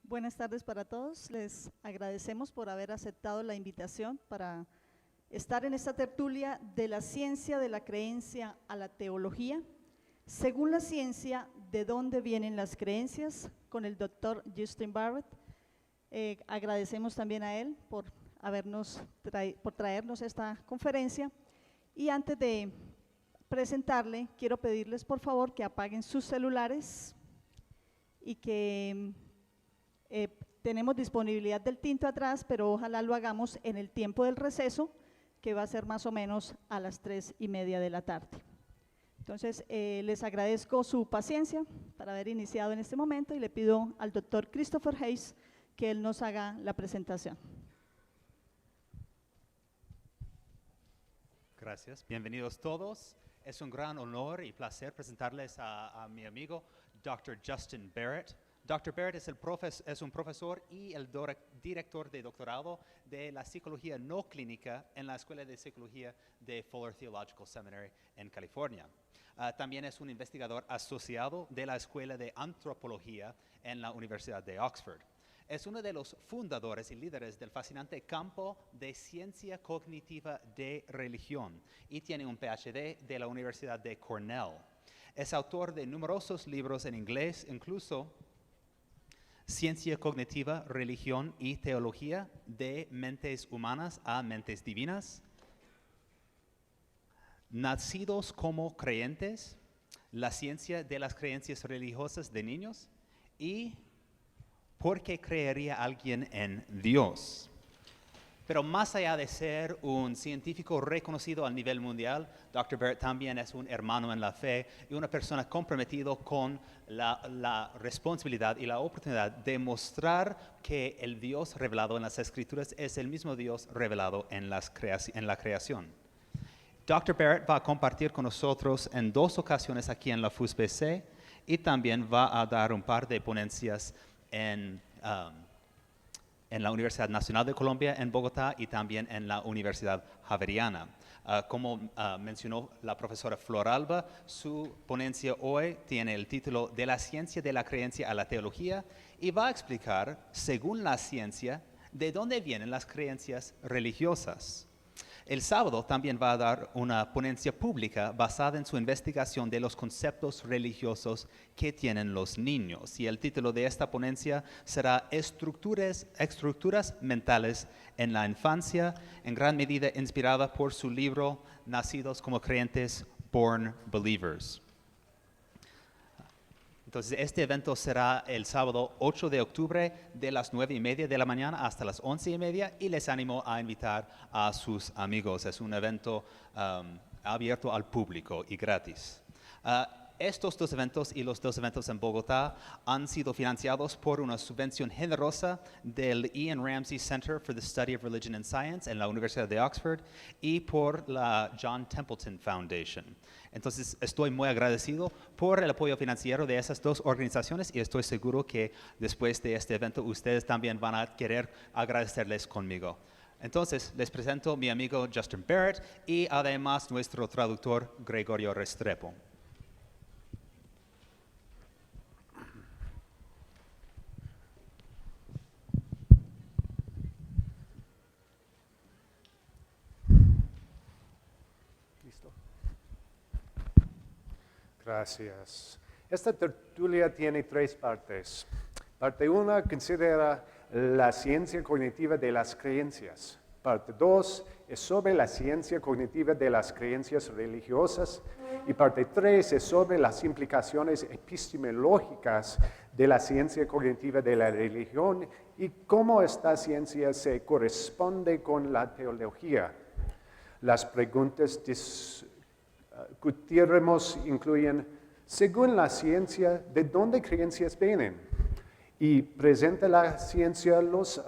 Buenas tardes para todos. Les agradecemos por haber aceptado la invitación para estar en esta tertulia de la ciencia de la creencia a la teología. Según la ciencia, ¿de dónde vienen las creencias? Con el doctor Justin Barret. Agradecemos también a él por traernos esta conferencia. Y antes de presentarle, quiero pedirles por favor que apaguen sus celulares y que tenemos disponibilidad del tinto atrás, pero ojalá lo hagamos en el tiempo del receso, que va a ser más o menos a las 3:30 de la tarde. Entonces, les agradezco su paciencia para haber iniciado en este momento y le pido al doctor Christopher Hayes que él nos haga la presentación. Gracias, bienvenidos todos. Es un gran honor y placer presentarles a mi amigo Dr. Justin Barret. Dr. Barret es un profesor y el director de doctorado de la psicología no clínica en la Escuela de Psicología de Fuller Theological Seminary en California. También es un investigador asociado de la Escuela de Antropología en la Universidad de Oxford. Es uno de los fundadores y líderes del fascinante campo de ciencia cognitiva de religión y tiene un PhD de la Universidad de Cornell. Es autor de numerosos libros en inglés, incluso Ciencia cognitiva, religión y teología, de mentes humanas a mentes divinas, Nacidos como creyentes, la ciencia de las creencias religiosas de niños y ¿por qué creería alguien en Dios? Pero más allá de ser un científico reconocido a nivel mundial, Dr. Barret también es un hermano en la fe y una persona comprometido con la responsabilidad y la oportunidad de mostrar que el Dios revelado en las Escrituras es el mismo Dios revelado en la creación. Dr. Barret va a compartir con nosotros en 2 ocasiones aquí en la FUSBC y también va a dar un par de ponencias en la Universidad Nacional de Colombia en Bogotá y también en la Universidad Javeriana. Como mencionó la profesora Floralba, su ponencia hoy tiene el título de la ciencia de la creencia a la teología y va a explicar, según la ciencia, de dónde vienen las creencias religiosas. El sábado también va a dar una ponencia pública basada en su investigación de los conceptos religiosos que tienen los niños. Y el título de esta ponencia será Estructuras mentales en la infancia, en gran medida inspirada por su libro Nacidos como creyentes, Born Believers. Entonces, este evento será el sábado 8 de octubre de las 9:30 de la mañana hasta las 11:30 y les animo a invitar a sus amigos. Es un evento abierto al público y gratis. Estos 2 eventos y los 2 eventos en Bogotá han sido financiados por una subvención generosa del Ian Ramsey Center for the Study of Religion and Science en la Universidad de Oxford y por la John Templeton Foundation. Entonces, estoy muy agradecido por el apoyo financiero de esas 2 organizaciones y estoy seguro que después de este evento ustedes también van a querer agradecerles conmigo. Entonces, les presento a mi amigo Justin Barret y además nuestro traductor Gregorio Restrepo. Gracias. Esta tertulia tiene 3 partes. Parte 1 considera la ciencia cognitiva de las creencias. Parte 2 es sobre la ciencia cognitiva de las creencias religiosas. Y parte 3 es sobre las implicaciones epistemológicas de la ciencia cognitiva de la religión y cómo esta ciencia se corresponde con la teología. Las preguntas discutiremos incluyen, según la ciencia, ¿de dónde creencias vienen? Y presenta la ciencia los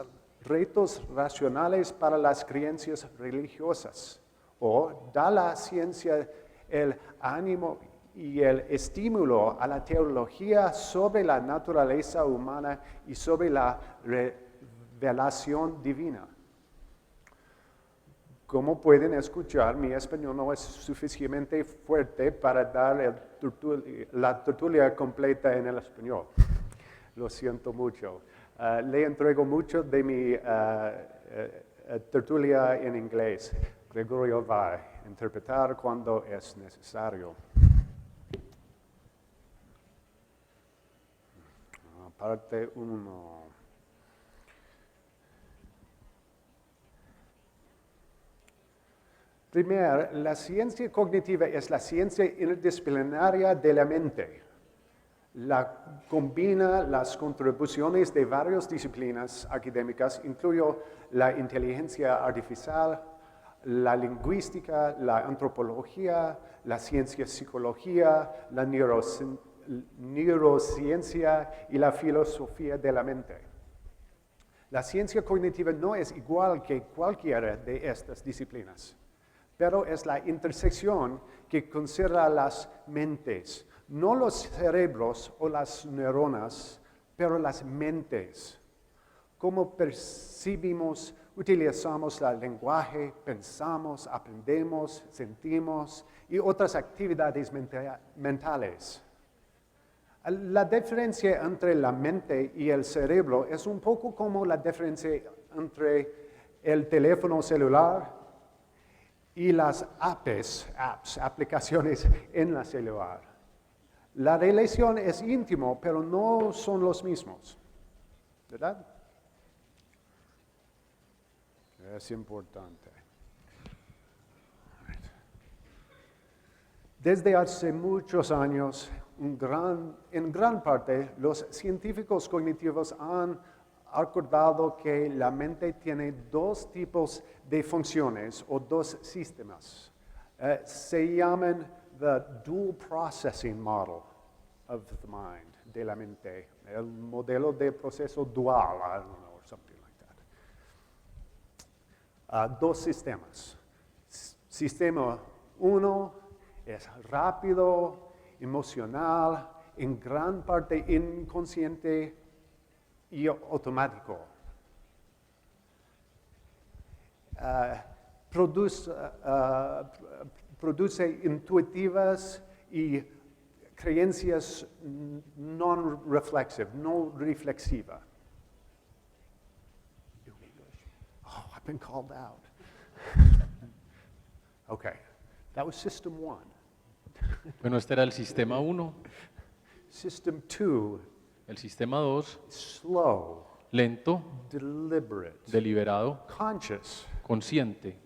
retos racionales para las creencias religiosas. O da la ciencia el ánimo y el estímulo a la teología sobre la naturaleza humana y sobre la revelación divina. Como pueden escuchar, mi español no es suficientemente fuerte para dar la tertulia completa en el español. Lo siento mucho. Le entrego mucho de mi tertulia en inglés. Gregorio va a interpretar cuando es necesario. Parte 1. Primero, la ciencia cognitiva es la ciencia interdisciplinaria de la mente. Combina las contribuciones de varias disciplinas académicas, incluyendo la inteligencia artificial, la lingüística, la antropología, la ciencia psicología, la neurociencia y la filosofía de la mente. La ciencia cognitiva no es igual que cualquiera de estas disciplinas, pero es la intersección que considera las mentes, no los cerebros o las neuronas, pero las mentes. Cómo percibimos, utilizamos el lenguaje, pensamos, aprendemos, sentimos y otras actividades mentales. La diferencia entre la mente y el cerebro es un poco como la diferencia entre el teléfono celular y las aplicaciones en la celular. La relación es íntima, pero no son los mismos, ¿verdad? Es importante. Desde hace muchos años, en gran parte, los científicos cognitivos han acordado que la mente tiene dos tipos de funciones o dos sistemas. Se llaman the dual processing model of the mind, de la mente, el modelo de proceso dual, I don't know, or something like that. Dos sistemas. Sistema 1 es rápido, emocional, en gran parte inconsciente y automático. Produce intuitivas y creencias no reflexiva. Oh, I've been called out. Okay, that was system 1. Bueno, este era el sistema 1. System 2, El sistema 2, slow, lento, deliberate, deliberado, conscious. consciente.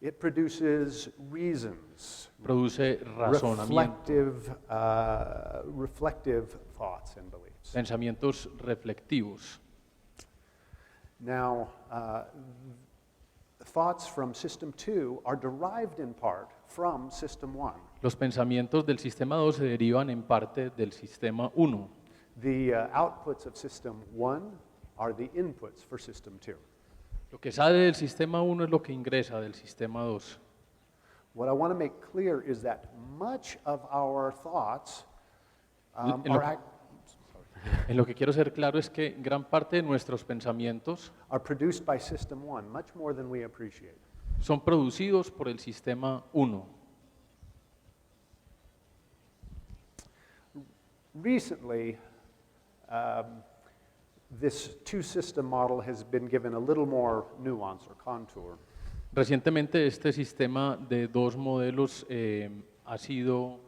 It produces reasons, Produce razonamiento, reflective thoughts and beliefs. pensamientos reflectivos. Now, thoughts from system 2 are derived in part from system 1. Los pensamientos del sistema 2 se derivan en parte del sistema 1. The outputs of system 1 are the inputs for system 2. Lo que sale del sistema 1 es lo que ingresa del sistema 2. What I want to make clear is that much of our thoughts En lo- En lo que quiero ser claro es que gran parte de nuestros pensamientos are produced by system 1, much more than we appreciate. son producidos por el sistema 1. Recently, this two-system model has been given a little more nuance or contour. Recientemente este sistema de dos modelos ha sido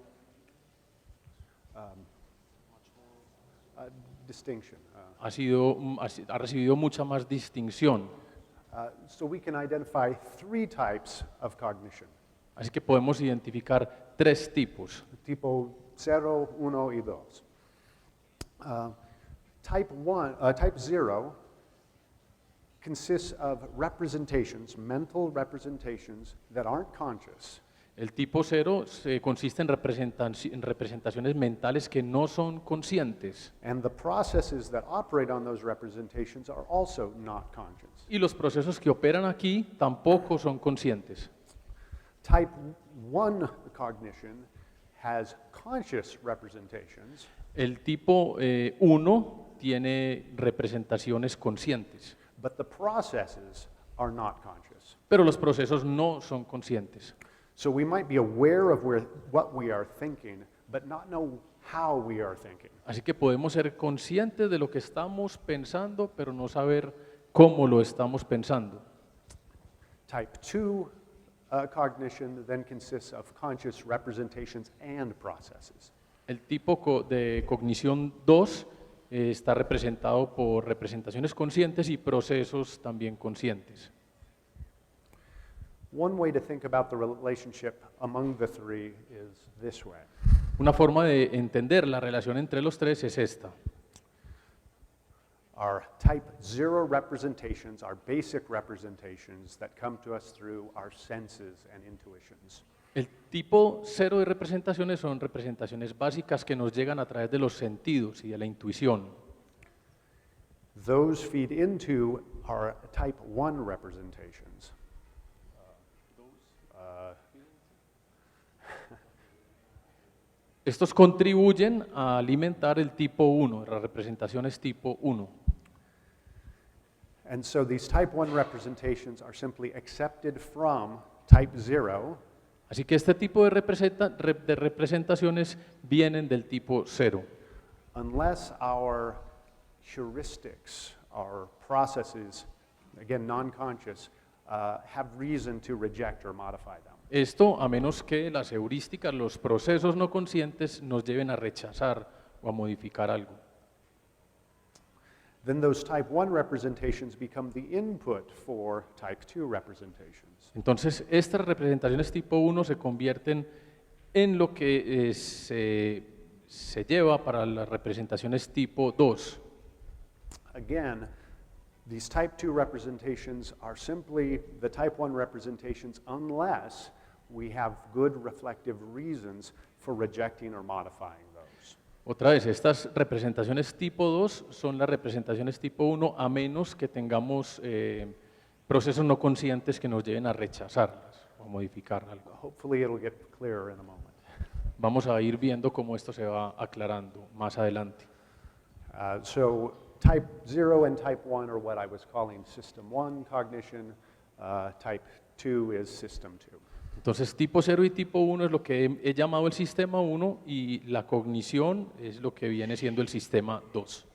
Distinction. ha recibido mucha más distinción. So we can identify 3 types of cognition. Así que podemos identificar 3 tipos. Tipo 0, 1 y 2. Type 0 consists of representations, mental representations that aren't conscious. El tipo 0 consiste en representaciones mentales que no son conscientes. And the processes that operate on those representations are also not conscious. Y los procesos que operan aquí tampoco son conscientes. Type 1 cognition has conscious representations, El tipo 1 tiene representaciones conscientes, but the processes are not conscious. pero los procesos no son conscientes. So we might be aware of what we are thinking, but not know how we are thinking. Así que podemos ser conscientes de lo que estamos pensando, pero no saber cómo lo estamos pensando. Type 2 cognition then consists of conscious representations and processes. El tipo de cognición 2 está representado por representaciones conscientes y procesos también conscientes. One way to think about the relationship among the three is this way. Una forma de entender la relación entre los tres es esta. Our type 0 representations are basic representations that come to us through our senses and intuitions. El tipo 0 de representaciones son representaciones básicas que nos llegan a través de los sentidos y de la intuición. Those feed into our type 1 representations. Estos contribuyen a alimentar el tipo 1, las representaciones tipo 1. And so these type 1 representations are simply accepted from type 0. Así que este tipo de representaciones vienen del tipo 0. Unless our heuristics, our processes, again non-conscious, have reason to reject or modify them. Esto a menos que las heurísticas, los procesos no conscientes nos lleven a rechazar o a modificar algo. Then those type 1 representations become the input for type 2 representations. Entonces, estas representaciones tipo 1 se convierten en lo que se lleva para las representaciones tipo 2. Again, these type 2 representations are simply the type 1 representations unless we have good reflective reasons for rejecting or modifying those. Otra vez, estas representaciones tipo 2 son las representaciones tipo 1 a menos que tengamos procesos no conscientes que nos lleven a rechazarlas o a modificar algo. Hopefully it'll get clearer in a moment. Vamos a ir viendo cómo esto se va aclarando más adelante. So type 0 and type 1 are what I was calling system 1 cognition. Type 2 is system 2. Entonces, tipo 0 y tipo 1 es lo que he llamado el sistema 1 y la cognición es lo que viene siendo el sistema 2.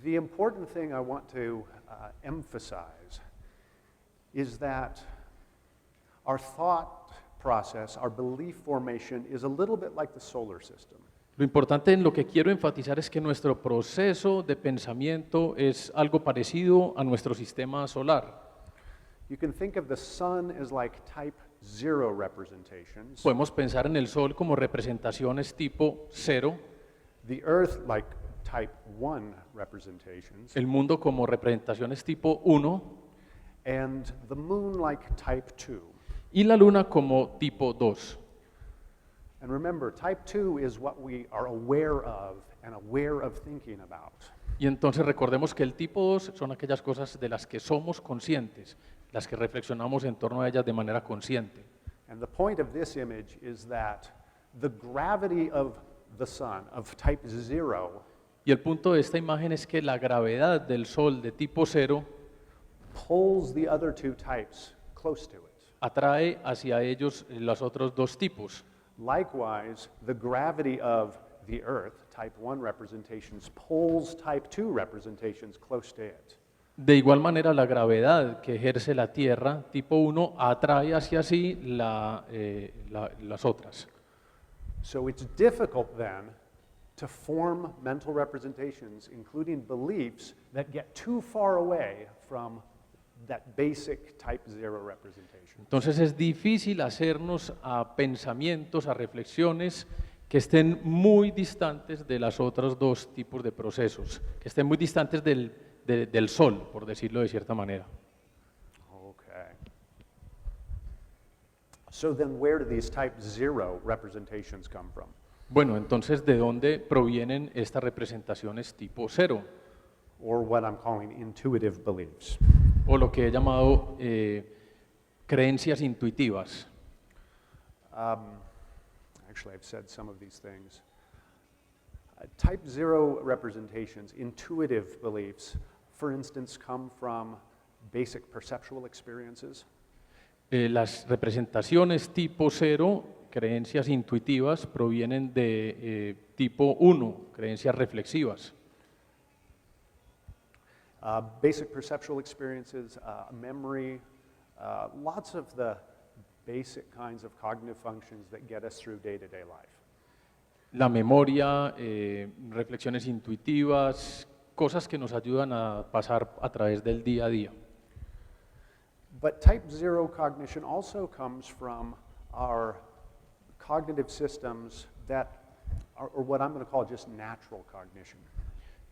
The important thing I want to emphasize is that our thought process, our belief formation is a little bit like the solar system. Lo importante en lo que quiero enfatizar es que nuestro proceso de pensamiento es algo parecido a nuestro sistema solar. You can think of the sun as like type 0 representations, Podemos pensar en el Sol como representaciones tipo 0, the earth like type 1 representations, el mundo como representaciones tipo 1 and the moon like type 2. y la Luna como tipo 2. And remember, type 2 is what we are aware of and aware of thinking about. Y entonces recordemos que el tipo 2 son aquellas cosas de las que somos conscientes, las que reflexionamos en torno a ellas de manera consciente. And the point of this image is that the gravity of the sun, of type 0, Y el punto de esta imagen es que la gravedad del Sol de tipo 0 pulls the other two types close to it. atrae hacia ellos los otros dos tipos. Likewise, the gravity of the earth, type 1 representations, pulls type 2 representations close to it. De igual manera, la gravedad que ejerce la Tierra, tipo 1, atrae hacia sí las otras. So it's difficult then to form mental representations, including beliefs, that get too far away from that basic type 0 representation. Entonces es difícil hacernos a pensamientos, a reflexiones que estén muy distantes de las otras dos tipos de procesos, que estén muy distantes del Sol, por decirlo de cierta manera. Okay. So then where do these type 0 representations come from? Bueno, entonces, ¿de dónde provienen estas representaciones tipo 0? Or what I'm calling intuitive beliefs. O lo que he llamado creencias intuitivas. Actually, I've said some of these things. Type 0 representations, intuitive beliefs, for instance, come from basic perceptual experiences. Las representaciones tipo 0 creencias intuitivas provienen de tipo 1, creencias reflexivas. Basic perceptual experiences, memory, lots of the basic kinds of cognitive functions that get us through day-to-day life. La memoria, reflexiones intuitivas, cosas que nos ayudan a pasar a través del día a día. But type 0 cognition also comes from our cognitive systems that are, or what I'm going to call just natural cognition.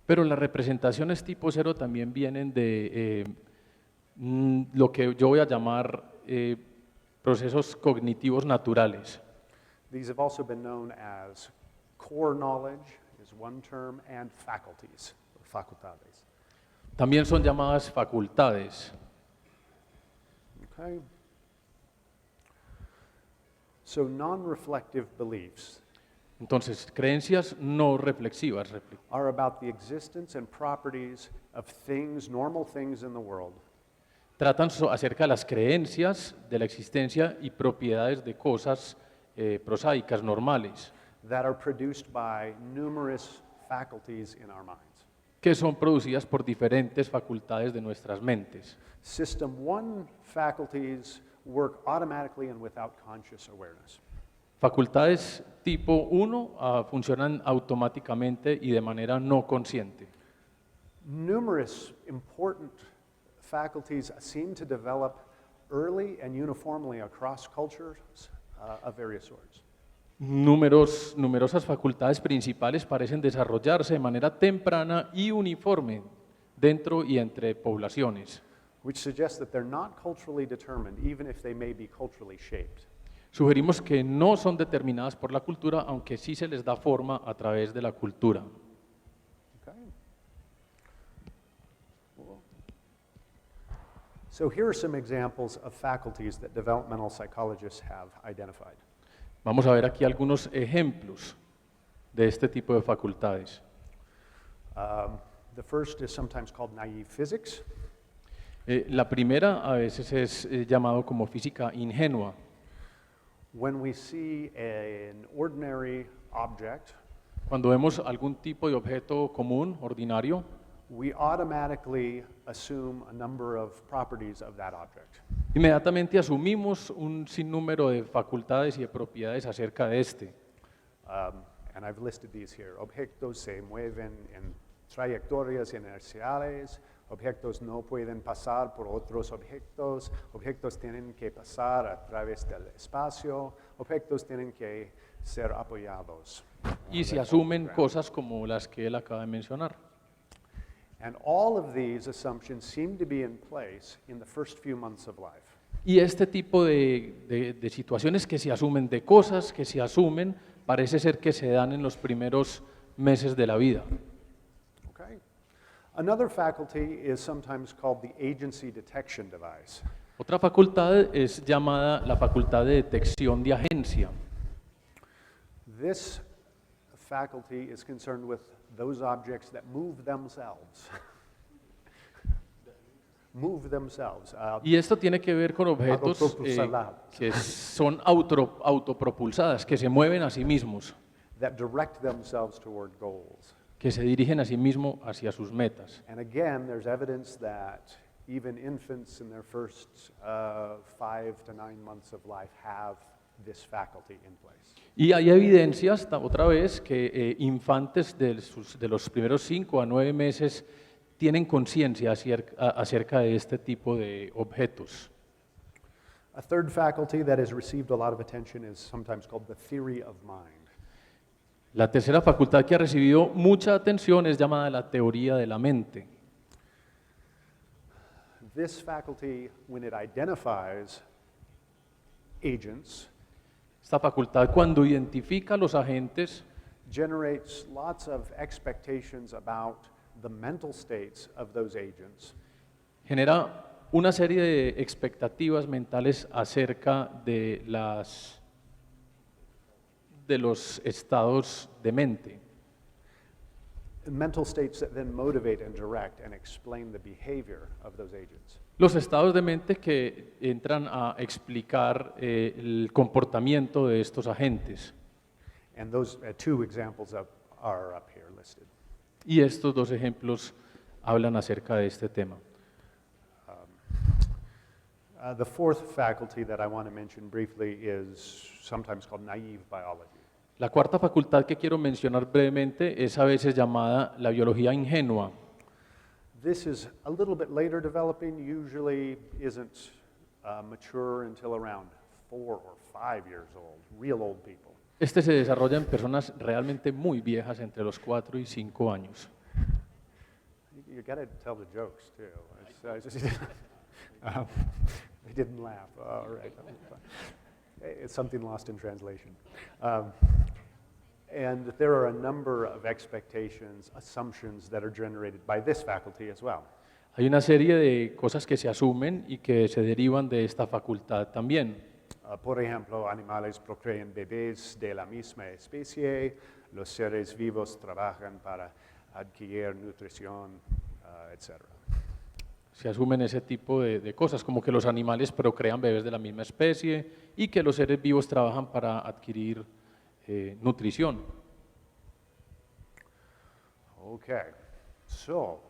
Pero las representaciones tipo 0 también vienen de lo que yo voy a llamar procesos cognitivos naturales. These have also been known as core knowledge, is one term, and faculties, or facultades. También son llamadas facultades. Okay. So non-reflective beliefs Entonces, creencias no reflexivas. are about the existence and properties of things, normal things in the world, Tratan acerca de las creencias, de la existencia y propiedades de cosas prosaicas, normales, that are produced by numerous faculties in our minds. que son producidas por diferentes facultades de nuestras mentes. System 1 faculties work automatically and without conscious awareness. Facultades tipo 1 funcionan automáticamente y de manera no consciente. Numerous important faculties seem to develop early and uniformly across cultures of various sorts. Numerosas facultades principales parecen desarrollarse de manera temprana y uniforme dentro y entre poblaciones. Which suggests that they're not culturally determined, even if they may be culturally shaped. Sugerimos que no son determinadas por la cultura, aunque sí se les da forma a través de la cultura. Okay. Cool. So here are some examples of faculties that developmental psychologists have identified. Vamos a ver aquí algunos ejemplos de este tipo de facultades. The first is sometimes called naive physics. La primera a veces es llamado como física ingenua. When we see an ordinary object, Cuando vemos algún tipo de objeto común, ordinario, we automatically assume a number of properties of that object. inmediatamente asumimos un sinnúmero de facultades y de propiedades acerca de este. And I've listed these here. Objetos se mueven en trayectorias inerciales. Objetos no pueden pasar por otros objetos. Objetos tienen que pasar a través del espacio. Objetos tienen que ser apoyados. Y se asumen cosas como las que él acaba de mencionar. And all of these assumptions seem to be in place in the first few months of life. Y este tipo de situaciones que se asumen, de cosas que se asumen, parece ser que se dan en los primeros meses de la vida. Okay? Another faculty is sometimes called the agency detection device. Otra facultad es llamada la facultad de detección de agencia. This faculty is concerned with those objects that move themselves. Move themselves. Y esto tiene que ver con objetos que son autopropulsadas, que se mueven a sí mismos, That direct themselves toward goals. que se dirigen a sí mismos hacia sus metas. And again, there's evidence that even infants in their first 5 to 9 months of life have this faculty in place. Y hay evidencias, otra vez, que infantes de los primeros 5 a 9 meses tienen conciencia acerca de este tipo de objetos. A third faculty that has received a lot of attention is sometimes called the theory of mind. La tercera facultad que ha recibido mucha atención es llamada la teoría de la mente. This faculty, when it identifies agents, Esta facultad, cuando identifica a los agentes, generates lots of expectations about the mental states of those agents, genera una serie de expectativas mentales acerca de los estados de mente. mental states that then motivate and direct and explain the behavior of those agents. Los estados de mente que entran a explicar el comportamiento de estos agentes. And those two examples are up here listed. Y estos dos ejemplos hablan acerca de este tema. The fourth faculty that I want to mention briefly is sometimes called naive biology. La cuarta facultad que quiero mencionar brevemente es a veces llamada la biología ingenua. This is a little bit later developing, usually isn't mature until around 4 or 5 years old, real old people. Este se desarrolla en personas realmente muy viejas, entre los 4 y 5 años. You got to tell the jokes too. They didn't laugh. All right. It's something lost in translation. And there are a number of expectations, assumptions that are generated by this faculty as well. Hay una serie de cosas que se asumen y que se derivan de esta facultad también. Por ejemplo, animales procrean bebés de la misma especie, los seres vivos trabajan para adquirir nutrición, etc. Se asumen ese tipo de cosas, como que los animales procrean bebés de la misma especie y que los seres vivos trabajan para adquirir nutrición. Okay, so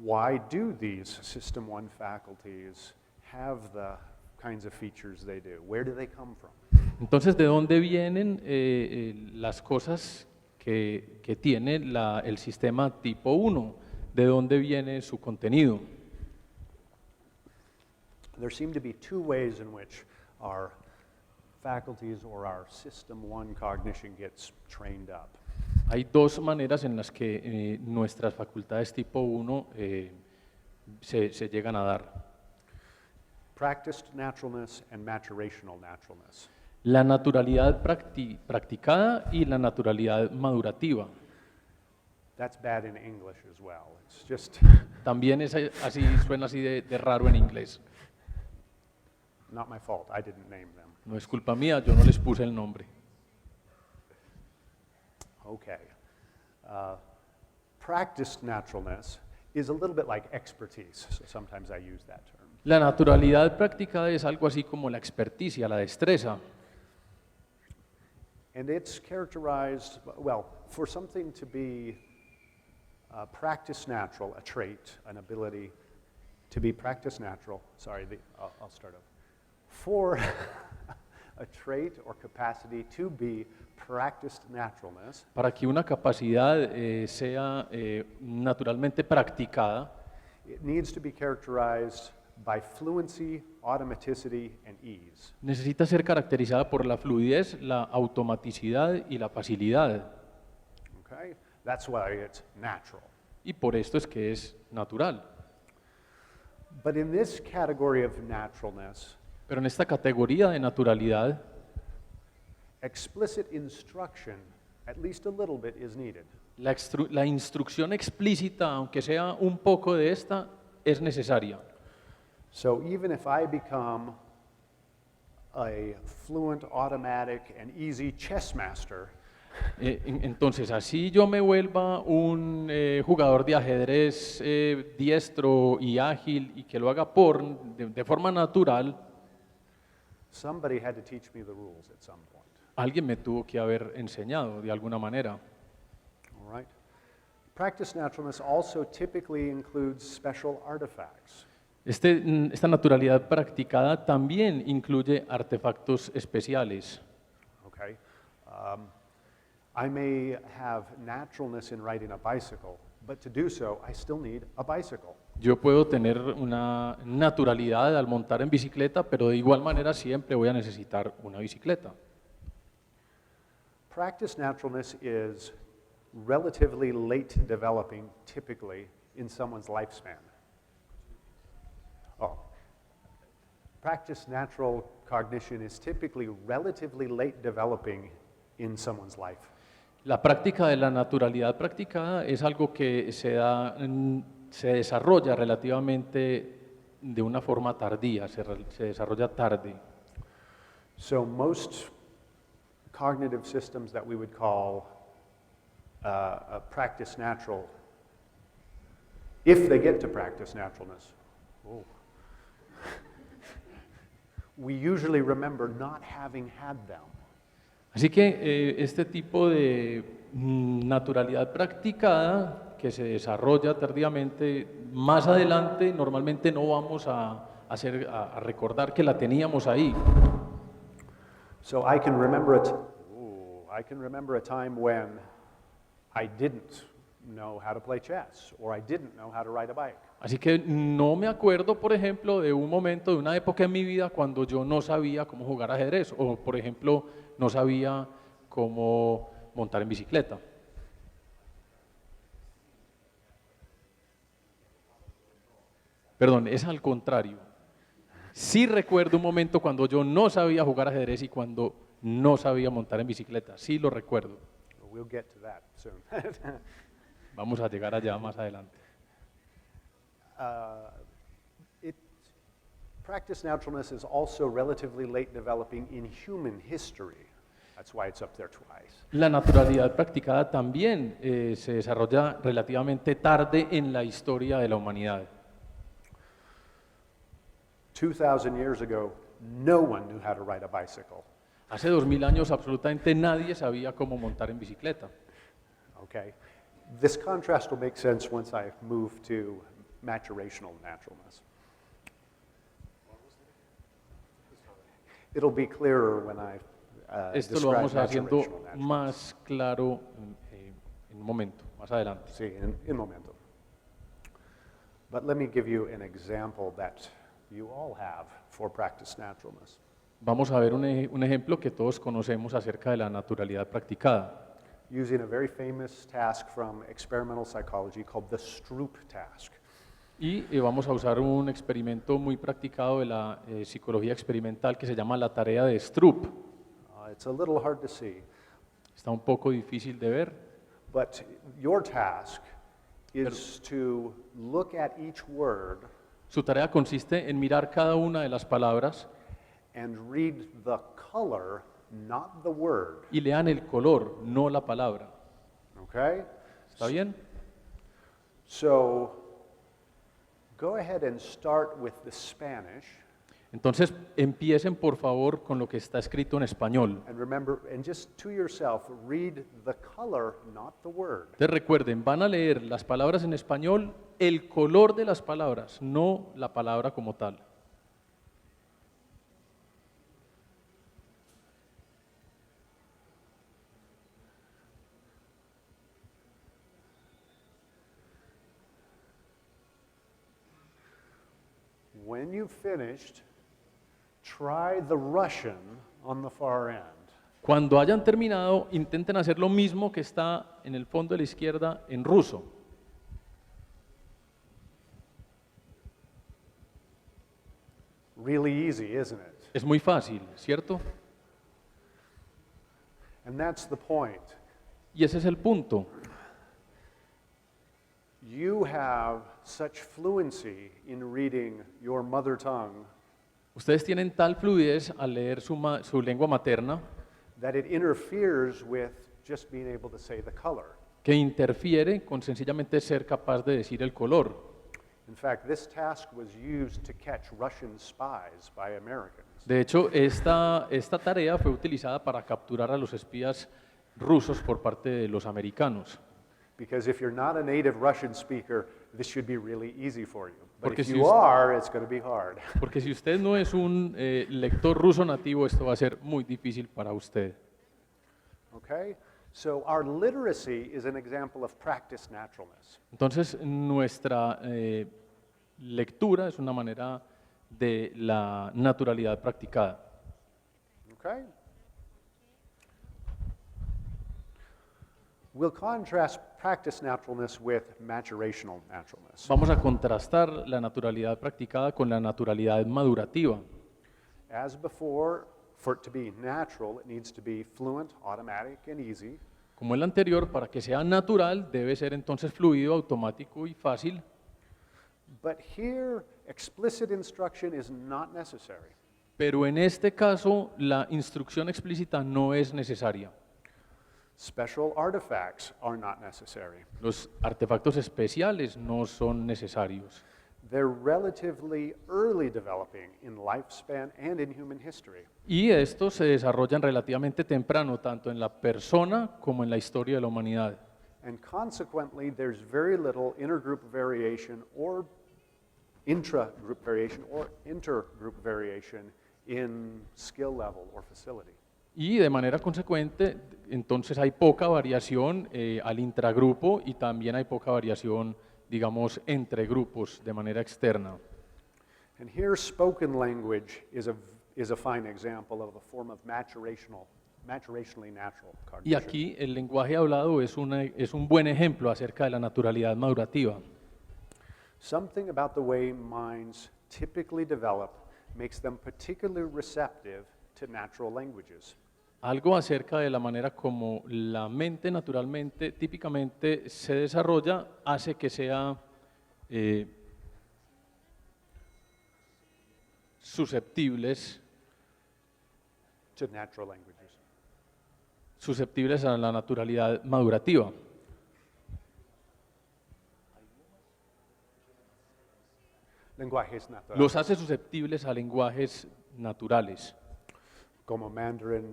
why do these System 1 faculties have the kinds of features they do? Where do they come from? Entonces, ¿de dónde vienen las cosas que tiene el sistema tipo 1? ¿De dónde viene su contenido? There seem to be two ways in which our faculties or our System 1 cognition gets trained up. Hay dos maneras en las que nuestras facultades tipo 1 se llegan a dar. Practiced naturalness and maturational naturalness. La naturalidad practicada y la naturalidad madurativa. That's bad in English as well. It's just También es así, suena así de raro en inglés. not my fault. I didn't name them. No es culpa mía, yo no les puse el nombre. Okay. Practiced naturalness is a little bit like expertise, so sometimes I use that term. La naturalidad practicada es algo así como la experticia, la destreza. And it's characterized, well, for something to be practice natural, a trait, an ability to be practice natural, I'll start over. For a trait or capacity to be practiced naturalness, Para que una capacidad sea naturalmente practicada, it needs to be characterized by fluency, automaticity, and ease. necesita ser caracterizada por la fluidez, la automaticidad y la facilidad. Okay? That's why it's natural. Y por esto es que es natural. But in this category of naturalness, Pero en esta categoría de naturalidad, explicit instruction, at least a little bit, is needed. la instrucción explícita, aunque sea un poco de esta, es necesaria. So even if I become a fluent, automatic, and easy chess master, Entonces, así yo me vuelva un jugador de ajedrez diestro y ágil y que lo haga de forma natural, somebody had to teach me the rules at some point. alguien me tuvo que haber enseñado de alguna manera. All right? Practice naturalness also typically includes special artifacts. Esta naturalidad practicada también incluye artefactos especiales. Okay? I may have naturalness in riding a bicycle, but to do so, I still need a bicycle. Yo puedo tener una naturalidad al montar en bicicleta, pero de igual manera siempre voy a necesitar una bicicleta. Practice naturalness is relatively late developing, typically, in someone's lifespan. Practice natural cognition is typically relatively late developing in someone's life. La práctica de la naturalidad practicada es algo que se desarrolla relativamente de una forma tardía, se desarrolla tarde. So most cognitive systems that we would call practice natural, if they get to practice naturalness, we usually remember not having had them. Así que este tipo de naturalidad practicada que se desarrolla tardíamente, más adelante normalmente no vamos a recordar que la teníamos ahí. So I can remember a time when I didn't know how to play chess, or I didn't know how to ride a bike. Así que no me acuerdo, por ejemplo, de un momento, de una época en mi vida cuando yo no sabía cómo jugar ajedrez, o por ejemplo, no sabía cómo montar en bicicleta. Perdón, es al contrario. Sí recuerdo un momento cuando yo no sabía jugar ajedrez y cuando no sabía montar en bicicleta. Sí lo recuerdo. We'll get to that soon. Vamos a llegar allá más adelante. Practice naturalness is also relatively late developing in human history. That's why it's up there twice. La naturalidad practicada también se desarrolla relativamente tarde en la historia de la humanidad. 2,000 years ago, no one knew how to ride a bicycle. Hace 2000 años absolutamente nadie sabía cómo montar en bicicleta. Okay? This contrast will make sense once I move to maturational naturalness. It'll be clearer when I Esto lo describe vamos haciendo maturational naturalness. más claro en un momento, más adelante. Sí, in momento. But let me give you an example that you all have for practice naturalness. Vamos a ver un ejemplo que todos conocemos acerca de la naturalidad practicada. Using a very famous task from experimental psychology called the Stroop task. Y vamos a usar un experimento muy practicado de la psicología experimental que se llama la tarea de Stroop. It's a little hard to see, Está un poco difícil de ver, but your task is to look at each word su tarea consiste en mirar cada una de las palabras and read the color, not the word. y lean el color, no la palabra. Okay? ¿Está bien? So go ahead and start with the Spanish. Entonces empiecen por favor con lo que está escrito en español. And remember, and just to yourself, read the color, not the word. Entonces recuerden, van a leer las palabras en español, el color de las palabras, no la palabra como tal. When you've finished, try the Russian on the far end. Cuando hayan terminado, intenten hacer lo mismo que está en el fondo de la izquierda en ruso. Really easy, isn't it? Es muy fácil, ¿cierto? And that's the point. Y ese es el punto. You have such fluency in reading your mother tongue Ustedes tienen tal fluidez al leer su lengua materna that it interferes with just being able to say the color. que interfiere con sencillamente ser capaz de decir el color. In fact, this task was used to catch Russian spies by Americans. De hecho, esta tarea fue utilizada para capturar a los espías rusos por parte de los americanos. Because if you're not a native Russian speaker, this should be really easy for you. But Porque if si you usted- are, it's going to be hard. Porque si usted no es un lector ruso nativo, esto va a ser muy difícil para usted. Okay? So our literacy is an example of practice naturalness. Entonces, nuestra lectura es una manera de la naturalidad practicada. Okay? We'll contrast practice naturalness with maturational naturalness. Vamos a contrastar la naturalidad practicada con la naturalidad madurativa. As before, for it to be natural, it needs to be fluent, automatic, and easy. Como el anterior, para que sea natural, debe ser entonces fluido, automático y fácil. But here, explicit instruction is not necessary. Pero en este caso, la instrucción explícita no es necesaria. Special artifacts are not necessary. Los artefactos especiales no son necesarios. They're relatively early developing in lifespan and in human history. Y estos se desarrollan relativamente temprano, tanto en la persona como en la historia de la humanidad. And consequently, there's very little intergroup variation or intra-group variation or intergroup variation in skill level or facility. Y de manera consecuente, entonces hay poca variación al intragrupo y también hay poca variación, digamos, entre grupos de manera externa. And here, spoken language is a fine example of a form of maturationally natural Y cognition. aquí el lenguaje hablado es un buen ejemplo acerca de la naturalidad madurativa. Something about the way minds typically develop makes them particularly receptive to natural languages. Algo acerca de la manera como la mente naturalmente, típicamente se desarrolla, hace que sea susceptibles To natural languages. susceptibles a la naturalidad madurativa. Lenguajes naturales. Los hace susceptibles a lenguajes naturales, Como mandarín,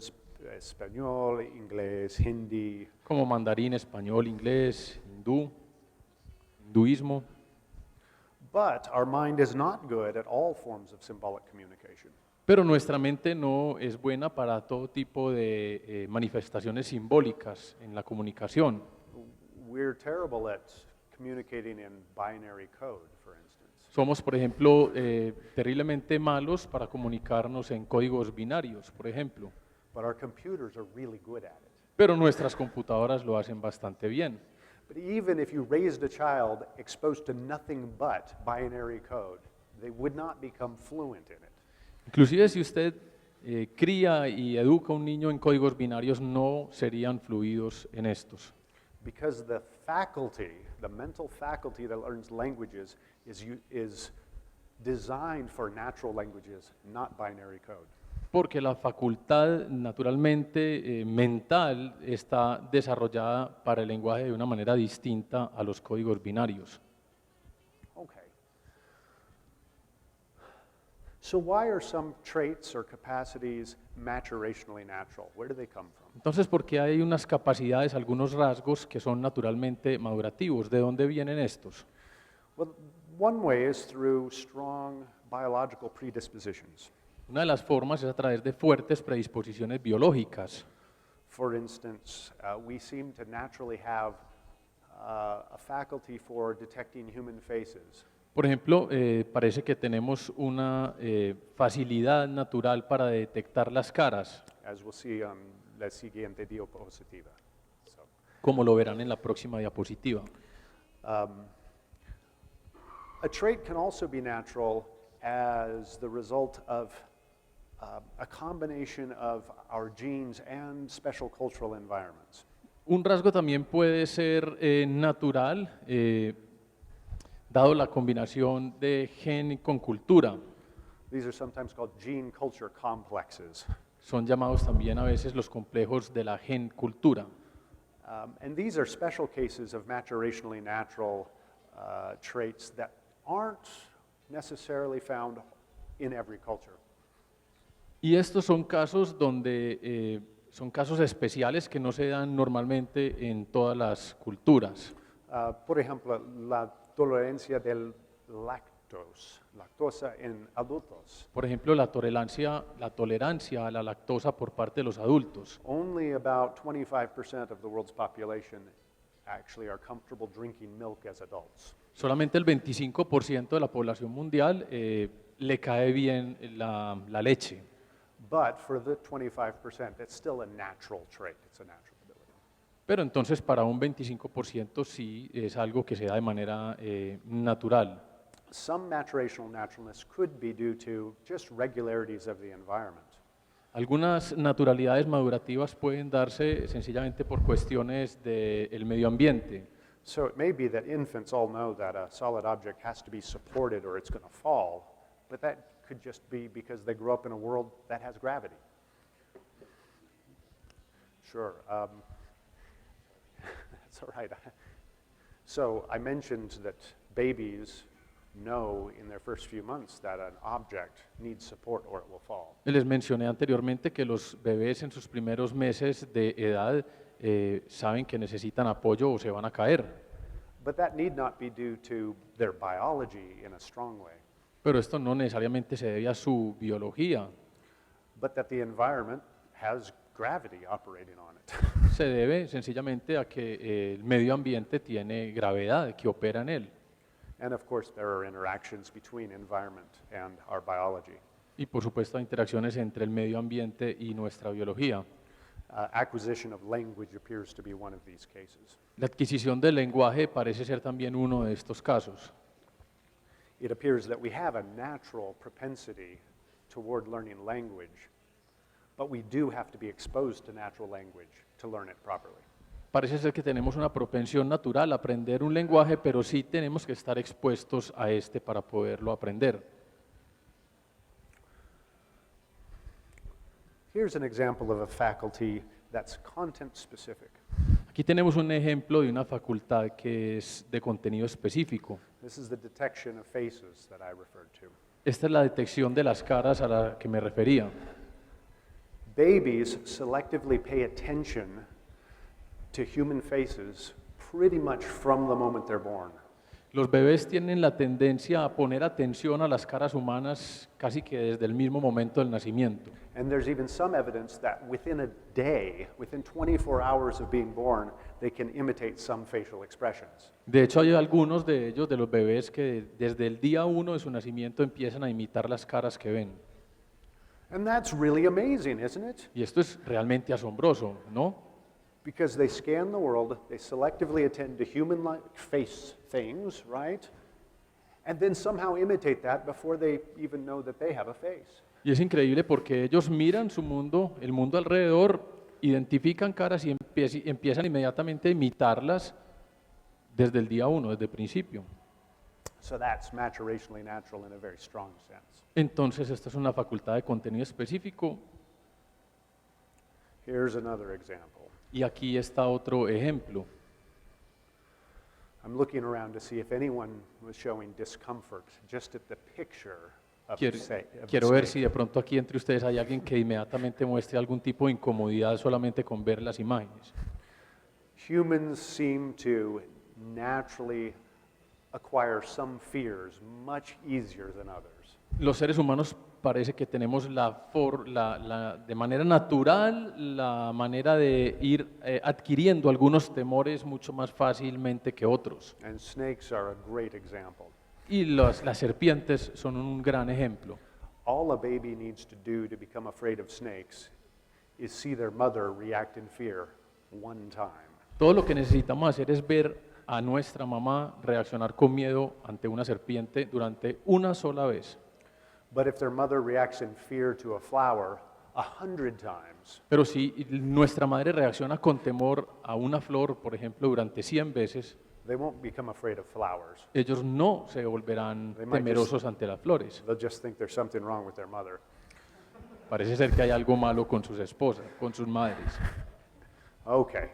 español, inglés, hindi. como mandarín, español, inglés, hinduismo. But our mind is not good at all forms of symbolic communication. Pero nuestra mente no es buena para todo tipo de manifestaciones simbólicas en la comunicación. We're terrible at communicating in binary code, for instance. Somos, por ejemplo, terriblemente malos para comunicarnos en códigos binarios, por ejemplo. But our computers are really good at it. Pero nuestras computadoras lo hacen bastante bien. But even if you raised a child exposed to nothing but binary code, they would not become fluent in it. Inclusive si usted cría y educa a un niño en códigos binarios, no serían fluidos en estos. Because the faculty, the mental faculty that learns languages is designed for natural languages, not binary code. Porque la facultad naturalmente mental está desarrollada para el lenguaje de una manera distinta a los códigos binarios. Okay. So why are some traits or capacities maturationally natural? Where do they come from? Entonces, ¿por qué hay unas capacidades, algunos rasgos que son naturalmente madurativos? ¿De dónde vienen estos? Well, one way is through strong biological predispositions. Una de las formas es a través de fuertes predisposiciones biológicas. For instance, we seem to naturally have a faculty for detecting human faces. Por ejemplo, parece que tenemos una facilidad natural para detectar las caras, As we'll see on la siguiente diapositiva. So, como lo verán en la próxima diapositiva. a trait can also be natural as the result of a combination of our genes and special cultural environments. Un rasgo también puede ser natural, dado la combinación de gen con cultura. These are sometimes called gene-culture complexes. Son llamados también a veces los complejos de la gen-cultura. And these are special cases of maturationally natural traits that aren't necessarily found in every culture. Y estos son casos donde son casos especiales que no se dan normalmente en todas las culturas. Por ejemplo, la tolerancia del lactosa en adultos. Por ejemplo, la tolerancia a la lactosa por parte de los adultos. Only about 25% of the world's population actually are comfortable drinking milk as adults. Solamente el 25% de la población mundial le cae bien la leche. But for the 25%, it's still a natural trait. It's a natural ability. Pero entonces para un 25% sí es algo que se da de manera natural. Some maturational naturalness could be due to just regularities of the environment. Algunas naturalidades madurativas pueden darse sencillamente por cuestiones del medio ambiente. So it may be that infants all know that a solid object has to be supported or it's going to fall, but that could just be because they grew up in a world that has gravity. Sure. It's all right. So I mentioned that babies know in their first few months that an object needs support or it will fall. Les mencioné anteriormente que los bebés en sus primeros meses de edad saben que necesitan apoyo o se van a caer, But that need not be due to their biology in a strong way, pero esto no necesariamente se debe a su biología, but that the environment has gravity operating on it. se debe sencillamente a que el medio ambiente tiene gravedad que opera en él. And of course, there are interactions between environment and our biology. Y por supuesto hay interacciones entre el medio ambiente y nuestra biología. Acquisition of language appears to be one of these cases. La adquisición del lenguaje parece ser también uno de estos casos. It appears that we have a natural propensity toward learning language, but we do have to be exposed to natural language to learn it properly. Parece ser que tenemos una propensión natural a aprender un lenguaje, pero sí tenemos que estar expuestos a este para poderlo aprender. Here's an example of a faculty that's content specific. Aquí tenemos un ejemplo de una facultad que es de contenido específico. This is the detection of faces that I referred to. Esta es la detección de las caras a la que me refería. Babies selectively pay attention to human faces pretty much from the moment they're born. Los bebés tienen la tendencia a poner atención a las caras humanas casi que desde el mismo momento del nacimiento. And there's even some evidence that within a day, within 24 hours of being born, they can imitate some facial expressions. De hecho, hay algunos de ellos, de los bebés, que desde el día 1 de su nacimiento empiezan a imitar las caras que ven. And that's really amazing, isn't it? Y esto es realmente asombroso, ¿no? Because they scan the world, they selectively attend to human-like face things, right? And then somehow imitate that before they even know that they have a face. Y es increíble porque ellos miran su mundo, el mundo alrededor, identifican caras y empiezan inmediatamente a imitarlas desde el día 1, desde el principio. So that's maturationally natural in a very strong sense. Entonces, esta es una facultad de contenido específico. Here's another example. Y aquí está otro ejemplo. I'm looking around to see if anyone was showing discomfort just at the picture of Quiero, the quiero ver snake. si de pronto aquí entre ustedes hay alguien que inmediatamente muestre algún tipo de incomodidad solamente con ver las imágenes. Humans seem to naturally acquire some fears much easier than others. Los seres humanos parece que tenemos de manera natural la manera de ir adquiriendo algunos temores mucho más fácilmente que otros. And snakes are a great example. Y las serpientes son un gran ejemplo. All a baby needs to do to become afraid of snakes is see their mother react in fear one time. Todo lo que necesitamos hacer es ver a nuestra mamá reaccionar con miedo ante una serpiente durante una sola vez. But if their mother reacts in fear to a flower 100 times, Pero si nuestra madre reacciona con temor a una flor, por ejemplo, durante 100 veces, they won't become afraid of flowers. ellos no se volverán They might temerosos ante las flores. They'll just think there's something wrong with their mother. Parece ser que hay algo malo con sus esposas, con sus madres. Okay.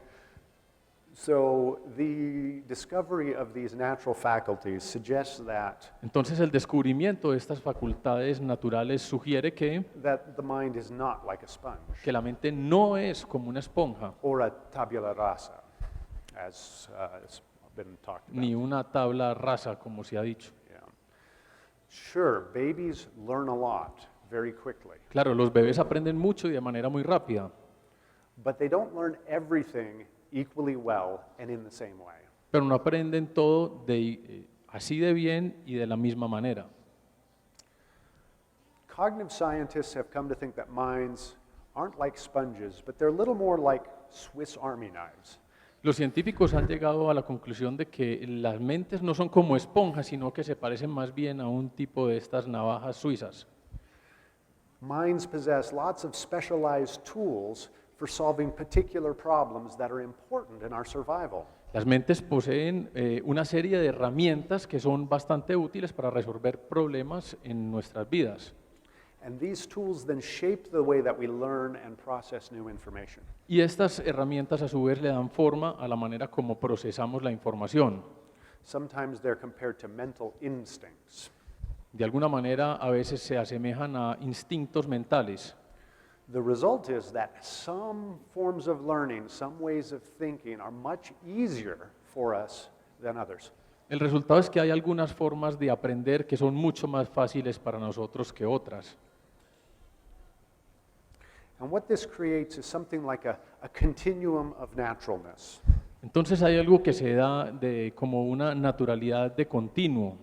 So the discovery of these natural faculties suggests Entonces el descubrimiento de estas facultades naturales sugiere that the mind is not like a sponge que la mente no es como una esponja, or a tabula rasa, as has been talked about. ni una tabla rasa, como se ha dicho. Yeah. Sure, babies learn a lot very quickly, Claro, los bebés aprenden mucho y de manera muy rápida, but they don't learn everything equally well and in the same way. pero no aprenden todo así de bien y de la misma manera. Cognitive scientists have come to think that minds aren't like sponges, but they're a little more like Swiss Army knives. Los científicos han llegado a la conclusión de que las mentes no son como esponjas, sino que se parecen más bien a un tipo de estas navajas suizas. Minds possess lots of specialized tools for solving particular problems that are important in our survival. Las mentes poseen una serie de herramientas que son bastante útiles para resolver problemas en nuestras vidas. And these tools then shape the way that we learn and process new information. Y estas herramientas a su vez le dan forma a la manera como procesamos la información. Sometimes they're compared to mental instincts. De alguna manera a veces se asemejan a instintos mentales. The result is that some forms of learning, some ways of thinking are much easier for us than others. El resultado es que hay algunas formas de aprender que son mucho más fáciles para nosotros que otras. And what this creates is something like a continuum of naturalness. Entonces hay algo que se da de como una naturalidad de continuo.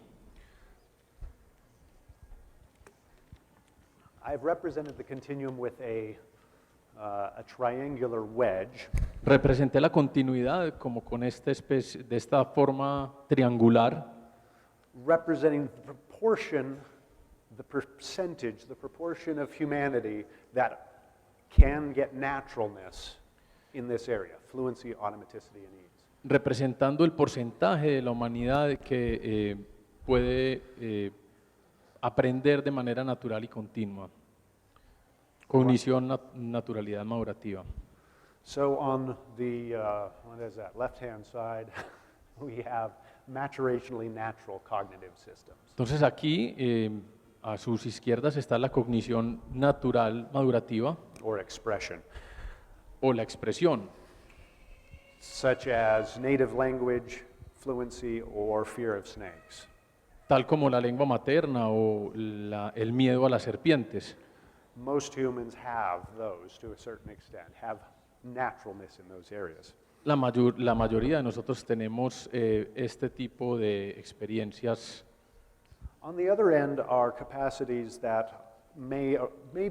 I've represented the continuum with a triangular wedge. Representé la continuidad como con esta especie, de esta forma triangular, Representing the proportion, the percentage, the proportion of humanity that can get naturalness in this area, fluency, automaticity, and ease. representando el porcentaje de la humanidad que puede aprender de manera natural y continua. Cognición, naturalidad madurativa. So on the, what is that, left-hand side, we have maturationally natural cognitive systems. Entonces aquí, a sus izquierdas está la cognición natural madurativa Or expression, o la expresión, such as native language, fluency, or fear of snakes. tal como la lengua materna o el miedo a las serpientes. Most humans have those to a certain extent, have naturalness in those areas. La mayoría de nosotros tenemos este tipo de experiencias. On the other end are capacities that may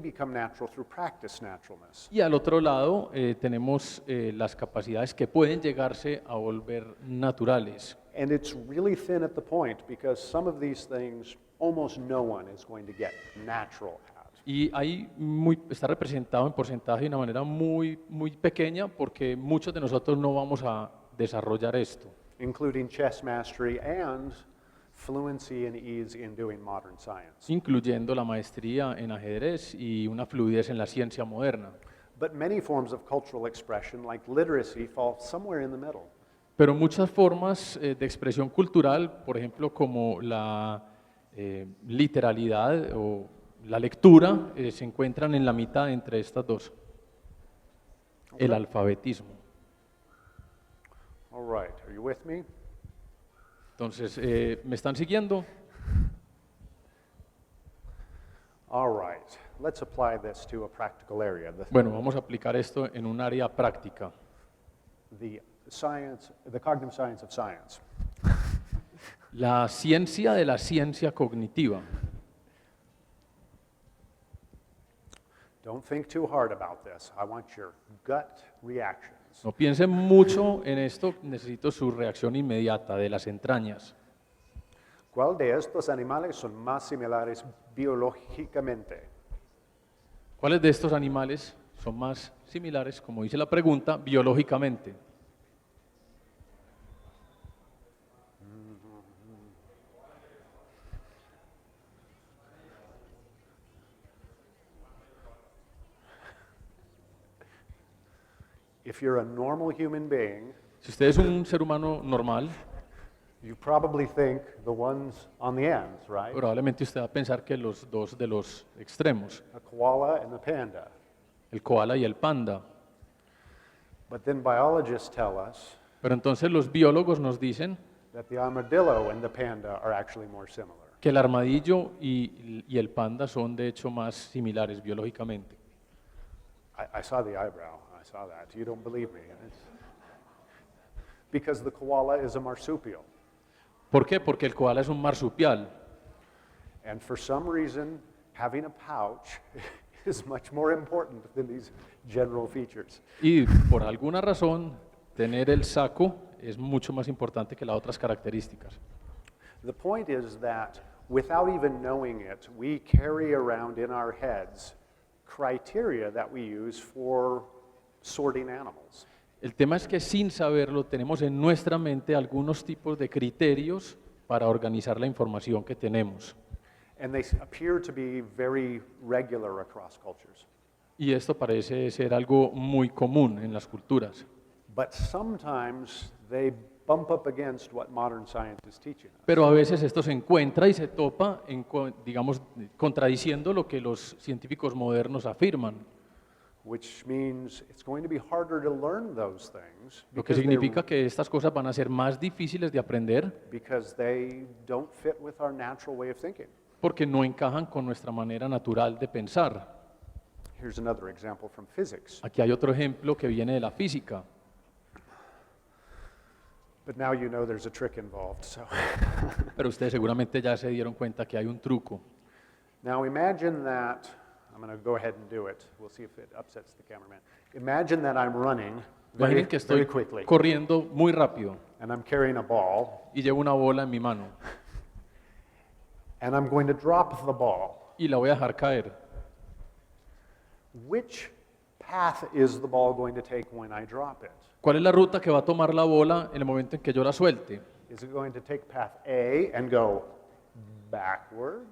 become natural through practice naturalness. Y al otro lado tenemos las capacidades que pueden llegarse a volver naturales. And it's really thin at the point because some of these things almost no one is going to get natural at. Y ahí está representado en porcentaje de una manera muy pequeña porque muchos de nosotros no vamos a desarrollar esto, Including chess mastery and fluency and ease in doing modern science. incluyendo la maestría en ajedrez y una fluidez en la ciencia moderna. But many forms of cultural expression, like literacy, fall somewhere in the middle. Pero muchas formas de expresión cultural, por ejemplo, como la literalidad o la lectura, se encuentran en la mitad entre estas dos. El alfabetismo. All right, are you with me? Entonces, ¿me están siguiendo? All right, let's apply this to a practical area. Bueno, vamos a aplicar esto en un área práctica. The cognitive science of science. La ciencia de la ciencia cognitiva. Don't think too hard about this. I want your gut reactions. No piensen mucho en esto, necesito su reacción inmediata de las entrañas. ¿Cuál de estos animales son más similares biológicamente? ¿Cuáles de estos animales son más similares, como dice la pregunta, biológicamente? If you're a normal human being, Si usted es un ser humano normal, you probably think the ones on the ends, right? probablemente usted va a pensar que los dos de los extremos, A koala and a panda. el koala y el panda. But then biologists tell us Pero entonces los biólogos nos dicen that the armadillo and the panda are actually more similar. que el armadillo y el panda son de hecho más similares biológicamente. I saw the eyebrow. I saw that. You don't believe me. Because the koala is a marsupial. ¿Por qué? Porque el koala es un marsupial. And for some reason, having a pouch is much more important than these general features. Y por alguna razón, tener el saco es mucho más importante que las otras características. The point is that without even knowing it, we carry around in our heads criteria that we use for sorting animals. El tema es que sin saberlo tenemos en nuestra mente algunos tipos de criterios para organizar la información que tenemos. And they appear to be very regular across cultures. Y esto parece ser algo muy común en las culturas. But sometimes they bump up against what modern science is teaching us. Pero a veces esto se encuentra y se topa, digamos, contradiciendo lo que los científicos modernos afirman. Which means it's going to be harder to learn those things Lo que significa que estas cosas van a ser más difíciles de aprender because they don't fit with our natural way of thinking. porque no encajan con nuestra manera natural de pensar. Here's another example from physics. Aquí hay otro ejemplo que viene de la física. But now you know there's a trick involved. So Pero ustedes seguramente ya se dieron cuenta que hay un truco. now imagine that, I'm going to go ahead and do it. We'll see if it upsets the cameraman. Imagine that I'm running very, Imaginen que very estoy quickly corriendo muy rápido and I'm carrying a ball y llevo una bola en mi mano and I'm going to drop the ball. y la voy a dejar caer. Which path is the ball going to take when I drop it? ¿Cuál es la ruta que va a tomar la bola en el momento en que yo la suelte? Is it going to take path A and go backward?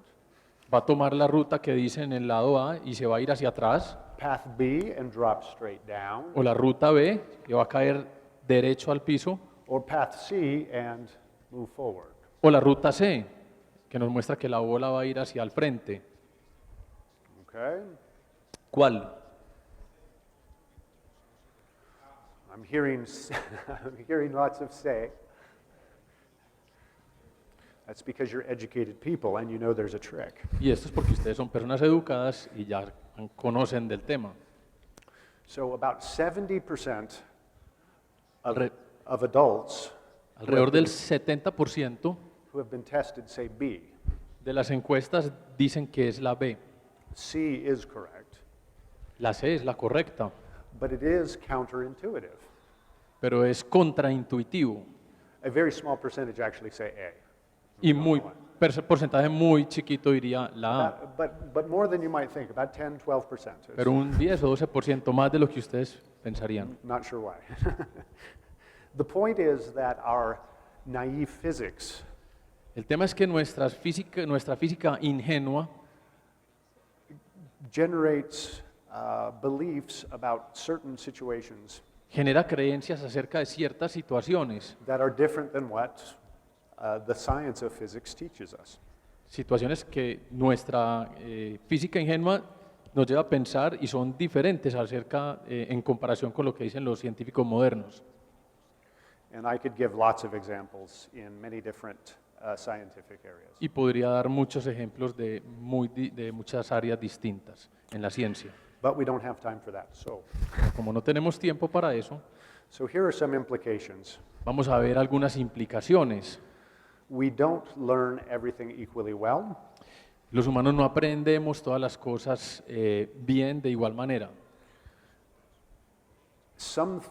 Va a tomar la ruta que dice en el lado A y se va a ir hacia atrás, Path B and drop straight down? o la ruta B que va a caer derecho al piso, Or path C and move forward? o la ruta C que nos muestra que la bola va a ir hacia el frente. Okay? ¿Cuál? I'm hearing, I'm hearing lots of say. That's because you're educated people and you know there's a trick. Y esto es porque ustedes son personas educadas y ya conocen del tema. So about 70% Alre- of adults Alrededor del 70% who have been tested say B. de las encuestas dicen que es la B. C is correct, La C es la correcta, but it is counterintuitive. pero es contraintuitivo A very small percentage actually say A. y muy porcentaje muy chiquito diría la A, But more than you might think, about 10, 12%. pero un 10 o 12% más de lo que ustedes pensarían. Not sure why. The point is that our naive physics El tema es que nuestra física ingenua generates beliefs about certain situations genera creencias acerca de ciertas situaciones, that are different than what the science of physics teaches us. situaciones que nuestra física ingenua nos lleva a pensar y son diferentes acerca en comparación con lo que dicen los científicos modernos. And I could give lots of examples in many different scientific areas. Y podría dar muchos ejemplos de muchas áreas distintas en la ciencia. But we don't have time for that. Como no tenemos tiempo para eso, So here are some implications. vamos a ver algunas implicaciones. We don't learn everything equally well. Los humanos no aprendemos todas las cosas bien de igual manera. Some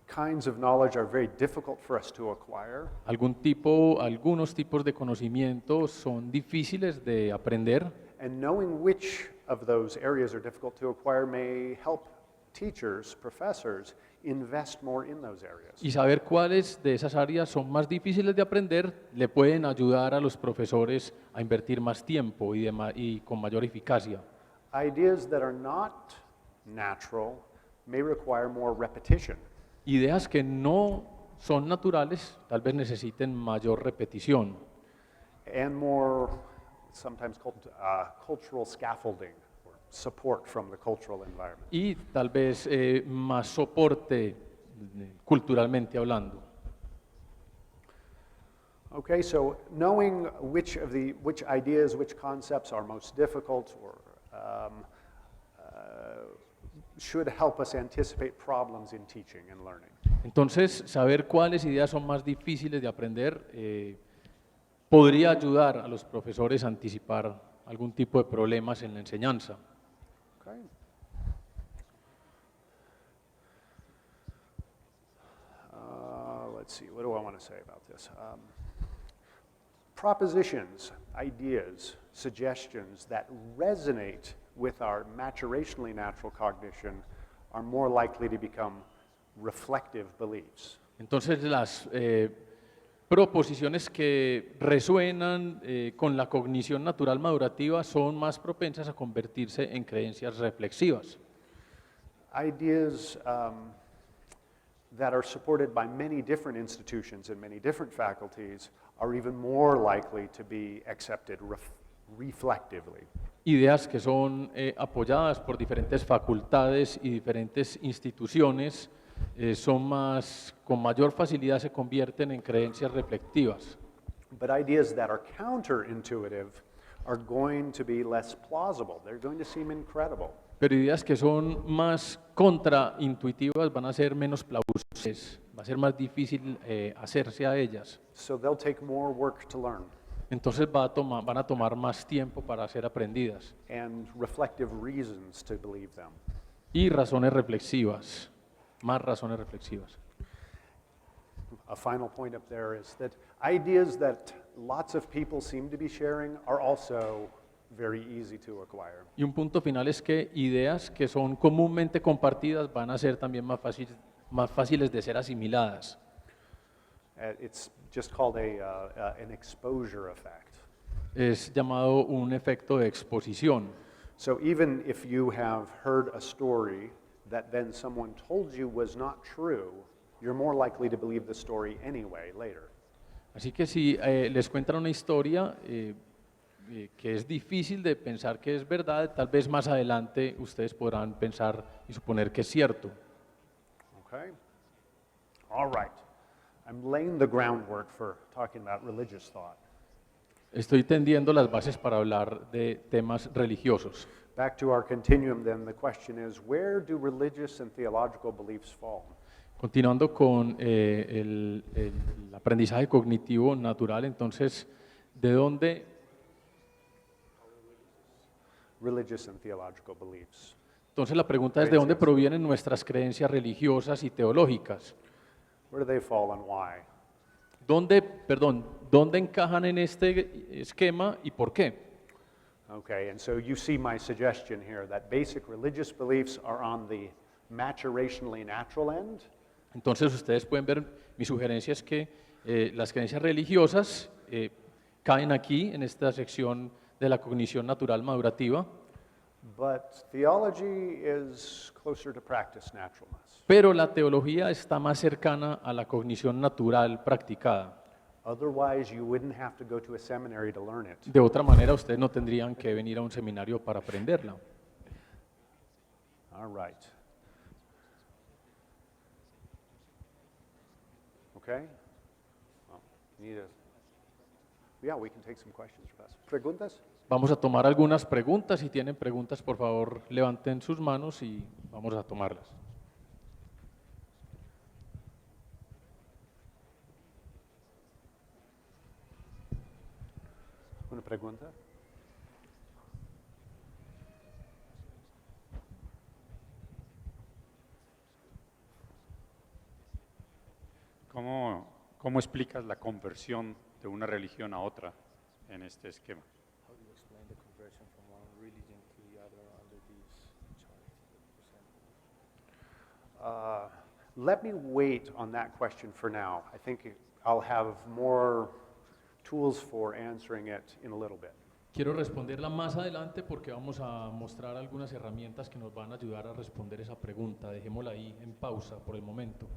kinds of knowledge are very difficult for us to acquire. Algunos tipos de conocimiento son difíciles de aprender And knowing which of those areas are difficult to acquire may help teachers, professors, invest more in those areas. y saber cuáles de esas áreas son más difíciles de aprender le pueden ayudar a los profesores a invertir más tiempo y con mayor eficacia. Ideas that are not natural may require more repetition. Ideas que no son naturales tal vez necesiten mayor repetición And more, sometimes called cultural scaffolding or support from the cultural environment. y tal vez más soporte culturalmente hablando. Okay, so knowing which ideas, which concepts are most difficult or should help us anticipate problems in teaching and learning. Entonces, saber cuáles ideas son más difíciles de aprender podría ayudar a los profesores a anticipar algún tipo de problemas en la enseñanza. Okay. Let's see, what do I want to say about this? Propositions, ideas, suggestions that resonate with our maturationally natural cognition are more likely to become reflective beliefs. Entonces, las proposiciones que resuenan con la cognición natural madurativa son más propensas a convertirse en creencias reflexivas. Ideas that are supported by many different institutions and many different faculties are even more likely to be accepted reflectively. Ideas que son apoyadas por diferentes facultades y diferentes instituciones con mayor facilidad se convierten en creencias reflexivas. But ideas that are counterintuitive are going to be less plausible. They're going to seem incredible. Pero ideas que son más contraintuitivas van a ser menos plausibles, va a ser más difícil hacerse a ellas. So they'll take more work to learn. Entonces van a tomar más tiempo para ser aprendidas. And reflective reasons to believe them. Y razones reflexivas, más razones reflexivas. A final point up there is that ideas that lots of people seem to be sharing are also very easy to acquire. Y un punto final es que ideas que son comúnmente compartidas van a ser también más fáciles de ser asimiladas. It's just called an exposure effect. Es llamado un efecto de exposición. So even if you have heard a story that then someone told you was not true, you're more likely to believe the story anyway later. Así que si les cuentan una historia que es difícil de pensar que es verdad, tal vez más adelante ustedes podrán pensar y suponer que es cierto. Okay? All right. I'm laying the groundwork for talking about religious thought. Estoy tendiendo las bases para hablar de temas religiosos. Back to our continuum then, the question is, where do religious and theological beliefs fall? Continuando con el aprendizaje cognitivo natural, entonces, ¿de dónde? Religious and theological beliefs. Entonces la pregunta es, ¿de dónde provienen nuestras creencias religiosas y teológicas? Where do they fall and why? ¿Dónde encajan en este esquema y por qué? Okay, and so you see my suggestion here that basic religious beliefs are on the maturationally natural end. Entonces ustedes pueden ver, mi sugerencia es que las creencias religiosas caen aquí en esta sección de la cognición natural madurativa. But theology is closer to practice naturalness. Pero la teología está más cercana a la cognición natural practicada. Otherwise, you wouldn't have to go to a seminary to learn it. De otra manera, ustedes no tendrían que venir a un seminario para aprenderla. All right. Okay? Well, yeah, we can take some questions, Professor. ¿Preguntas? Vamos a tomar algunas preguntas. Si tienen preguntas, por favor, levanten sus manos y vamos a tomarlas. ¿Una pregunta? ¿Cómo explicas la conversión de una religión a otra en este esquema? How do you explain the conversion from one religion to the other under this chart that you presented? Let me wait on that question for now. I think I'll have more tools for answering it in a little bit. Quiero responderla más adelante porque vamos a mostrar algunas herramientas que nos van a ayudar a responder esa pregunta. Dejémosla ahí en pausa por el momento.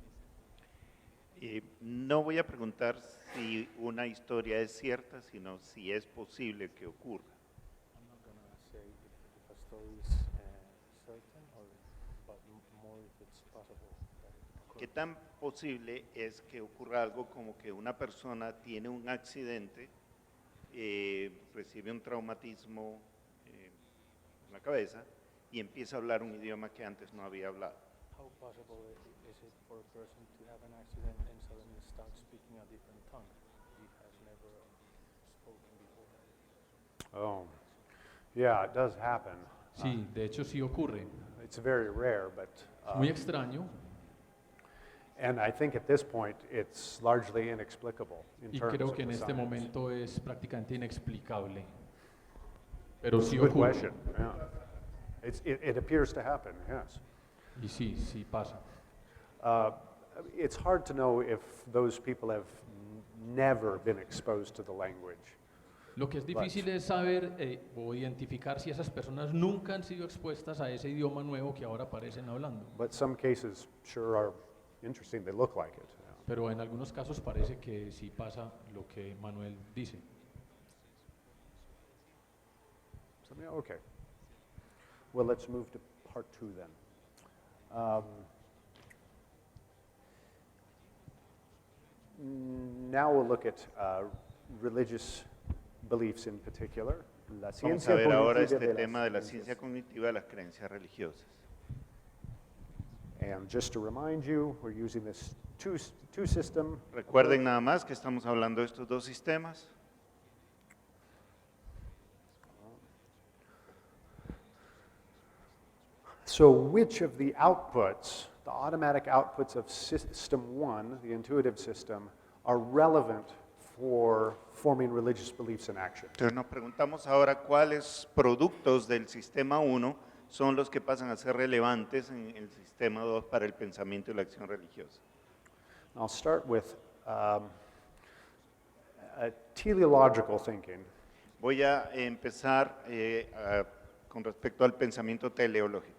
No voy a preguntar si una historia es cierta, sino si es posible que ocurra. I'm not going to say if a story is certain, but more if it's possible that it occurs. ¿Qué tan posible es que ocurra algo como que una persona tiene un accidente, recibe un traumatismo en la cabeza y empieza a hablar un idioma que antes no había hablado? How possible is it for a person to have an accident and suddenly start speaking a different tongue he has never spoken before? Oh, yeah, it does happen. Sí, de hecho sí ocurre. It's very rare, but Muy extraño. and I think at this point it's largely inexplicable in Y terms creo of que en the este science. momento es prácticamente inexplicable. Pero sí Good ocurre. question. Yeah. It appears to happen. Yes. Y sí, sí pasa. It's hard to know if those people have never been exposed to the language. Lo que es difícil es saber o identificar si esas personas nunca han sido expuestas a ese idioma nuevo que ahora aparecen hablando. But some cases sure are interesting. They look like it. Pero en algunos casos parece que sí pasa lo que Manuel dice. Okay. Well, let's move to part 2 then. Now we'll look at religious beliefs in particular. La Vamos a ciencia ver ahora cognitiva este de las tema de la creencias. ciencia cognitiva de las creencias religiosas. And just to remind you, we're using this two system. Recuerden nada más que estamos hablando de estos dos sistemas. So which of the outputs, the automatic outputs of system 1, the intuitive system, are relevant for forming religious beliefs in action? Entonces nos preguntamos ahora cuáles productos del sistema 1 son los que pasan a ser relevantes en el sistema 2 para el pensamiento y la acción religiosa. I'll start with a teleological thinking. Voy a empezar con respecto al pensamiento teleológico.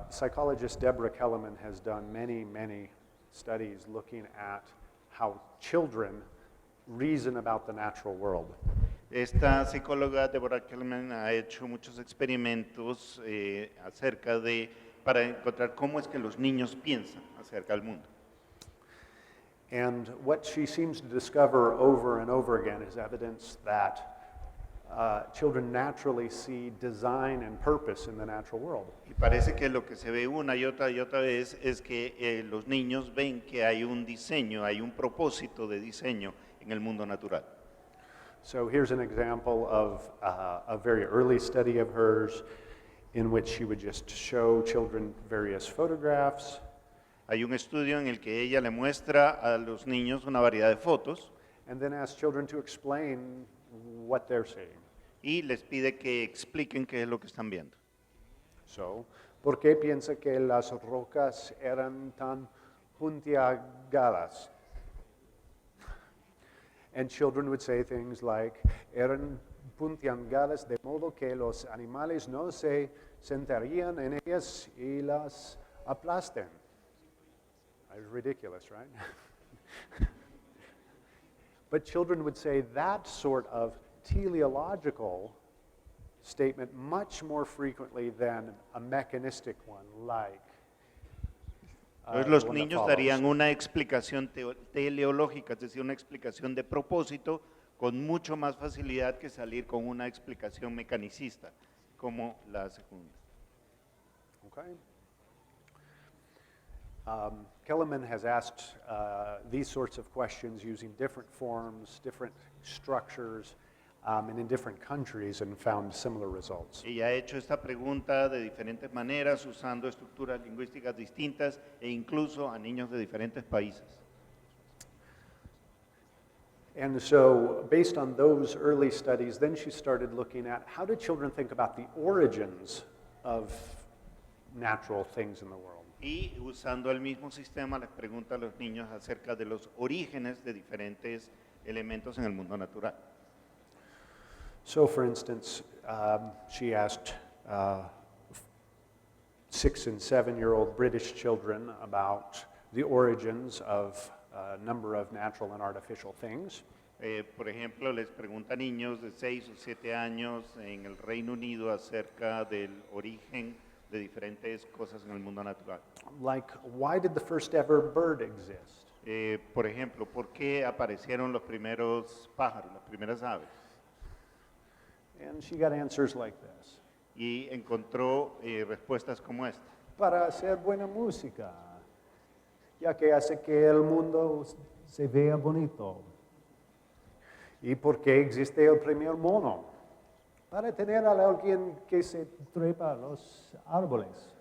Psychologist Deborah Kellerman has done many studies looking at how children reason about the natural world. Esta psicóloga Deborah Kellerman ha hecho muchos experimentos para encontrar cómo es que los niños piensan acerca del mundo. And what she seems to discover over and over again is evidence that children naturally see design and purpose in the natural world. Y parece que lo que se ve una y otra vez es que los niños ven que hay un diseño, hay un propósito de diseño en el mundo natural. So here's an example of a very early study of hers in which she would just show children various photographs. Hay un estudio en el que ella le muestra a los niños una variedad de fotos And then ask children to explain what they're seeing. y les pide que expliquen qué es lo que están viendo. So, ¿por qué piensa que las rocas eran tan puntiagadas? And children would say things like, eran puntiagadas de modo que los animales no se sentarían en ellas y las aplasten. It's ridiculous, right? But children would say that sort of teleological statement much more frequently than a mechanistic one like Entonces los the one that niños follows. darían una explicación teleológica, es decir, una explicación de propósito con mucho más facilidad que salir con una explicación mecanicista, como la segunda. Okay. Kellerman has asked these sorts of questions using different forms, different structures, and in different countries and found similar results. Ella ha hecho esta pregunta de diferentes maneras, usando estructuras lingüísticas distintas e incluso a niños de diferentes países. And so, based on those early studies, then she started looking at how do children think about the origins of natural things in the world. Y usando el mismo sistema les pregunta a los niños acerca de los orígenes de diferentes elementos en el mundo natural. So, for instance, she asked 6- and 7-year-old British children about the origins of a number of natural and artificial things. Por ejemplo, les pregunta a niños de 6 o 7 años en el Reino Unido acerca del origen de diferentes cosas en el mundo natural. Like, why did the first ever bird exist? Por ejemplo, ¿por qué aparecieron los primeros pájaros, las primeras aves? And she got answers like this. Y encontró respuestas como esta. Para hacer buena música, ya que hace que el mundo se vea bonito. ¿Y por qué existe el primer mono? Para tener a alguien que se trepa a los árboles.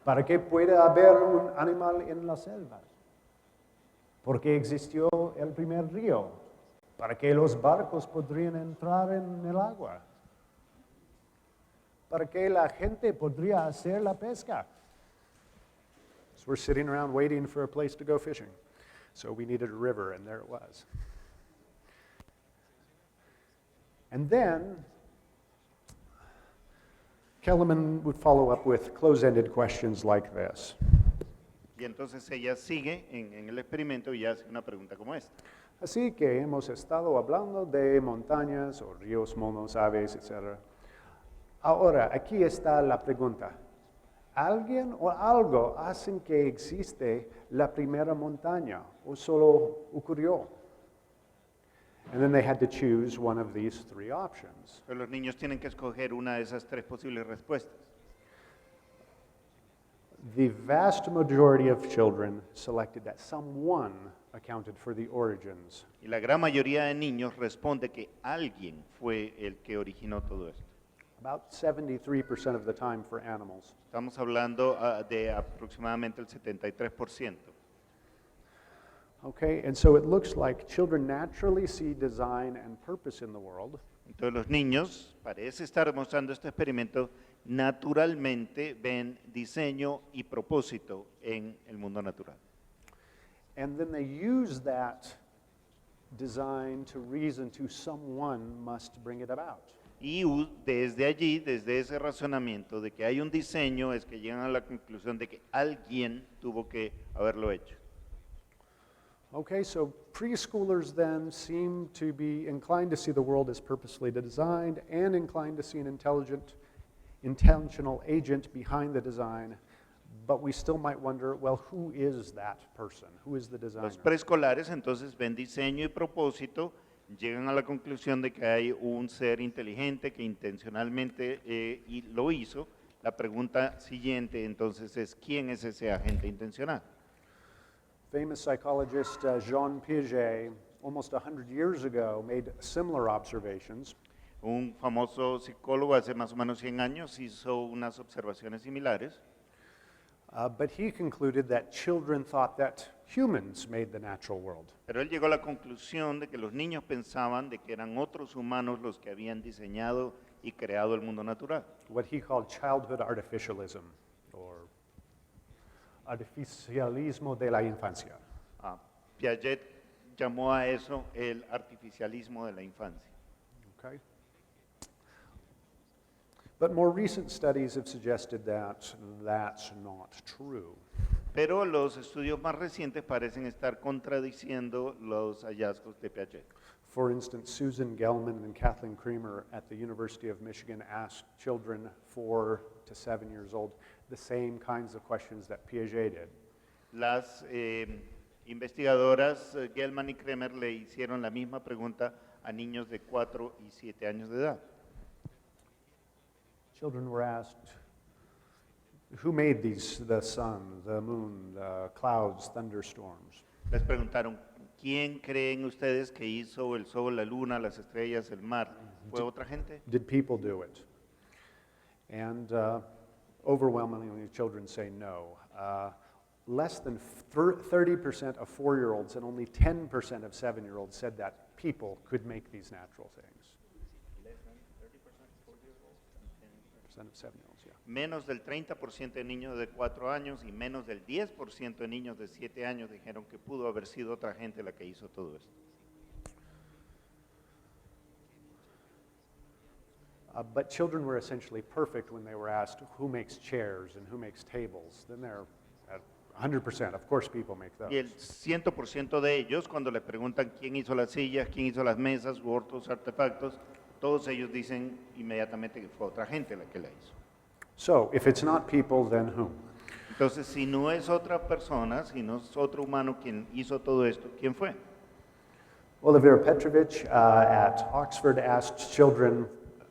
Para que pueda haber un animal en la selva. ¿Por qué existió el primer río? Para que los barcos podrían entrar en el agua. Para que la gente podría hacer la pesca. So we're sitting around waiting for a place to go fishing. So we needed a river, and there it was. And then Kellerman would follow up with close-ended questions like this. Y entonces ella sigue en el experimento y hace una pregunta como esta. Así que hemos estado hablando de montañas o ríos, monos, aves, etc. Ahora, aquí está la pregunta. ¿Alguien o algo hacen que existe la primera montaña o solo ocurrió? And then they had to choose one of these three options. Pero los niños tienen que escoger una de esas tres posibles respuestas. The vast majority of children selected that someone accounted for the origins. Y la gran mayoría de niños responde que alguien fue el que originó todo esto. About 73% of the time for animals. Estamos hablando de aproximadamente el 73%. Okay, and so it looks like children naturally see design and purpose in the world. Entonces los niños, parece estar mostrando este experimento, naturalmente ven diseño y propósito en el mundo natural. And then they use that design to reason to someone must bring it about. Y desde allí, desde ese razonamiento de que hay un diseño, es que llegan a la conclusión de que alguien tuvo que haberlo hecho. Okay, so preschoolers then seem to be inclined to see the world as purposely designed and inclined to see an intentional agent behind the design, but we still might wonder, well, who is that person? Who is the designer? Los preescolares entonces ven diseño y propósito, llegan a la conclusión de que hay un ser inteligente que intencionalmente y lo hizo. La pregunta siguiente entonces es, ¿quién es ese agente intencional? Famous psychologist Jean Piaget, almost 100 years ago, made similar observations. Un famoso psicólogo hace más o menos 100 años hizo unas observaciones similares, But he concluded that children thought that humans made the natural world. pero él llegó a la conclusión de que los niños pensaban de que eran otros humanos los que habían diseñado y creado el mundo natural. What he called childhood artificialism, or artificialismo de la infancia. Piaget llamó a eso el artificialismo de la infancia. Okay. But more recent studies have suggested that that's not true. Pero los estudios más recientes parecen estar contradiciendo los hallazgos de Piaget. For instance, Susan Gelman and Kathleen Creamer at the University of Michigan asked children 4 to 7 years old the same kinds of questions that Piaget did. Las investigadoras Gelman y Kremer le hicieron la misma pregunta a niños de 4 y 7 años de edad. Children were asked, who made these, the sun, the moon, the clouds, thunderstorms? Les preguntaron, ¿quién creen ustedes que hizo el sol, la luna, las estrellas, el mar? ¿Fue otra gente? Did people do it? And overwhelmingly, children say no. Less than 30% of 4-year-olds and only 10% of 7-year-olds said that people could make these natural things. Of 7-year-olds, yeah. Menos del 30% de niños de 4 años y menos del 10% de niños de 7 años dijeron que pudo haber sido otra gente la que hizo todo esto. But children were essentially perfect when they were asked who makes chairs and who makes tables. Then they're at 100%. Of course people make those. Y el 100% de ellos, cuando le preguntan quién hizo las sillas, quién hizo las mesas u otros artefactos, todos ellos dicen inmediatamente que fue otra gente la que la hizo. So if it's not people, then who? Entonces, si no es otra persona, si no es otro humano quien hizo todo esto, ¿quién fue? Olivera Petrovich at Oxford asked children,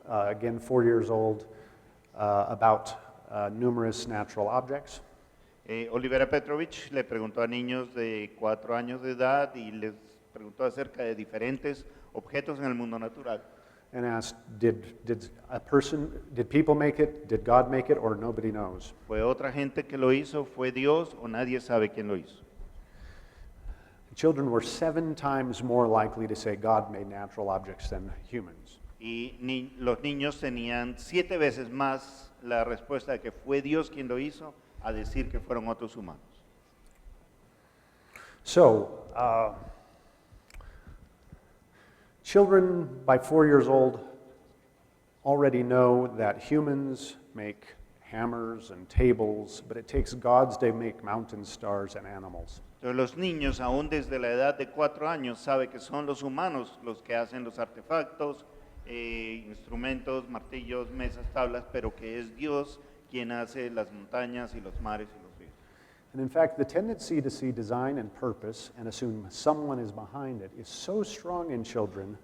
again 4 years old, about numerous natural objects. Olivera Petrovich le preguntó a niños de 4 años de edad y les preguntó acerca de diferentes objetos en el mundo natural. And asked, did people make it, did God make it, or nobody knows? ¿Fue otra gente que lo hizo? ¿Fue Dios o nadie sabe quién lo hizo? Children were 7 times more likely to say God made natural objects than humans. Y los niños tenían 7 veces más la respuesta de que fue Dios quien lo hizo a decir que fueron otros humanos. So, children by 4 years old already know that humans make hammers and tables, but it takes gods to make mountain stars and animals. Entonces los niños, aún desde la edad de 4 años, saben que son los humanos los que hacen los artefactos, instrumentos, martillos, mesas, tablas, pero que es Dios quien hace las montañas y los mares y los ríos. And in fact, the tendency to see design and purpose and assume someone is behind it is so strong in children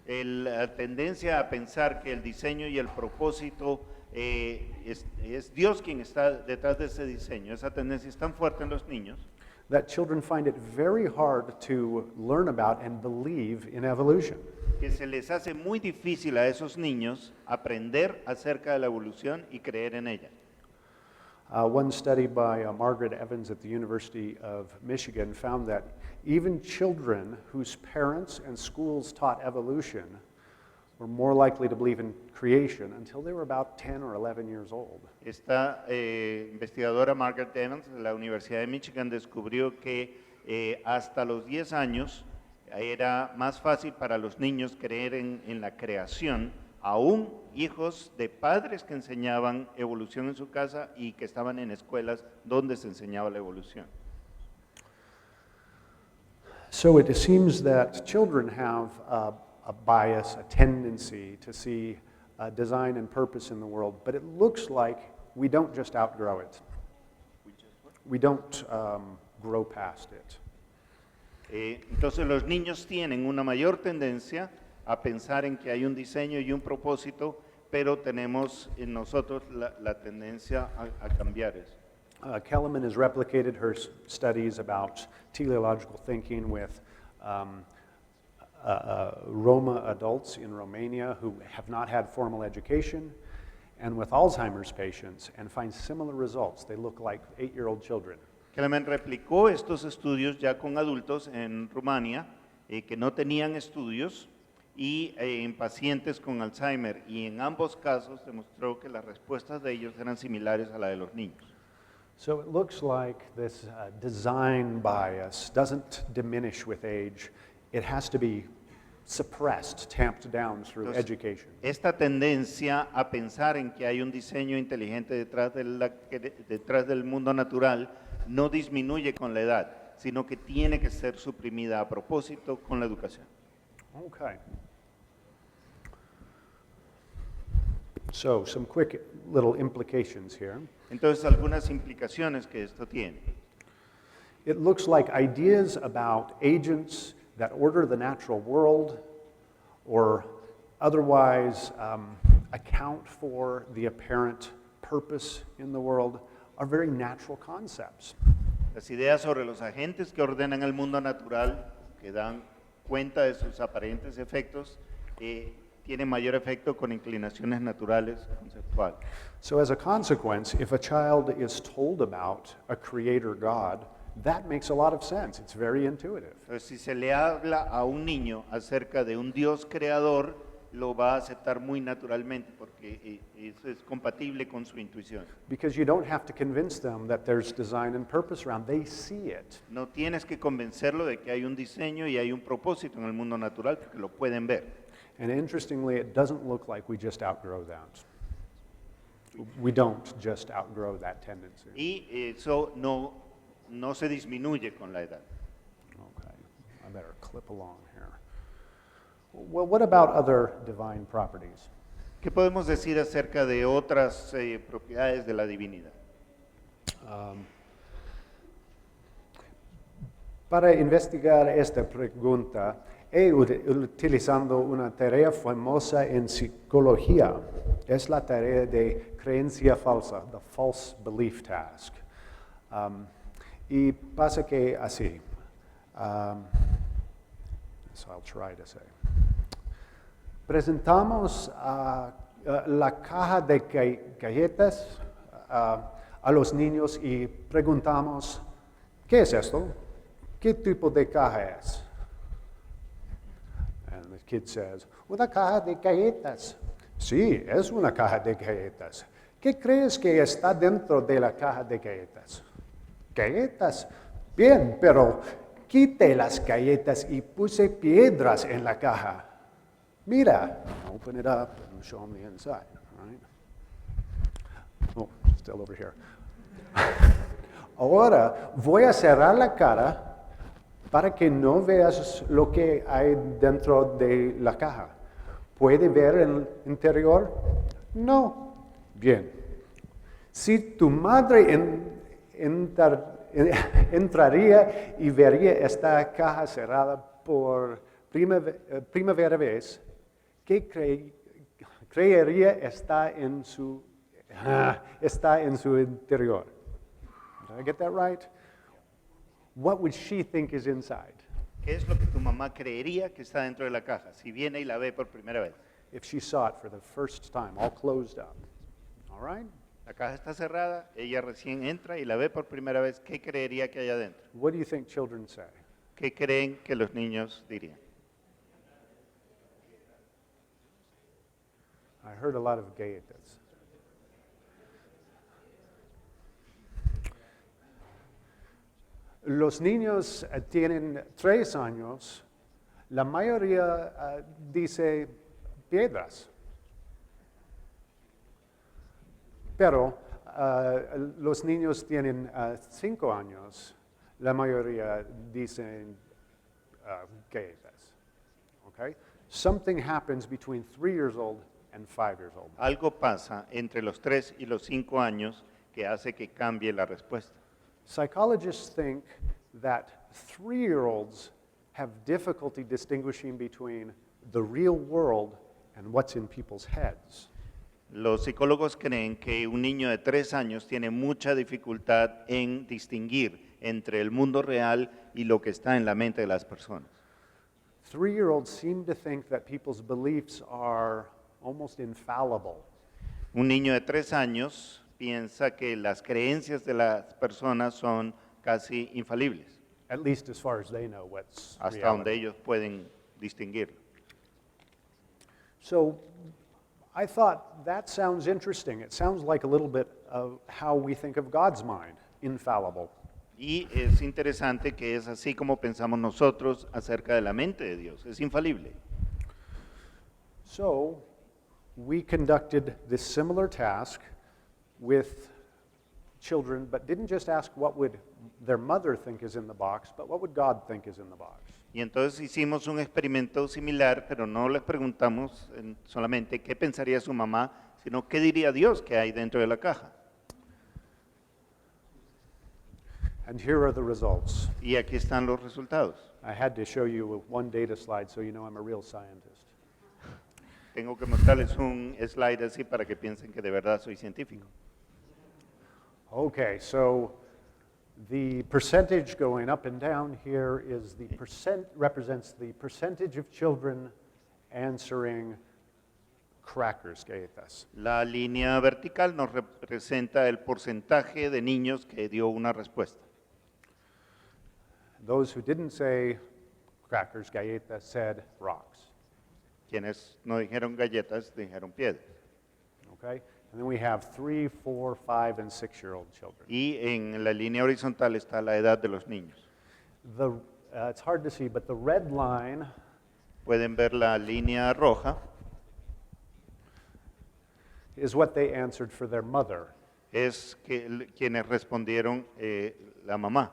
La tendencia a pensar que el diseño y el propósito es Dios quien está detrás de ese diseño. Esa tendencia es tan fuerte en los niños that children find it very hard to learn about and believe in evolution. que se les hace muy difícil a esos niños aprender acerca de la evolución y creer en ella. One study by Margaret Evans at the University of Michigan found that even children whose parents and schools taught evolution were more likely to believe in creation until they were about 10 or 11 years old. Esta investigadora Margaret Evans de la Universidad de Michigan descubrió que hasta los 10 años era más fácil para los niños creer en la creación, aún hijos de padres que enseñaban evolución en su casa y que estaban en escuelas donde se enseñaba la evolución. So it seems that children have a bias, a tendency to see design and purpose in the world, but it looks like we don't just outgrow it. We don't grow past it. Entonces los niños tienen una mayor tendencia a pensar en que hay un diseño y un propósito, pero tenemos en nosotros la tendencia a cambiar eso. Kellerman has replicated her studies about teleological thinking with Roma adults in Romania who have not had formal education, and with Alzheimer's patients, and finds similar results. They look like 8-year-old children. Kellerman replicó estos estudios ya con adultos en Rumania que no tenían estudios y en pacientes con Alzheimer, y en ambos casos demostró que las respuestas de ellos eran similares a la de los niños. So it looks like this design bias doesn't diminish with age. It has to be suppressed, tamped down through Entonces, education. Esta tendencia a pensar en que hay un diseño inteligente detrás del mundo natural no disminuye con la edad, sino que tiene que ser suprimida a propósito con la educación. Okay. So some quick little implications here. Entonces, algunas implicaciones que esto tiene. It looks like ideas about agents that order the natural world or otherwise account for the apparent purpose in the world are very natural concepts. Las ideas sobre los agentes que ordenan el mundo natural, que dan cuenta de sus aparentes efectos, tienen mayor efecto con inclinaciones naturales conceptuales. So as a consequence, if a child is told about a creator God, that makes a lot of sense. It's very intuitive. Entonces, si se le habla a un niño acerca de un Dios creador, lo va a aceptar muy naturalmente porque eso es compatible con su intuición. Because you don't have to convince them that there's design and purpose around. They see it. No tienes que convencerlo de que hay un diseño y hay un propósito en el mundo natural porque lo pueden ver. And interestingly, it doesn't look like we just outgrow that. We don't just outgrow that tendency. Y eso no se disminuye con la edad. Okay, I better clip along here. Well, what about other divine properties? ¿Qué podemos decir acerca de otras propiedades de la divinidad? Para investigar esta pregunta, he utilizado una tarea famosa en psicología. Es la tarea de creencia falsa, the false belief task. Y pasa que así. So I'll try to say. Presentamos la caja de galletas a los niños y preguntamos, ¿qué es esto? ¿Qué tipo de caja es? And the kid says, una caja de galletas. Sí, es una caja de galletas. ¿Qué crees que está dentro de la caja de galletas? Galletas. Bien, pero quité las galletas y puse piedras en la caja. Mira, open it up and show them the inside. All right? Oh, still over here. Ahora voy a cerrar la cara para que no veas lo que hay dentro de la caja. ¿Puede ver el interior? No. Bien. Si tu madre entraría y vería esta caja cerrada por primera vez, ¿qué creería está en su interior? Did I get that right? What would she think is inside? ¿Qué es lo que tu mamá creería que está dentro de la caja si viene y la ve por primera vez? If she saw it for the first time, all closed up. All right? La caja está cerrada, ella recién entra y la ve por primera vez, ¿qué creería que hay adentro? What do you think children say? ¿Qué creen que los niños dirían? I heard a lot of galletas. Los niños tienen 3 años, la mayoría dice piedras. Pero los niños tienen 5 años, la mayoría dicen galletas. Okay? Something happens between 3 years old and 5 years old. Algo pasa entre los 3 y los 5 años que hace que cambie la respuesta. Psychologists think that 3-year-olds have difficulty distinguishing between the real world and what's in people's heads. Los psicólogos creen que un niño de 3 años tiene mucha dificultad en distinguir entre el mundo real y lo que está en la mente de las personas. 3-year-olds seem to think that people's beliefs are almost infallible. Un niño de 3 años piensa que las creencias de las personas son casi infalibles, At least as far as they know what's hasta reality. donde ellos pueden distinguirlo. So I thought that sounds interesting. It sounds like a little bit of how we think of God's mind, infallible. Y es interesante que es así como pensamos nosotros acerca de la mente de Dios, es infalible. So we conducted this similar task with children, but didn't just ask what would their mother think is in the box, but what would God think is in the box. Y entonces hicimos un experimento similar, pero no les preguntamos solamente qué pensaría su mamá, sino qué diría Dios que hay dentro de la caja. And here are the results. Y aquí están los resultados. I had to show you one data slide so you know I'm a real scientist. Tengo que mostrarles un slide así para que piensen que de verdad soy científico. Okay, so the percentage going up and down here is the represents the percentage of children answering crackers, galletas. La línea vertical nos representa el porcentaje de niños que dio una respuesta. Those who didn't say crackers, galletas said rocks. Quienes no dijeron galletas, dijeron piedras. Okay? And then we have 3, 4, 5, and 6-year-old children. Y en la línea horizontal está la edad de los niños. It's hard to see, but the red line Pueden ver la línea roja, is what they answered for their mother. es quienes respondieron la mamá.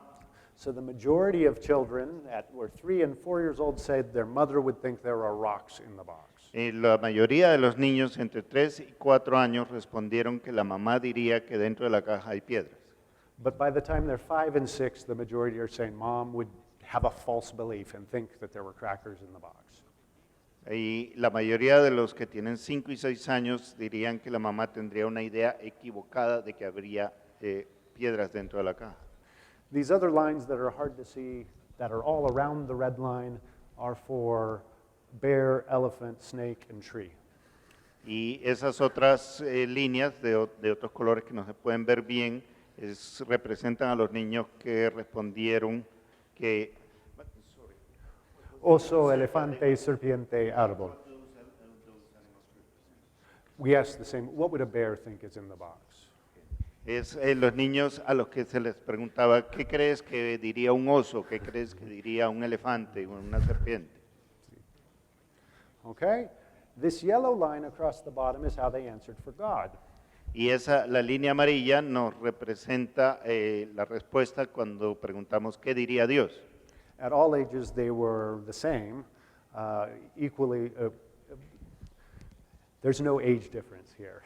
So the majority of children that were 3 and 4 years old said their mother would think there are rocks in the box. La mayoría de los niños entre 3 y 4 años respondieron que la mamá diría que dentro de la caja hay piedras. But by the time they're 5 and 6, the majority are saying mom would have a false belief and think that there were crackers in the box. Y la mayoría de los que tienen 5 y 6 años dirían que la mamá tendría una idea equivocada de que habría piedras dentro de la caja. These other lines that are hard to see, that are all around the red line, are for bear, elephant, snake, and tree. Y esas otras líneas de otros colores que no se pueden ver bien representan a los niños que respondieron que... Oso, elefante, serpiente, árbol. We asked the same, what would a bear think is in the box? Es los niños a los que se les preguntaba, ¿qué crees que diría un oso? ¿Qué crees que diría un elefante o una serpiente? Okay? This yellow line across the bottom is how they answered for God. Y la línea amarilla nos representa la respuesta cuando preguntamos, ¿qué diría Dios? At all ages, they were the same, equally. There's no age difference here.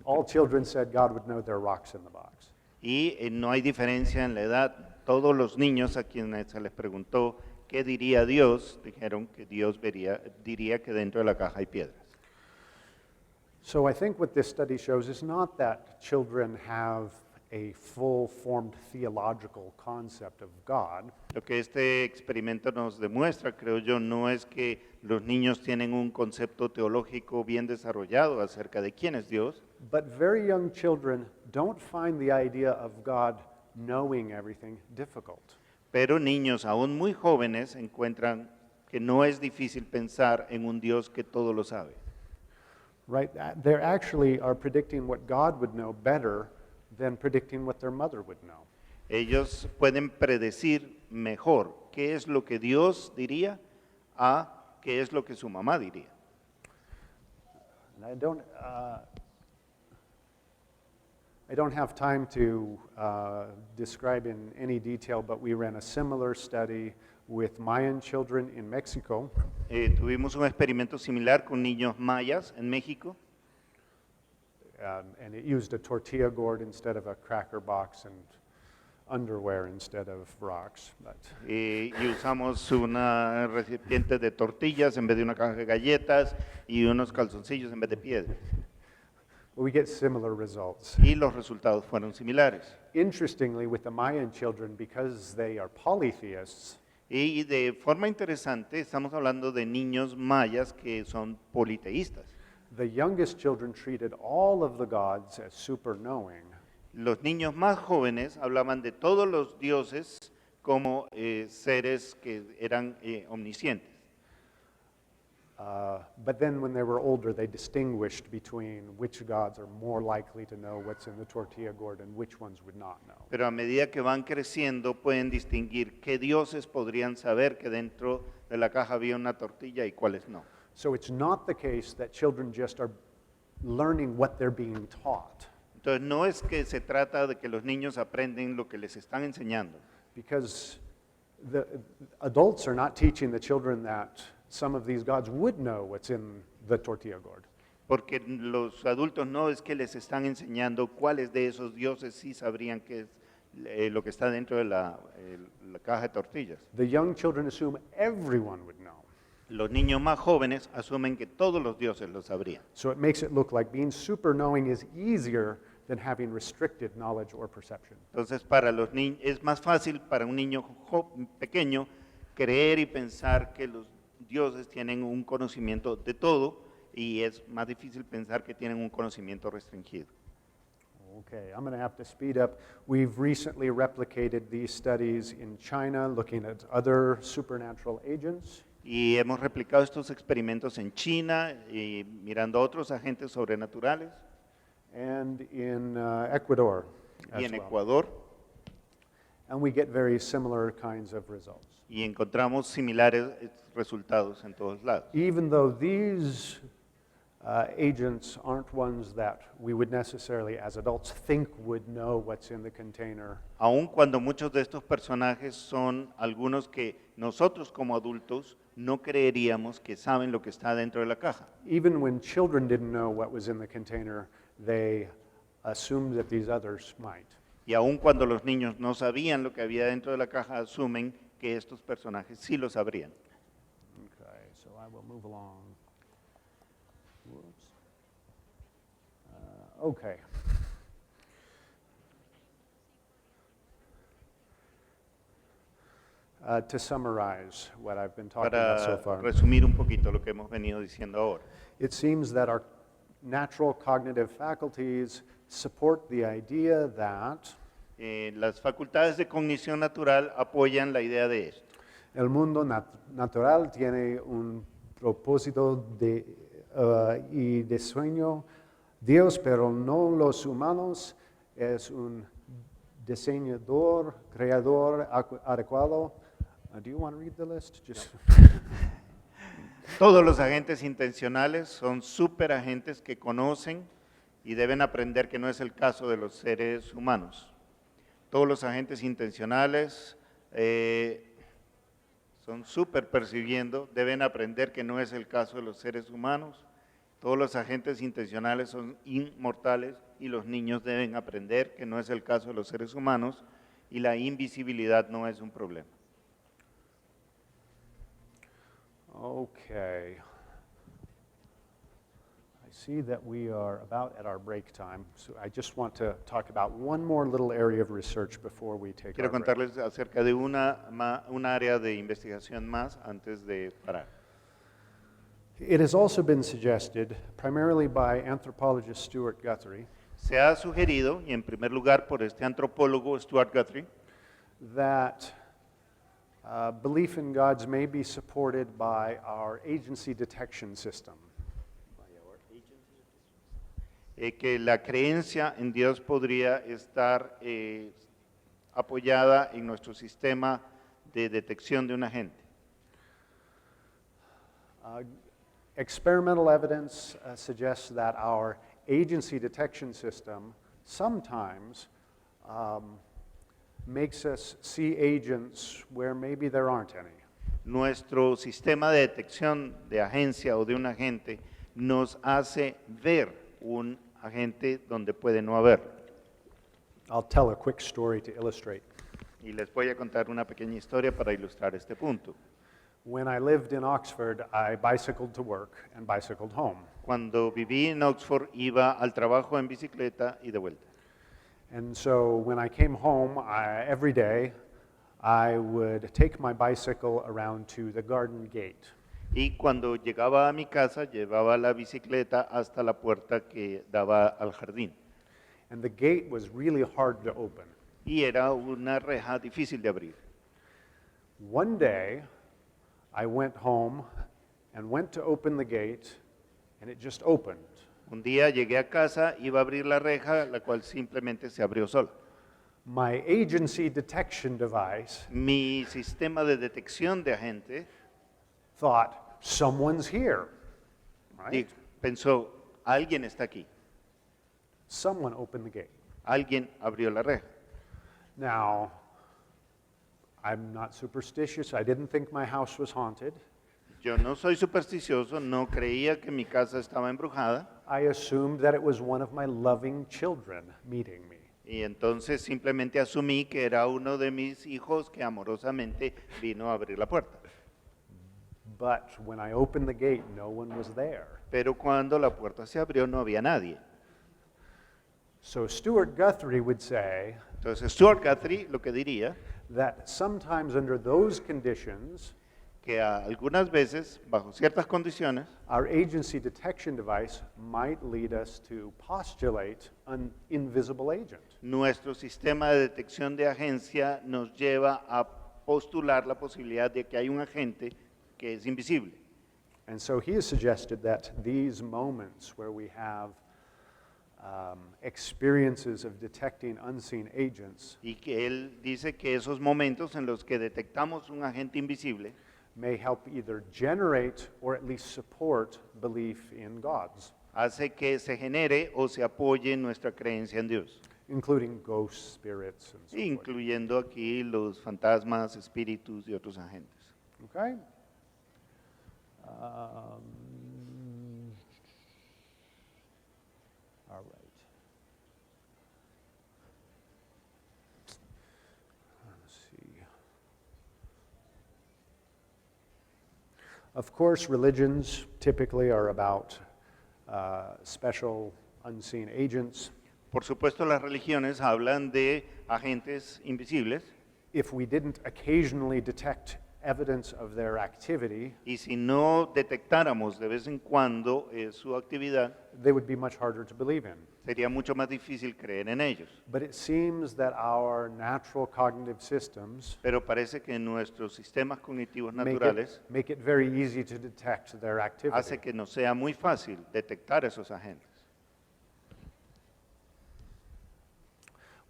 All children said God would know their rocks in the box. Y no hay diferencia en la edad. Todos los niños a quienes se les preguntó qué diría Dios, dijeron que Dios diría que dentro de la caja hay piedras. So I think what this study shows is not that children have a full-formed theological concept of God. Lo que este experimento nos demuestra, creo yo, no es que los niños tienen un concepto teológico bien desarrollado acerca de quién es Dios, But very young children don't find the idea of God knowing everything difficult. pero niños aún muy jóvenes encuentran que no es difícil pensar en un Dios que todo lo sabe. Right? They actually are predicting what God would know better than predicting what their mother would know. Ellos pueden predecir mejor qué es lo que Dios diría a qué es lo que su mamá diría. And I don't have time to describe in any detail, but we ran a similar study with Mayan children in Mexico. Tuvimos un experimento similar con niños mayas en México. And it used a tortilla gourd instead of a cracker box and underwear instead of rocks. But Y usamos una recipiente de tortillas en vez de una caja de galletas y unos calzoncillos en vez de piedras. we get similar results. Y los resultados fueron similares. Interestingly, with the Mayan children, because they are polytheists, Y de forma interesante, estamos hablando de niños mayas que son politeístas. the youngest children treated all of the gods as super knowing, Los niños más jóvenes hablaban de todos los dioses como seres que eran omniscientes. but then when they were older, they distinguished between which gods are more likely to know what's in the tortilla gourd and which ones would not know. Pero a medida que van creciendo pueden distinguir qué dioses podrían saber que dentro de la caja había una tortilla y cuáles no. So it's not the case that children just are learning what they're being taught, Entonces no es que se trata de que los niños aprenden lo que les están enseñando, because the adults are not teaching the children that some of these gods would know what's in the tortilla gourd. porque los adultos no es que les están enseñando cuáles de esos dioses sí sabrían qué es lo que está dentro de la caja de tortillas. The young children assume everyone would know. Los niños más jóvenes asumen que todos los dioses lo sabrían. So it makes it look like being super knowing is easier than having restricted knowledge or perception. Entonces para los niños es más fácil para un niño pequeño creer y pensar que los dioses tienen un conocimiento de todo y es más difícil pensar que tienen un conocimiento restringido. Okay, I'm going to have to speed up. We've recently replicated these studies in China, looking at other supernatural agents. Y hemos replicado estos experimentos en China y mirando a otros agentes sobrenaturales And in Ecuador y as en well. Ecuador And we get very similar kinds of results. y encontramos similares resultados en todos lados. Even though these agents aren't ones that we would necessarily, as adults, think would know what's in the container, Aun cuando muchos de estos personajes son algunos que nosotros como adultos no creeríamos que saben lo que está dentro de la caja. even when children didn't know what was in the container, they assumed that these others might. Y aun cuando los niños no sabían lo que había dentro de la caja, asumen que estos personajes sí lo sabrían. Okay, so I will move along. Whoops. Okay. To summarize what I've been talking about so Para far, resumir un poquito lo que hemos venido diciendo ahora. it seems that our natural cognitive faculties support the idea that Las facultades de cognición natural apoyan la idea de esto. el mundo natural tiene un propósito y de sueño Dios, pero no los humanos, es un diseñador, creador adecuado. Do you want to read the list? Just Todos los agentes intencionales son superagentes que conocen y deben aprender que no es el caso de los seres humanos. Todos los agentes intencionales son superpercibiendo, deben aprender que no es el caso de los seres humanos. Todos los agentes intencionales son inmortales y los niños deben aprender que no es el caso de los seres humanos y la invisibilidad no es un problema. Okay. I see that we are about at our break time, so I just want to talk about one more little area of research before we take Quiero our break. contarles acerca de un área de investigación más antes de parar. It has also been suggested, primarily by anthropologist Stuart Guthrie, Se ha sugerido, y en primer lugar por este antropólogo Stuart Guthrie, that belief in gods may be supported by our agency detection system. Que la creencia en Dios podría estar apoyada en nuestro sistema de detección de un agente. Experimental evidence suggests that our agency detection system sometimes makes us see agents where maybe there aren't any. Nuestro sistema de detección de agencia o de un agente nos hace ver un agente donde puede no haber. I'll tell a quick story to illustrate. Y les voy a contar una pequeña historia para ilustrar este punto. When I lived in Oxford, I bicycled to work and bicycled home. Cuando viví en Oxford iba al trabajo en bicicleta y de vuelta. And so when I came home, every day, I would take my bicycle around to the garden gate. Y cuando llegaba a mi casa llevaba la bicicleta hasta la puerta que daba al jardín. And the gate was really hard to open. Y era una reja difícil de abrir. One day, I went home and went to open the gate, and it just opened. Un día llegué a casa, iba a abrir la reja, la cual simplemente se abrió sola. My agency detection device Mi sistema de detección de agente thought, someone's here, right? pensó, alguien está aquí, Someone opened the gate. alguien abrió la reja. Now, I'm not superstitious. I didn't think my house was haunted. Yo no soy supersticioso, no creía que mi casa estaba embrujada I assumed that it was one of my loving children meeting me. y entonces simplemente asumí que era uno de mis hijos que amorosamente vino a abrir la puerta. But when I opened the gate, no one was there. Pero cuando la puerta se abrió no había nadie. So Stuart Guthrie would say Entonces Stuart Guthrie lo que diría that sometimes under those conditions, que algunas veces, bajo ciertas condiciones, our agency detection device might lead us to postulate an invisible agent. nuestro sistema de detección de agencia nos lleva a postular la posibilidad de que hay un agente que es invisible. And so he has suggested that these moments where we have experiences of detecting unseen agents Y que él dice que esos momentos en los que detectamos un agente invisible may help either generate or at least support belief in gods, hace que se genere o se apoye nuestra creencia en Dios, including ghosts, spirits, and so forth. incluyendo aquí los fantasmas, espíritus y otros agentes. Okay? All right. Let's see. Of course, religions typically are about special unseen agents. Por supuesto, las religiones hablan de agentes invisibles If we didn't occasionally detect evidence of their activity, y si no detectáramos de vez en cuando su actividad, they would be much harder to believe in. sería mucho más difícil creer en ellos. But it seems that our natural cognitive systems Pero parece que nuestros sistemas cognitivos make naturales it very easy to detect their activity. hace que nos sea muy fácil detectar esos agentes.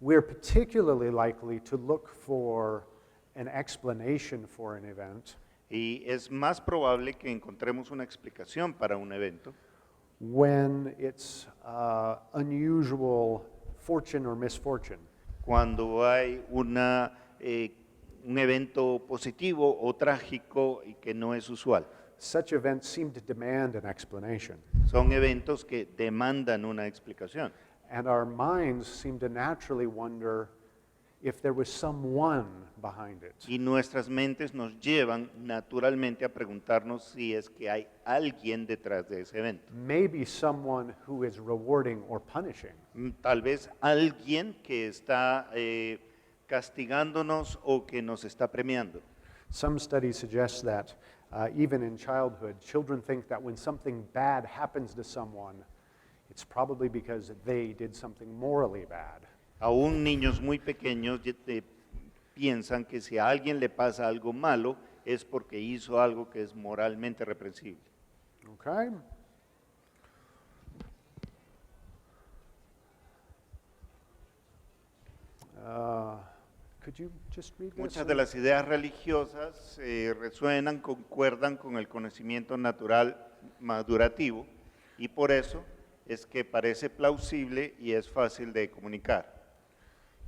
we're particularly likely to look for an explanation for an event Y es más probable que encontremos una explicación para un evento when it's unusual fortune or misfortune. cuando hay un evento positivo o trágico y que no es usual. Such events seem to demand an explanation, Son eventos que demandan una explicación. and our minds seem to naturally wonder if there was someone behind it. Y nuestras mentes nos llevan naturalmente a preguntarnos si es que hay alguien detrás de ese evento. Maybe someone who is rewarding or punishing. Tal vez alguien que está castigándonos o que nos está premiando. Some studies suggest that even in childhood, children think that when something bad happens to someone, it's probably because they did something morally bad. Aún niños muy pequeños piensan que si a alguien le pasa algo malo es porque hizo algo que es moralmente reprensible. Okay? Could you just read this? Muchas de las ideas religiosas resuenan, concuerdan con el conocimiento natural madurativo y por eso es que parece plausible y es fácil de comunicar.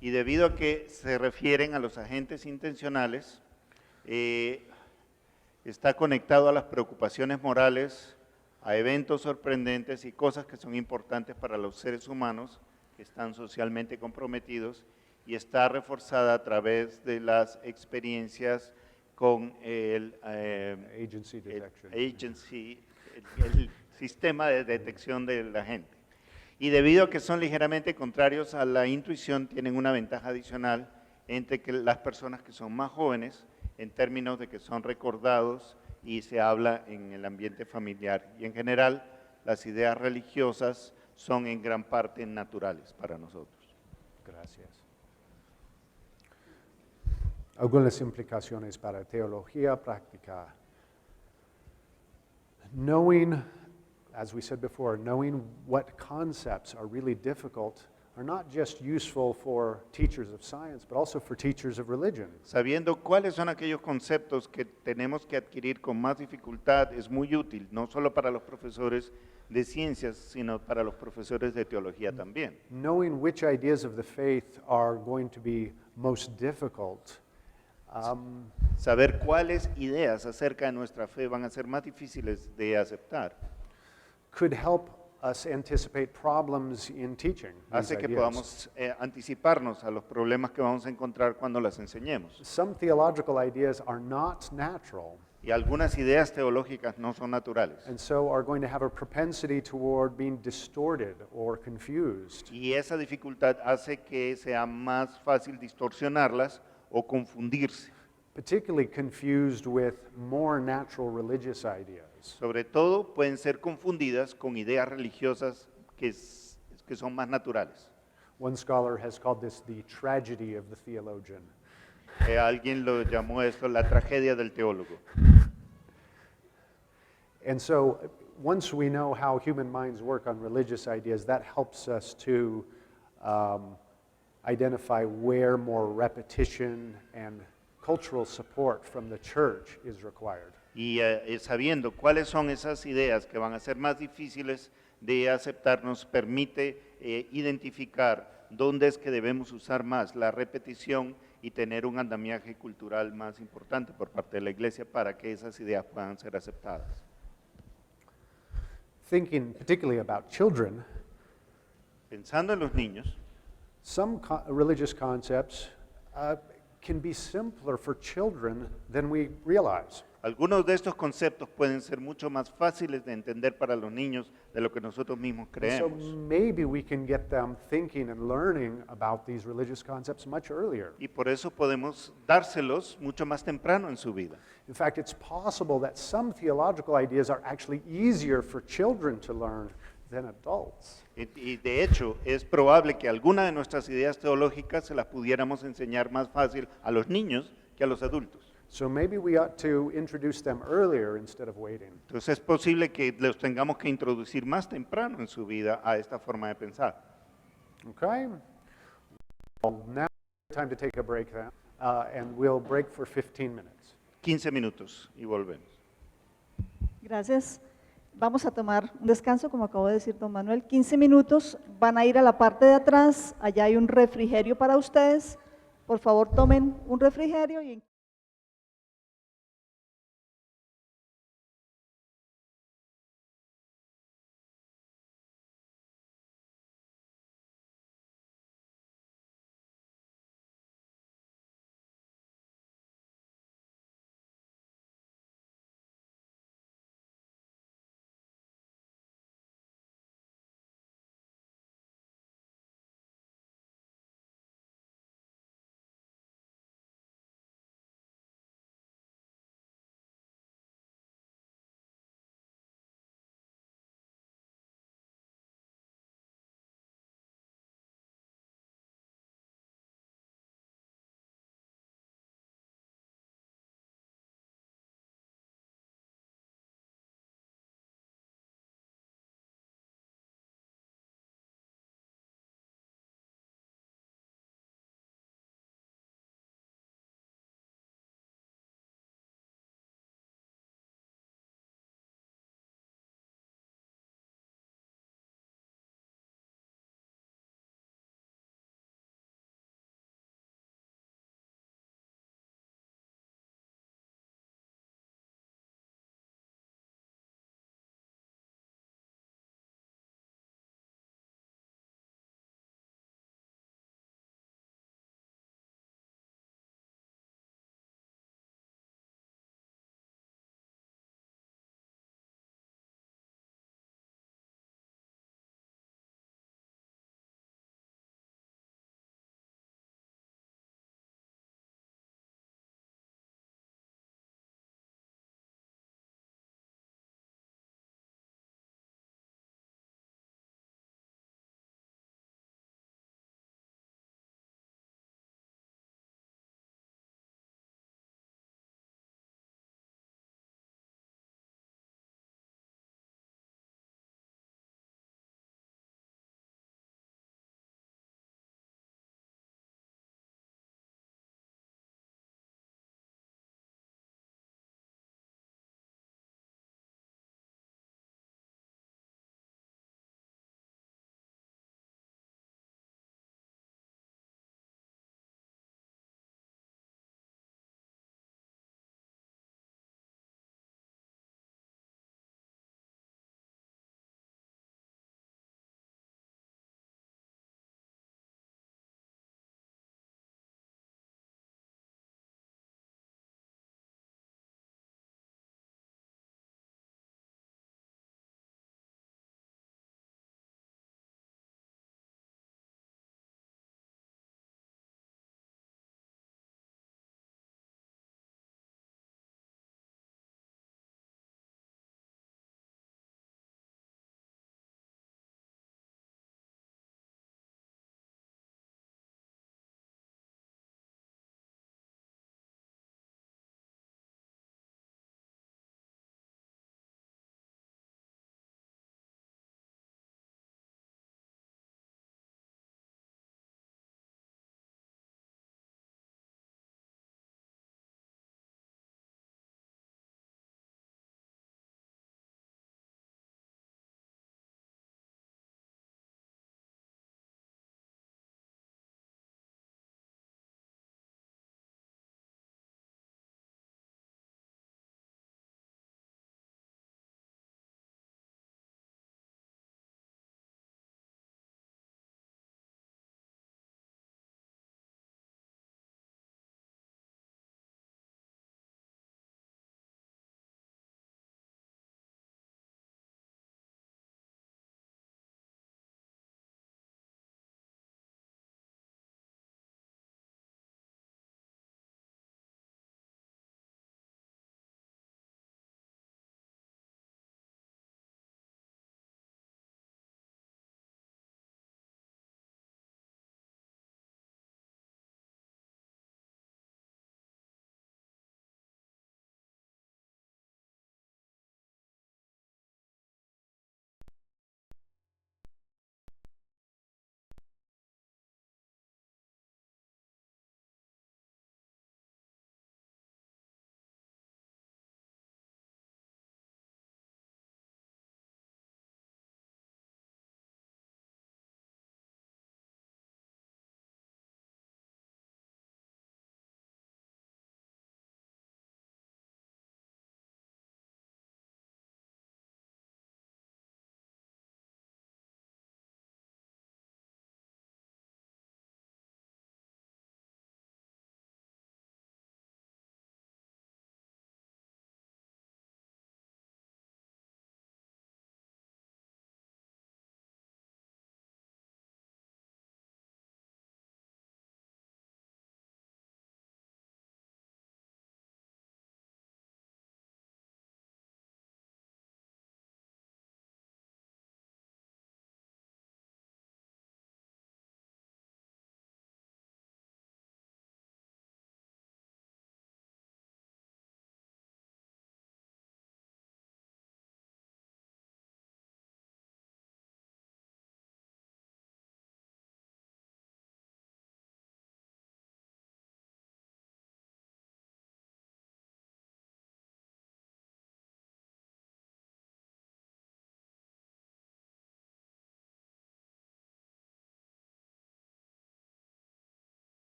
Y debido a que se refieren a los agentes intencionales, está conectado a las preocupaciones morales, a eventos sorprendentes y cosas que son importantes para los seres humanos que están socialmente comprometidos y está reforzada a través de las experiencias con el Agency detection. el sistema de detección de la gente. Y debido a que son ligeramente contrarios a la intuición, tienen una ventaja adicional entre que las personas que son más jóvenes, en términos de que son recordados y se habla en el ambiente familiar. Y en general, las ideas religiosas son en gran parte naturales para nosotros. Gracias. Algunas implicaciones para teología práctica. Knowing, as we said before, knowing what concepts are really difficult are not just useful for teachers of science, but also for teachers of religion. Sabiendo cuáles son aquellos conceptos que tenemos que adquirir con más dificultad es muy útil, no solo para los profesores de ciencias, sino para los profesores de teología también. Knowing which ideas of the faith are going to be most difficult Saber cuáles ideas acerca de nuestra fe van a ser más difíciles de aceptar could help us anticipate problems in teaching. hace these que ideas. podamos anticiparnos a los problemas que vamos a encontrar cuando las enseñemos. Some theological ideas are not natural, Y algunas ideas teológicas no son naturales. and so are going to have a propensity toward being distorted or confused. Y esa dificultad hace que sea más fácil distorsionarlas o confundirse. Particularly confused with more natural religious ideas. Sobre todo pueden ser confundidas con ideas religiosas que son más naturales. One scholar has called this the tragedy of the theologian. Alguien lo llamó esto la tragedia del teólogo. And so once we know how human minds work on religious ideas, that helps us to identify where more repetition and cultural support from the church is required. Y sabiendo cuáles son esas ideas que van a ser más difíciles de aceptar, nos permite identificar dónde es que debemos usar más la repetición y tener un andamiaje cultural más importante por parte de la iglesia para que esas ideas puedan ser aceptadas. Thinking particularly about children, Pensando en los niños, some religious concepts can be simpler for children than we realize. algunos de estos conceptos pueden ser mucho más fáciles de entender para los niños de lo que nosotros mismos So creemos. maybe we can get them thinking and learning about these religious concepts much earlier. Y por eso podemos dárselos mucho más temprano en su vida. In fact, it's possible that some theological ideas are actually easier for children to learn than adults. Y de hecho, es probable que alguna de nuestras ideas teológicas se las pudiéramos enseñar más fácil a los niños que a los adultos. So maybe we ought to introduce them earlier instead of waiting. Entonces es posible que los tengamos que introducir más temprano en su vida a esta forma de pensar. Okay? Now, time to take a break then, and we'll break for 15 minutes. 15 minutos y volvemos. Gracias. Vamos a tomar un descanso, como acabo de decir don Manuel, 15 minutos. Van a ir a la parte de atrás, allá hay un refrigerio para ustedes. Por favor, tomen un refrigerio y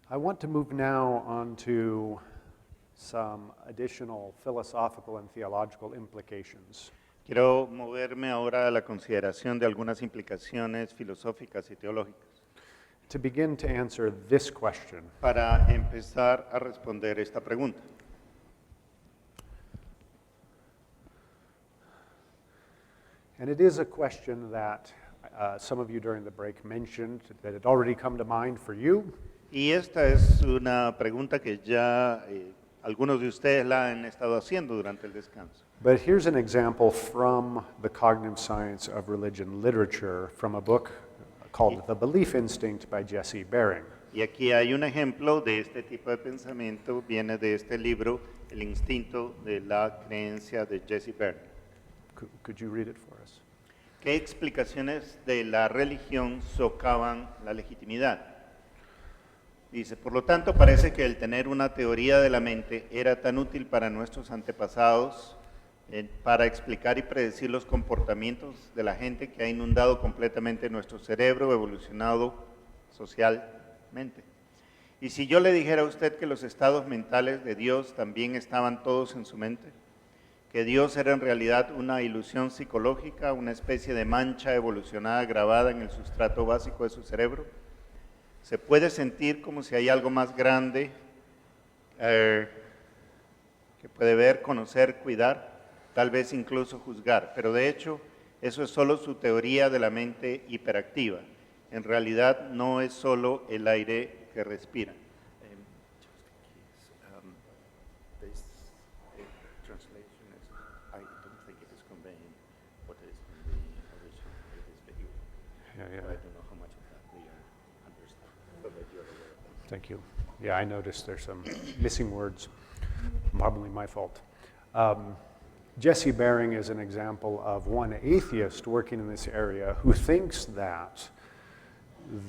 I want to move now on to some additional philosophical and theological implications. Quiero moverme ahora a la consideración de algunas implicaciones filosóficas y teológicas To begin to answer this question, para empezar a responder esta pregunta. and it is a question that some of you during the break mentioned that had already come to mind for you. Y esta es una pregunta que ya algunos de ustedes la han estado haciendo durante el descanso. But here's an example from the cognitive science of religion literature from a book called The Belief Instinct by Jesse Bering. Y aquí hay un ejemplo de este tipo de pensamiento, viene de este libro, El instinto de la creencia de Jesse Bering. Could you read it for us? ¿Qué explicaciones de la religión socavan la legitimidad? Dice, por lo tanto, parece que el tener una teoría de la mente era tan útil para nuestros antepasados para explicar y predecir los comportamientos de la gente que ha inundado completamente nuestro cerebro evolucionado socialmente. Y si yo le dijera a usted que los estados mentales de Dios también estaban todos en su mente, que Dios era en realidad una ilusión psicológica, una especie de mancha evolucionada grabada en el sustrato básico de su cerebro, se puede sentir como si hay algo más grande que puede ver, conocer, cuidar, tal vez incluso juzgar, pero de hecho eso es solo su teoría de la mente hiperactiva. En realidad no es solo el aire que respira. Thank you. Yeah, I noticed there's some missing words, probably my fault. Jesse Bering is an example of one atheist working in this area who thinks that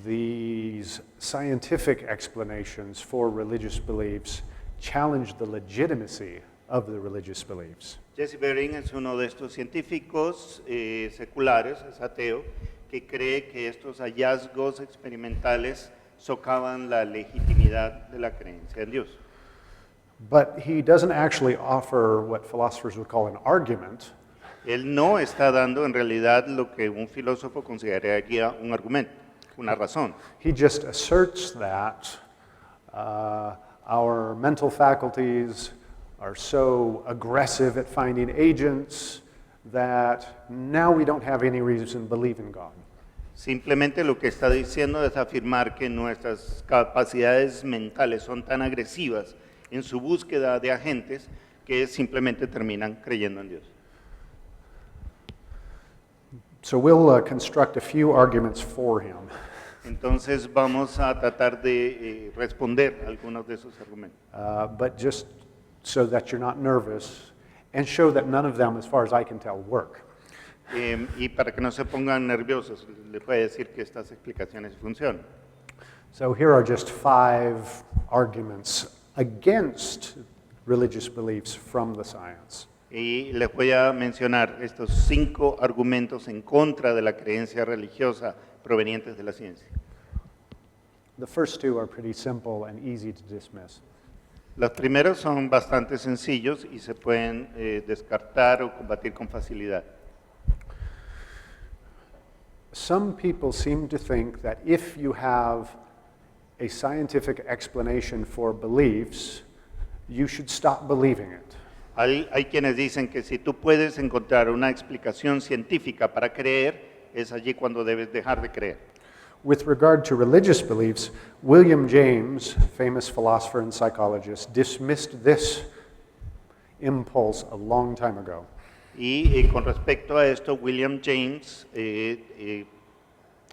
these scientific explanations for religious beliefs challenge the legitimacy of the religious beliefs. Jesse Bering es uno de estos científicos seculares, es ateo, que cree que estos hallazgos experimentales socavan la legitimidad de la creencia en Dios. But he doesn't actually offer what philosophers would call an argument. Él no está dando en realidad lo que un filósofo consideraría un argumento, una razón. He just asserts that our mental faculties are so aggressive at finding agents that now we don't have any reason to believe in God. Simplemente lo que está diciendo es afirmar que nuestras capacidades mentales son tan agresivas en su búsqueda de agentes que simplemente terminan creyendo en Dios. So we'll construct a few arguments for him. Entonces vamos a tratar de responder algunos de esos argumentos. But just so that you're not nervous and show that none of them, as far as I can tell, work. Y para que no se pongan nerviosos, les voy a decir que estas explicaciones funcionan. So here are just 5 arguments against religious beliefs from the science. Y les voy a mencionar estos 5 argumentos en contra de la creencia religiosa provenientes de la ciencia. The first 2 are pretty simple and easy to dismiss. Los primeros son bastante sencillos y se pueden descartar o combatir con facilidad. Some people seem to think that if you have a scientific explanation for beliefs, you should stop believing it. Hay quienes dicen que si tú puedes encontrar una explicación científica para creer, es allí cuando debes dejar de creer. With regard to religious beliefs, William James, famous philosopher and psychologist, dismissed this impulse a long time ago. Y con respecto a esto, William James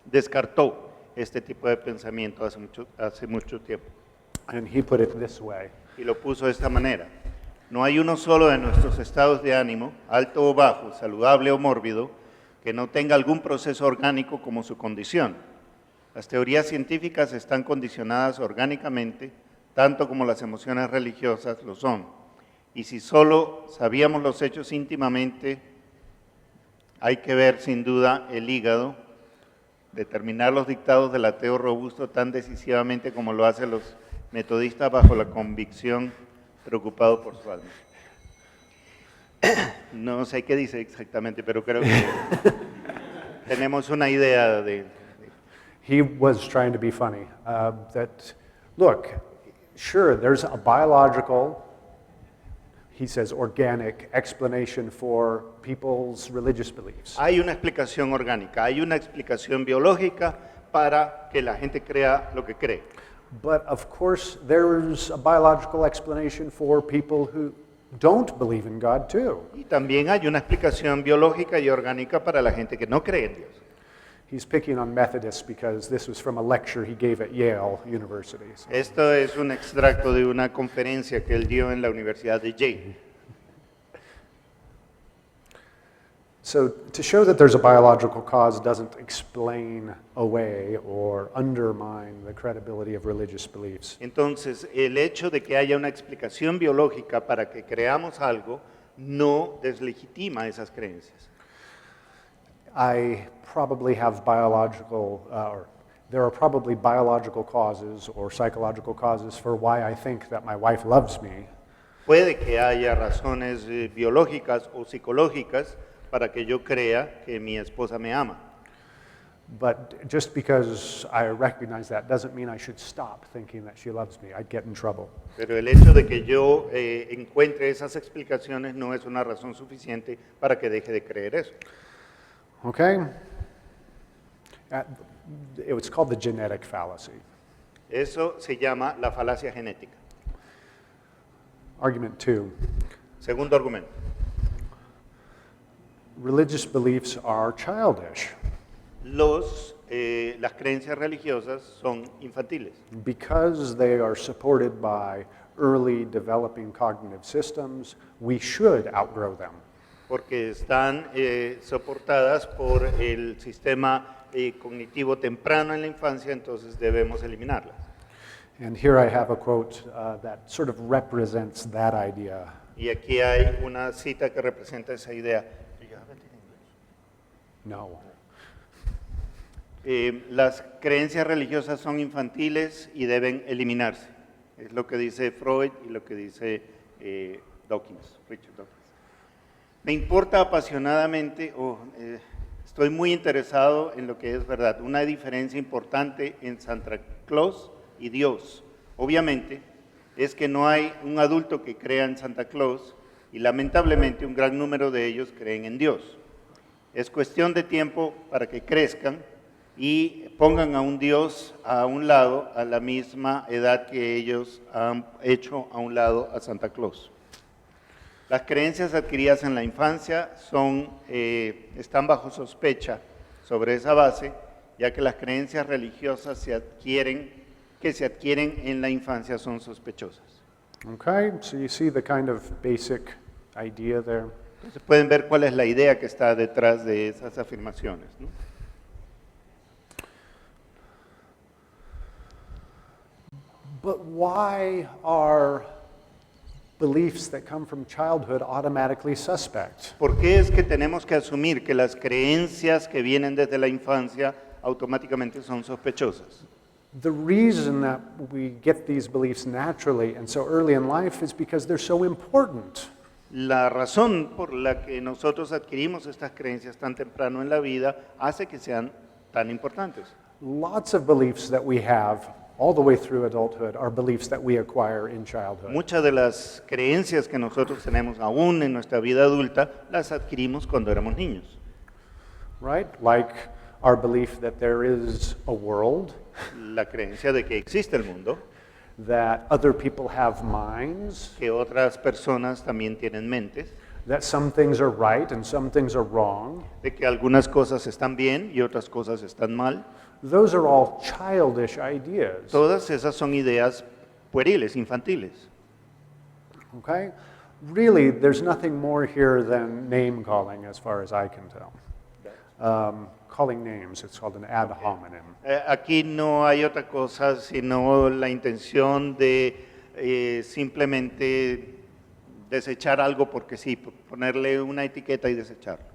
descartó este tipo de pensamiento hace mucho tiempo. And he put it this way: Y lo puso de esta manera. No hay uno solo de nuestros estados de ánimo, alto o bajo, saludable o mórbido, que no tenga algún proceso orgánico como su condición. Las teorías científicas están condicionadas orgánicamente, tanto como las emociones religiosas lo son. Y si solo sabíamos los hechos íntimamente, hay que ver sin duda el hígado, determinar los dictados del ateo robusto tan decisivamente como lo hacen los metodista bajo la convicción, preocupado por su alma. No sé qué dice exactamente, pero creo que tenemos una idea de... He was trying to be funny. That, look, sure, there's a biological, he says, organic explanation for people's religious beliefs. Hay una explicación orgánica, hay una explicación biológica para que la gente crea lo que cree. But of course, there's a biological explanation for people who don't believe in God too. Y también hay una explicación biológica y orgánica para la gente que no cree en Dios. He's picking on Methodists because this was from a lecture he gave at Yale University. So. Esto es un extracto de una conferencia que él dio en la Universidad de Yale. So to show that there's a biological cause doesn't explain away or undermine the credibility of religious beliefs. Entonces, el hecho de que haya una explicación biológica para que creamos algo no deslegitima esas creencias. I probably have biological, or there are probably biological causes or psychological causes for why I think that my wife loves me. Puede que haya razones biológicas o psicológicas para que yo crea que mi esposa me ama. But just because I recognize that doesn't mean I should stop thinking that she loves me. I'd get in trouble. Pero el hecho de que yo encuentre esas explicaciones no es una razón suficiente para que deje de creer eso. Okay? It's called the genetic fallacy. Eso se llama la falacia genética. Argument 2. Segundo argumento. Religious beliefs are childish Las creencias religiosas son infantiles because they are supported by early developing cognitive systems. We should outgrow them. porque están soportadas por el sistema cognitivo temprano en la infancia, entonces debemos eliminarlas. And here I have a quote that sort of represents that idea. Y aquí hay una cita que representa esa idea. No. Las creencias religiosas son infantiles y deben eliminarse. Es lo que dice Freud y lo que dice Dawkins, Richard Dawkins. Me importa apasionadamente, estoy muy interesado en lo que es verdad. Una diferencia importante en Santa Claus y Dios, obviamente, es que no hay un adulto que crea en Santa Claus y lamentablemente un gran número de ellos creen en Dios. Es cuestión de tiempo para que crezcan y pongan a un Dios a un lado a la misma edad que ellos han hecho a un lado a Santa Claus. Las creencias adquiridas en la infancia están bajo sospecha sobre esa base, ya que las creencias religiosas que se adquieren en la infancia son sospechosas. Okay, so you see the kind of basic idea there. Entonces pueden ver cuál es la idea que está detrás de esas afirmaciones, ¿no? But why are beliefs that come from childhood automatically suspect? ¿Por qué es que tenemos que asumir que las creencias que vienen desde la infancia automáticamente son sospechosas? The reason that we get these beliefs naturally and so early in life is because they're so important. La razón por la que nosotros adquirimos estas creencias tan temprano en la vida hace que sean tan importantes. Lots of beliefs that we have all the way through adulthood are beliefs that we acquire in childhood. Muchas de las creencias que nosotros tenemos aún en nuestra vida adulta las adquirimos cuando éramos niños. Right? Like our belief that there is a world, La creencia de que existe el mundo, that other people have minds, que otras personas también tienen mentes, that some things are right and some things are wrong. de que algunas cosas están bien y otras cosas están mal. Those are all childish ideas. Todas esas son ideas pueriles, infantiles. Okay? Really, there's nothing more here than name calling as far as I can tell. Calling names, it's called an ad hominem. Aquí no hay otra cosa sino la intención de simplemente desechar algo porque sí, ponerle una etiqueta y desecharlo.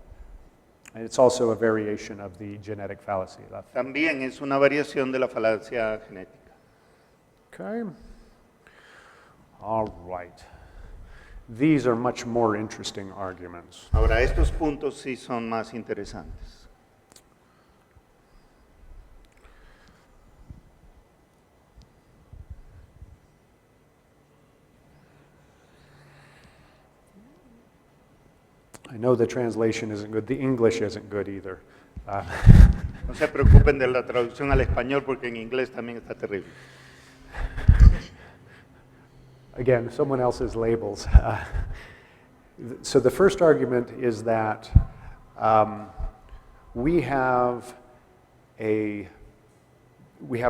And it's also a variation of the genetic fallacy. También es una variación de la falacia genética. Okay. All right. These are much more interesting arguments. Ahora, estos puntos sí son más interesantes. I know the translation isn't good. The English isn't good either. No se preocupen de la traducción al español porque en inglés también está terrible. Again, someone else's labels. So the first argument is that we have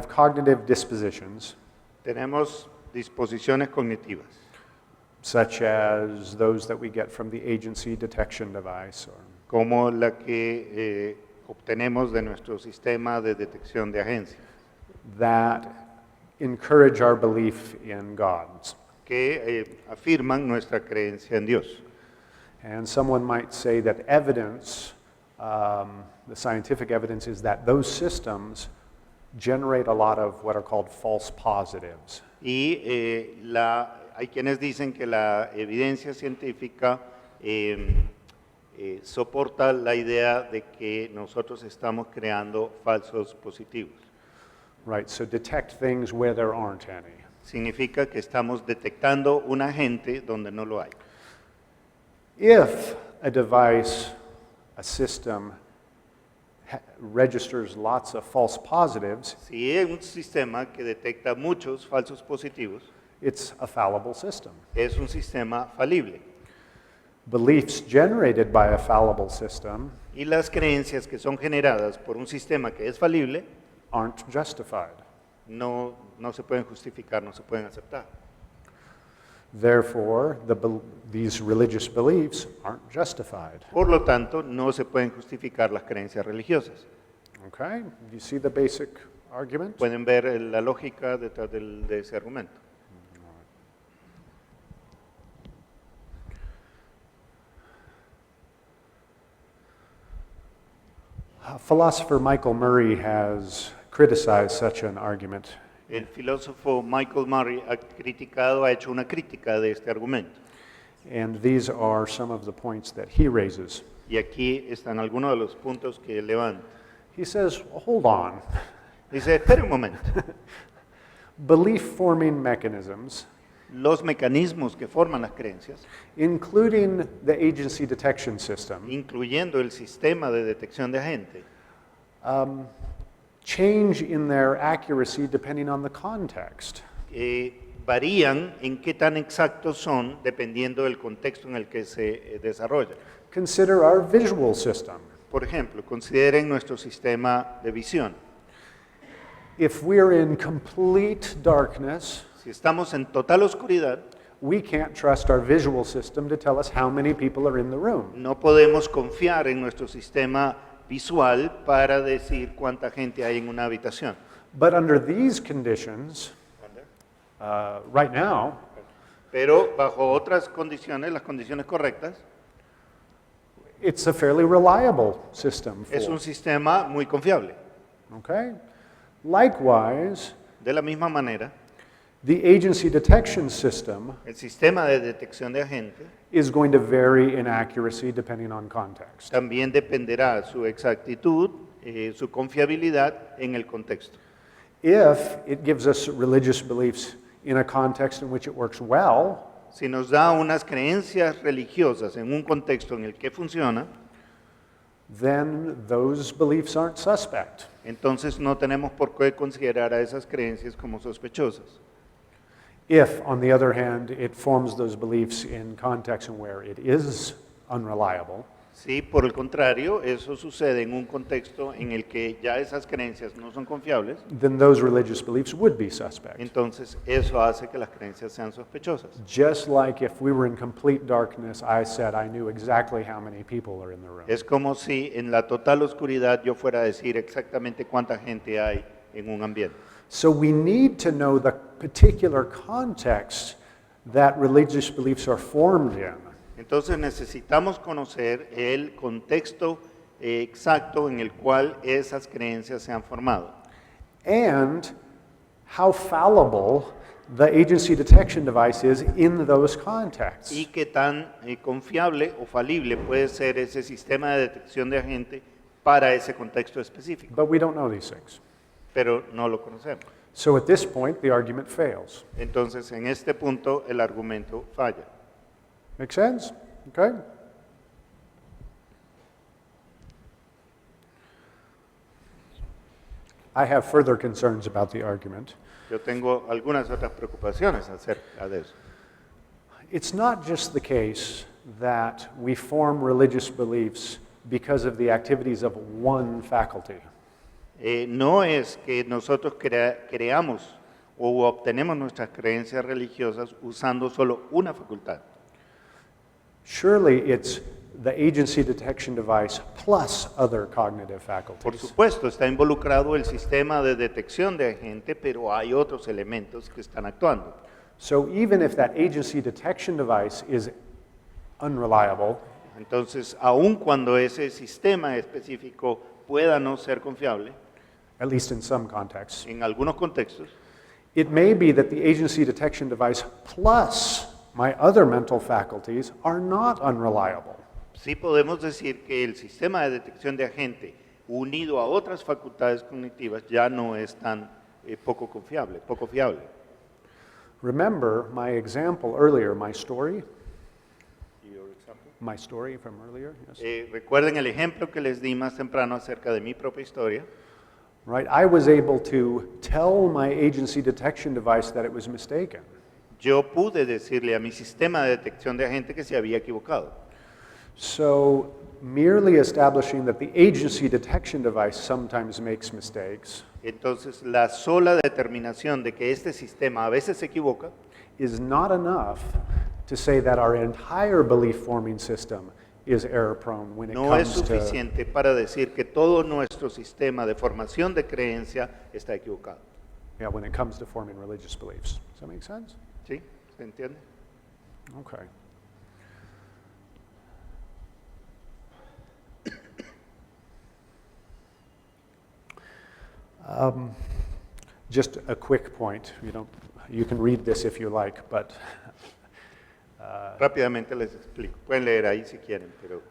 cognitive dispositions, Tenemos disposiciones cognitivas, such as those that we get from the agency detection device, or como la que obtenemos de nuestro sistema de detección de agencia, that encourage our belief in God. que afirman nuestra creencia en Dios. And someone might say that evidence, the scientific evidence, is that those systems generate a lot of what are called false positives. Y hay quienes dicen que la evidencia científica soporta la idea de que nosotros estamos creando falsos positivos. Right, so detect things where there aren't any. Significa que estamos detectando un agente donde no lo hay. If a device, a system, registers lots of false positives, Si es un sistema que detecta muchos falsos positivos, it's a fallible system. es un sistema falible. Beliefs generated by a fallible system Y las creencias que son generadas por un sistema que es falible aren't justified. no se pueden justificar, no se pueden aceptar. Therefore, these religious beliefs aren't justified. Por lo tanto, no se pueden justificar las creencias religiosas. Okay, you see the basic argument? Pueden ver la lógica detrás de ese argumento. Philosopher Michael Murray has criticized such an argument. El filósofo Michael Murray ha hecho una crítica de este argumento. And these are some of the points that he raises. Y aquí están algunos de los puntos que él levanta. He says, hold on. Dice, espere un momento. Belief-forming mechanisms, Los mecanismos que forman las creencias, including the agency detection system, incluyendo el sistema de detección de agente, change in their accuracy depending on the context. varían en qué tan exactos son dependiendo del contexto en el que se desarrolla. Consider our visual system. Por ejemplo, consideren nuestro sistema de visión. If we're in complete darkness, Si estamos en total oscuridad, we can't trust our visual system to tell us how many people are in the room. no podemos confiar en nuestro sistema visual para decir cuánta gente hay en una habitación. But under these conditions, right now, Pero bajo otras condiciones, las condiciones correctas, it's a fairly reliable system. es un sistema muy confiable. Okay? Likewise, De la misma manera, the agency detection system el sistema de detección de agente is going to vary in accuracy depending on context. también dependerá su exactitud, su confiabilidad en el contexto. If it gives us religious beliefs in a context in which it works well, Si nos da unas creencias religiosas en un contexto en el que funciona, then those beliefs aren't suspect. entonces no tenemos por qué considerar a esas creencias como sospechosas. If, on the other hand, it forms those beliefs in contexts in where it is unreliable, Si por el contrario, eso sucede en un contexto en el que ya esas creencias no son confiables, then those religious beliefs would be suspect. entonces eso hace que las creencias sean sospechosas. Just like if we were in complete darkness, I said I knew exactly how many people are in the room. Es como si en la total oscuridad yo fuera a decir exactamente cuánta gente hay en un ambiente. So we need to know the particular context that religious beliefs are formed in. Entonces necesitamos conocer el contexto exacto en el cual esas creencias se han formado And how fallible the agency detection device is in those contexts. y qué tan confiable o falible puede ser ese sistema de detección de agente para ese contexto específico. But we don't know these things. Pero no lo conocemos. So at this point, the argument fails. Entonces, en este punto, el argumento falla. Make sense? Okay? I have further concerns about the argument. Yo tengo algunas otras preocupaciones acerca de eso. It's not just the case that we form religious beliefs because of the activities of one faculty. No es que nosotros creamos o obtenemos nuestras creencias religiosas usando solo una facultad. Surely it's the agency detection device plus other cognitive Por faculties. supuesto, está involucrado el sistema de detección de agente, pero hay otros elementos que están actuando. So even if that agency detection device is unreliable, Entonces, aun cuando ese sistema específico pueda no ser confiable, at least in some contexts, en algunos contextos, it may be that the agency detection device plus my other mental faculties are not unreliable. sí podemos decir que el sistema de detección de agente unido a otras facultades cognitivas ya no es tan poco confiable, poco fiable. Remember my example earlier, my story from earlier? Yes. Recuerden el ejemplo que les di más temprano acerca de mi propia historia. Right, I was able to tell my agency detection device that it was mistaken. Yo pude decirle a mi sistema de detección de agente que se había equivocado. So merely establishing that the agency detection device sometimes makes mistakes Entonces, la sola determinación de que este sistema a veces se equivoca is not enough to say that our entire belief forming system is error prone when it no es comes to suficiente para decir que todo nuestro sistema de formación de creencia está equivocado. when it comes to forming religious beliefs. Does that make sense? ¿Sí? ¿Se entiende? Okay. Just a quick point. You can read this if you like, but Rápidamente les explico. Pueden leer ahí si quieren, pero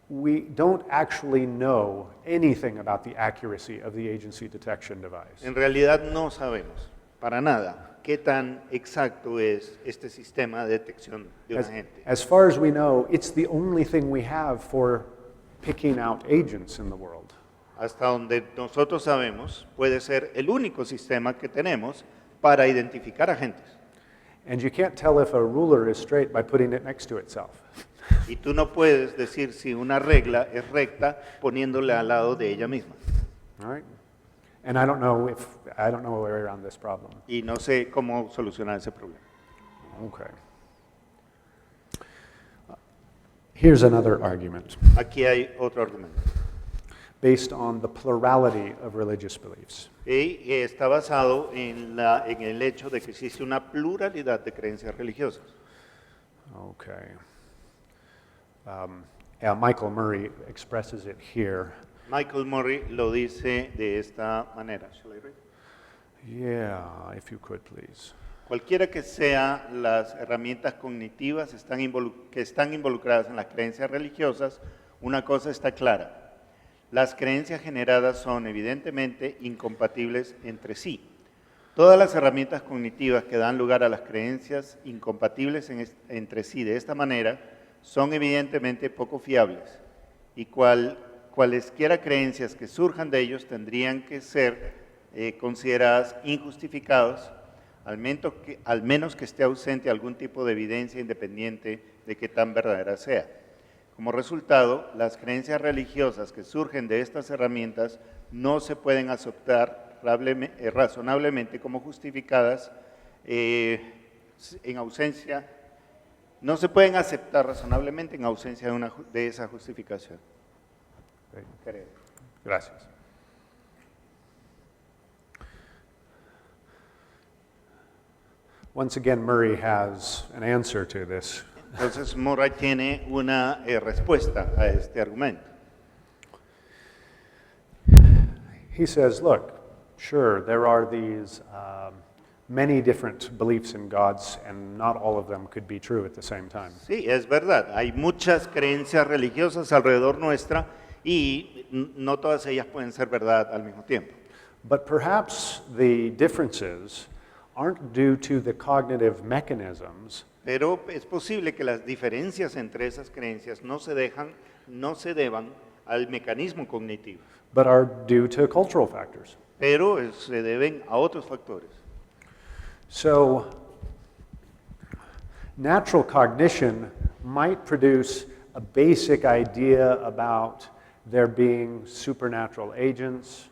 we don't actually know anything about the accuracy of the agency detection device. en realidad no sabemos para nada qué tan exacto es este sistema de detección de un agente. As far as we know, it's the only thing we have for picking out agents in the world. Hasta donde nosotros sabemos, puede ser el único sistema que tenemos para identificar agentes. And you can't tell if a ruler is straight by putting it next to itself. Y tú no puedes decir si una regla es recta poniéndole al lado de ella misma. All right? And I don't know a way around this problem. Y no sé cómo solucionar ese problema. Okay. Here's another argument Aquí hay otro argumento. based on the plurality of religious beliefs. Y está basado en el hecho de que existe una pluralidad de creencias religiosas. Okay. Michael Murray expresses it here. Michael Murray lo dice de esta manera. Shall I read? Yeah, if you could, please. Cualquiera que sean las herramientas cognitivas que están involucradas en las creencias religiosas, una cosa está clara. Las creencias generadas son evidentemente incompatibles entre sí. Todas las herramientas cognitivas que dan lugar a las creencias incompatibles entre sí de esta manera son evidentemente poco fiables y cualesquiera creencias que surjan de ellos tendrían que ser consideradas injustificadas, al menos que esté ausente algún tipo de evidencia independiente de qué tan verdadera sea. Como resultado, las creencias religiosas que surgen de estas herramientas no se pueden aceptar razonablemente como justificadas en ausencia, no se pueden aceptar razonablemente en ausencia de esa justificación. Creo. Gracias. Once again, Murray has an answer to this. Entonces Murray tiene una respuesta a este argumento. He says, look, sure, there are these many different beliefs in gods, and not all of them could be true at the same time. Sí, es verdad. Hay muchas creencias religiosas alrededor nuestra y no todas ellas pueden ser verdad al mismo tiempo. But perhaps the differences aren't due to the cognitive mechanisms, Pero es posible que las diferencias entre esas creencias no se deban al mecanismo cognitivo, but are due to cultural factors. pero se deben a otros factores. So, natural cognition might produce a basic idea about there being supernatural agents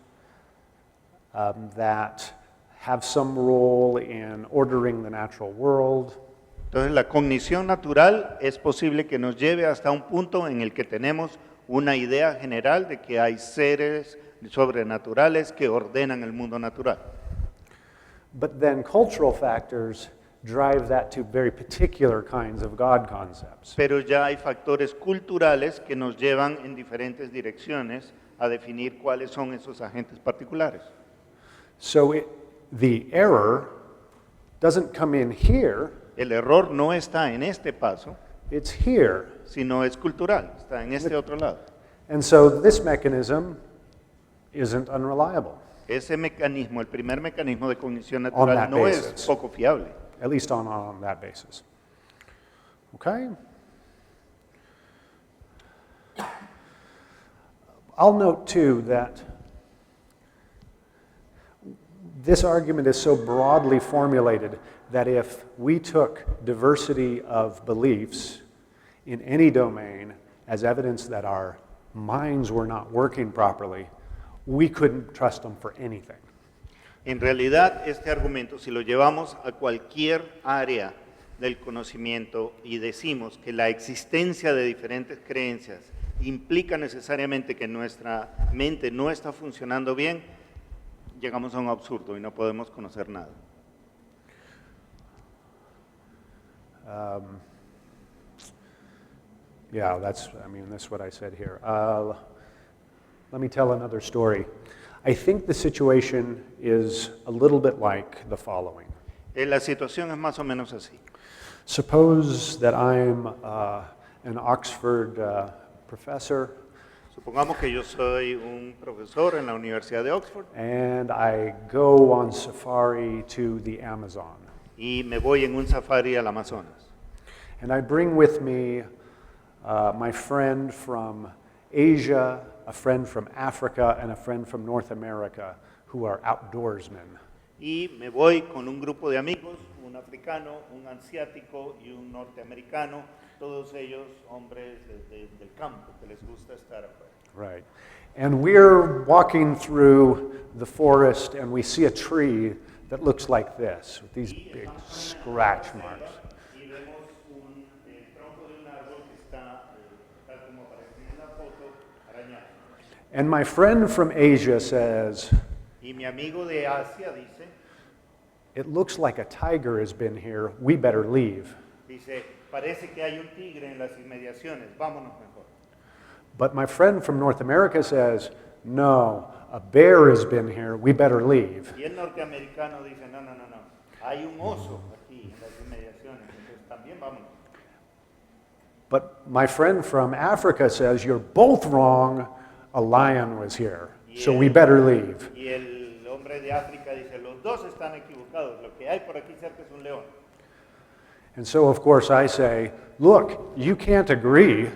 that have some role in ordering the natural world. Entonces la cognición natural es posible que nos lleve hasta un punto en el que tenemos una idea general de que hay seres sobrenaturales que ordenan el mundo natural. But then cultural factors drive that to very particular kinds of God concepts. Pero ya hay factores culturales que nos llevan en diferentes direcciones a definir cuáles son esos agentes particulares. So the error doesn't come in here, El error no está en este paso, it's here. sino es cultural, está en este otro lado. And so this mechanism isn't unreliable, Ese mecanismo, el primer mecanismo de cognición On natural that no basis. es poco fiable. at least on that basis. Okay? I'll note too that this argument is so broadly formulated that if we took diversity of beliefs in any domain as evidence that our minds were not working properly, we couldn't trust them for anything. En realidad, este argumento, si lo llevamos a cualquier área del conocimiento y decimos que la existencia de diferentes creencias implica necesariamente que nuestra mente no está funcionando bien, llegamos a un absurdo y no podemos conocer nada. Yeah, that's what I said here. Let me tell another story. I think the situation is a little bit like the following. La situación es más o menos así. Suppose that I'm an Oxford professor Supongamos que yo soy un profesor en la Universidad de Oxford and I go on safari to the Amazon. y me voy en un safari al Amazonas. And I bring with me my friend from Asia, a friend from Africa, and a friend from North America who are outdoorsmen. Y me voy con un grupo de amigos, un africano, un asiático y un norteamericano, todos ellos hombres del campo que les gusta estar afuera. Right. And we're walking through the forest and we see a tree that looks like this, with these big scratch marks. Y vemos un tronco de un árbol que está, tal como aparece en la foto, arañado. And my friend from Asia says, Y mi amigo de Asia dice, it looks like a tiger has been here, we better leave. parece que hay un tigre en las inmediaciones, vámonos mejor. But my friend from North America says, no, a bear has been here, we better leave. Y el norteamericano dice, no, hay un oso aquí en las inmediaciones, entonces también vámonos. But my friend from Africa says, you're both wrong, a lion was here, so we better leave. Y el hombre de África dice, los dos están equivocados, lo que hay por aquí cerca es un león. And so, of course, I say, look, you can't agree.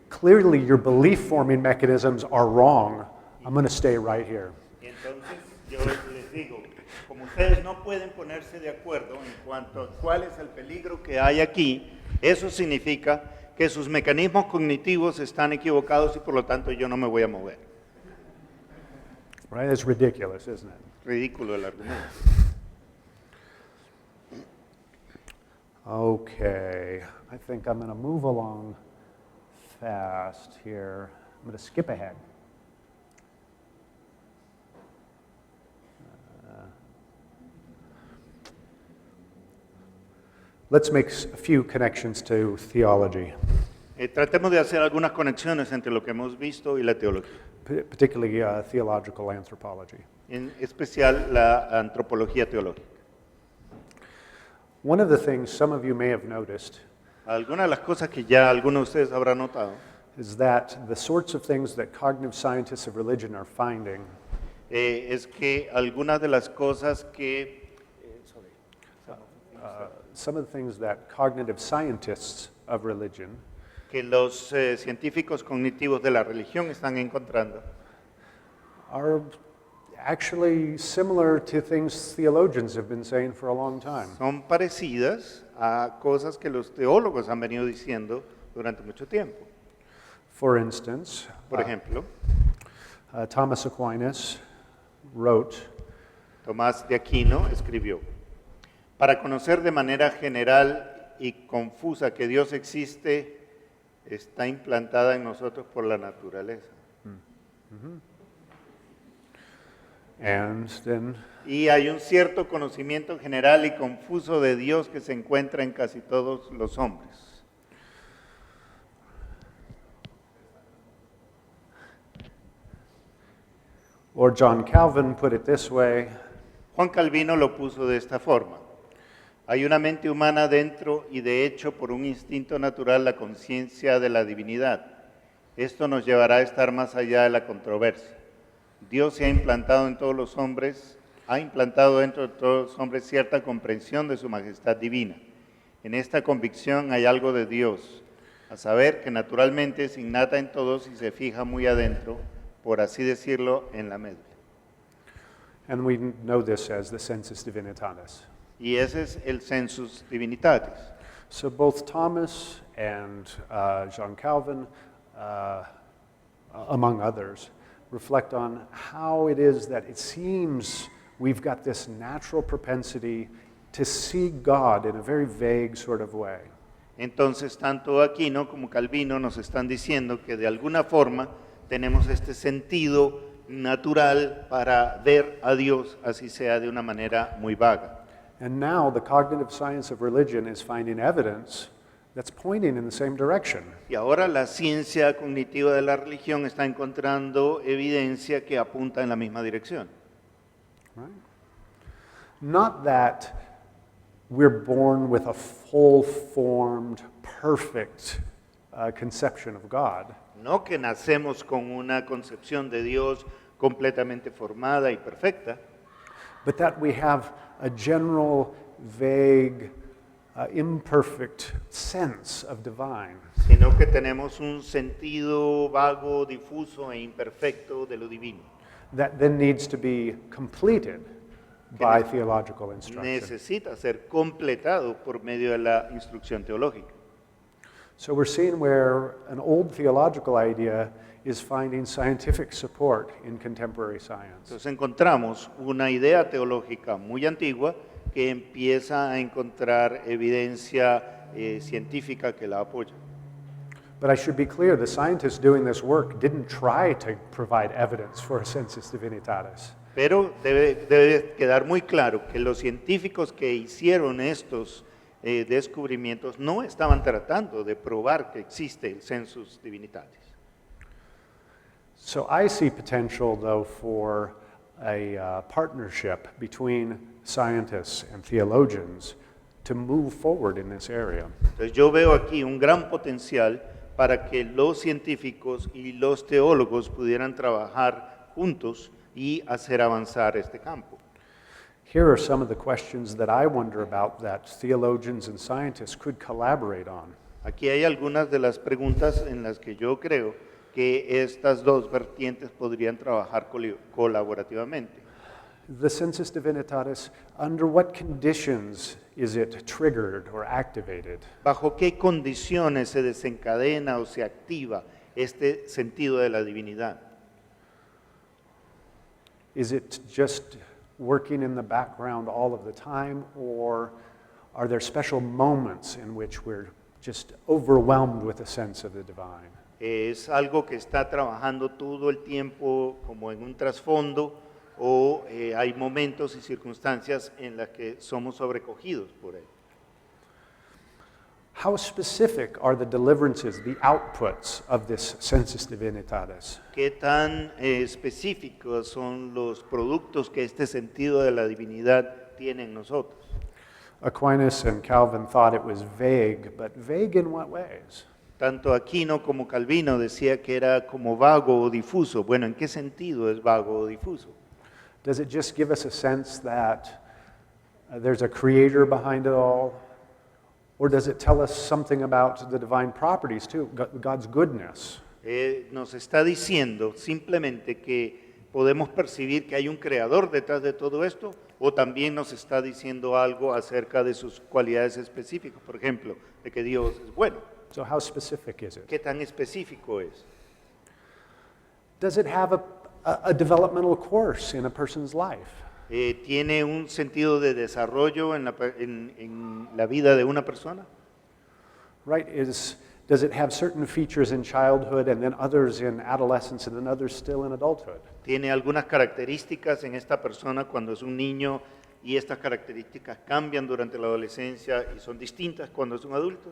Clearly, your belief-forming mechanisms are wrong. I'm going to stay right here. Y entonces yo les digo, como ustedes no pueden ponerse de acuerdo en cuanto a cuál es el peligro que hay aquí, eso significa que sus mecanismos cognitivos están equivocados y por lo tanto yo no me voy a mover. Right? It's ridiculous, isn't it? Ridículo el argumento. Okay, I think I'm going to move along fast here. I'm going to skip ahead. Let's make a few connections to theology, Tratemos de hacer algunas conexiones entre lo que hemos visto y la teología, particularly theological anthropology. en especial la antropología teológica. One of the things some of you may have noticed Algunas de las cosas que ya algunos de ustedes habrán notado is that the sorts of things that cognitive scientists of religion are finding es que algunas de las cosas que some of the things that cognitive scientists of religion los científicos cognitivos de la religión están encontrando are actually similar to things theologians have been saying for a long time. son parecidas a cosas que los teólogos han venido diciendo durante mucho tiempo. For instance, Por ejemplo, Thomas Aquinas wrote, Tomás de Aquino escribió: para conocer de manera general y confusa que Dios existe, está implantada en nosotros por la naturaleza. and then Y hay un cierto conocimiento general y confuso de Dios que se encuentra en casi todos los hombres. or John Calvin put it this way, Juan Calvino lo puso de esta forma: hay una mente humana dentro y de hecho por un instinto natural la conciencia de la divinidad. Esto nos llevará a estar más allá de la controversia. Dios se ha implantado en todos los hombres, ha implantado dentro de todos los hombres cierta comprensión de su majestad divina. En esta convicción hay algo de Dios, a saber que naturalmente es innata en todos y se fija muy adentro, por así decirlo, en la médula. and we know this as the sensus divinitatis. Y ese es el sensus divinitatis. So both Thomas and John Calvin, among others, reflect on how it is that it seems we've got this natural propensity to see God in a very vague sort of way. Entonces, tanto Aquino como Calvino nos están diciendo que de alguna forma tenemos este sentido natural para ver a Dios, así sea de una manera muy vaga. And now the cognitive science of religion is finding evidence that's pointing in the same direction. Y ahora la ciencia cognitiva de la religión está encontrando evidencia que apunta en la misma dirección. Right? Not that we're born with a full-formed, perfect conception of God, No que nacemos con una concepción de Dios completamente formada y perfecta, but that we have a general, vague, imperfect sense of divine. sino que tenemos un sentido vago, difuso e imperfecto de lo divino. That then needs to be completed by theological instruction. Necesita ser completado por medio de la instrucción teológica. So we're seeing where an old theological idea is finding scientific support in contemporary science. Entonces encontramos una idea teológica muy antigua que empieza a encontrar evidencia científica que la apoya. But I should be clear, the scientists doing this work didn't try to provide evidence for a sensus divinitatis. Pero debe quedar muy claro que los científicos que hicieron estos descubrimientos no estaban tratando de probar que existe el sensus divinitatis. So I see potential, though, for a partnership between scientists and theologians to move forward in this area. Entonces yo veo aquí un gran potencial para que los científicos y los teólogos pudieran trabajar juntos y hacer avanzar este campo. Here are some of the questions that I wonder about that theologians and scientists could collaborate on. Aquí hay algunas de las preguntas en las que yo creo que estas dos vertientes podrían trabajar colaborativamente. The sensus divinitatis, under what conditions is it triggered or activated? ¿Bajo qué condiciones se desencadena o se activa este sentido de la divinidad? Is it just working in the background all of the time, or are there special moments in which we're just overwhelmed with a sense of the divine? ¿Es algo que está trabajando todo el tiempo como en un trasfondo o hay momentos y circunstancias en las que somos sobrecogidos por él? How specific are the deliverances, the outputs of this sensus divinitatis? ¿Qué tan específicos son los productos que este sentido de la divinidad tiene en nosotros? Aquinas and Calvin thought it was vague, but vague in what ways? Tanto Aquino como Calvino decía que era como vago o difuso. Bueno, ¿en qué sentido es vago o difuso? Does it just give us a sense that there's a creator behind it all? Or does it tell us something about the divine properties too, God's goodness? Nos está diciendo simplemente que podemos percibir que hay un creador detrás de todo esto, o también nos está diciendo algo acerca de sus cualidades específicas, por ejemplo, de que Dios es bueno. So how specific is it? ¿Qué tan específico es? Does it have a developmental course in a person's life? ¿Tiene un sentido de desarrollo en la vida de una persona? Right? Does it have certain features in childhood and then others in adolescence and then others still in adulthood? ¿Tiene algunas características en esta persona cuando es un niño y estas características cambian durante la adolescencia y son distintas cuando es un adulto?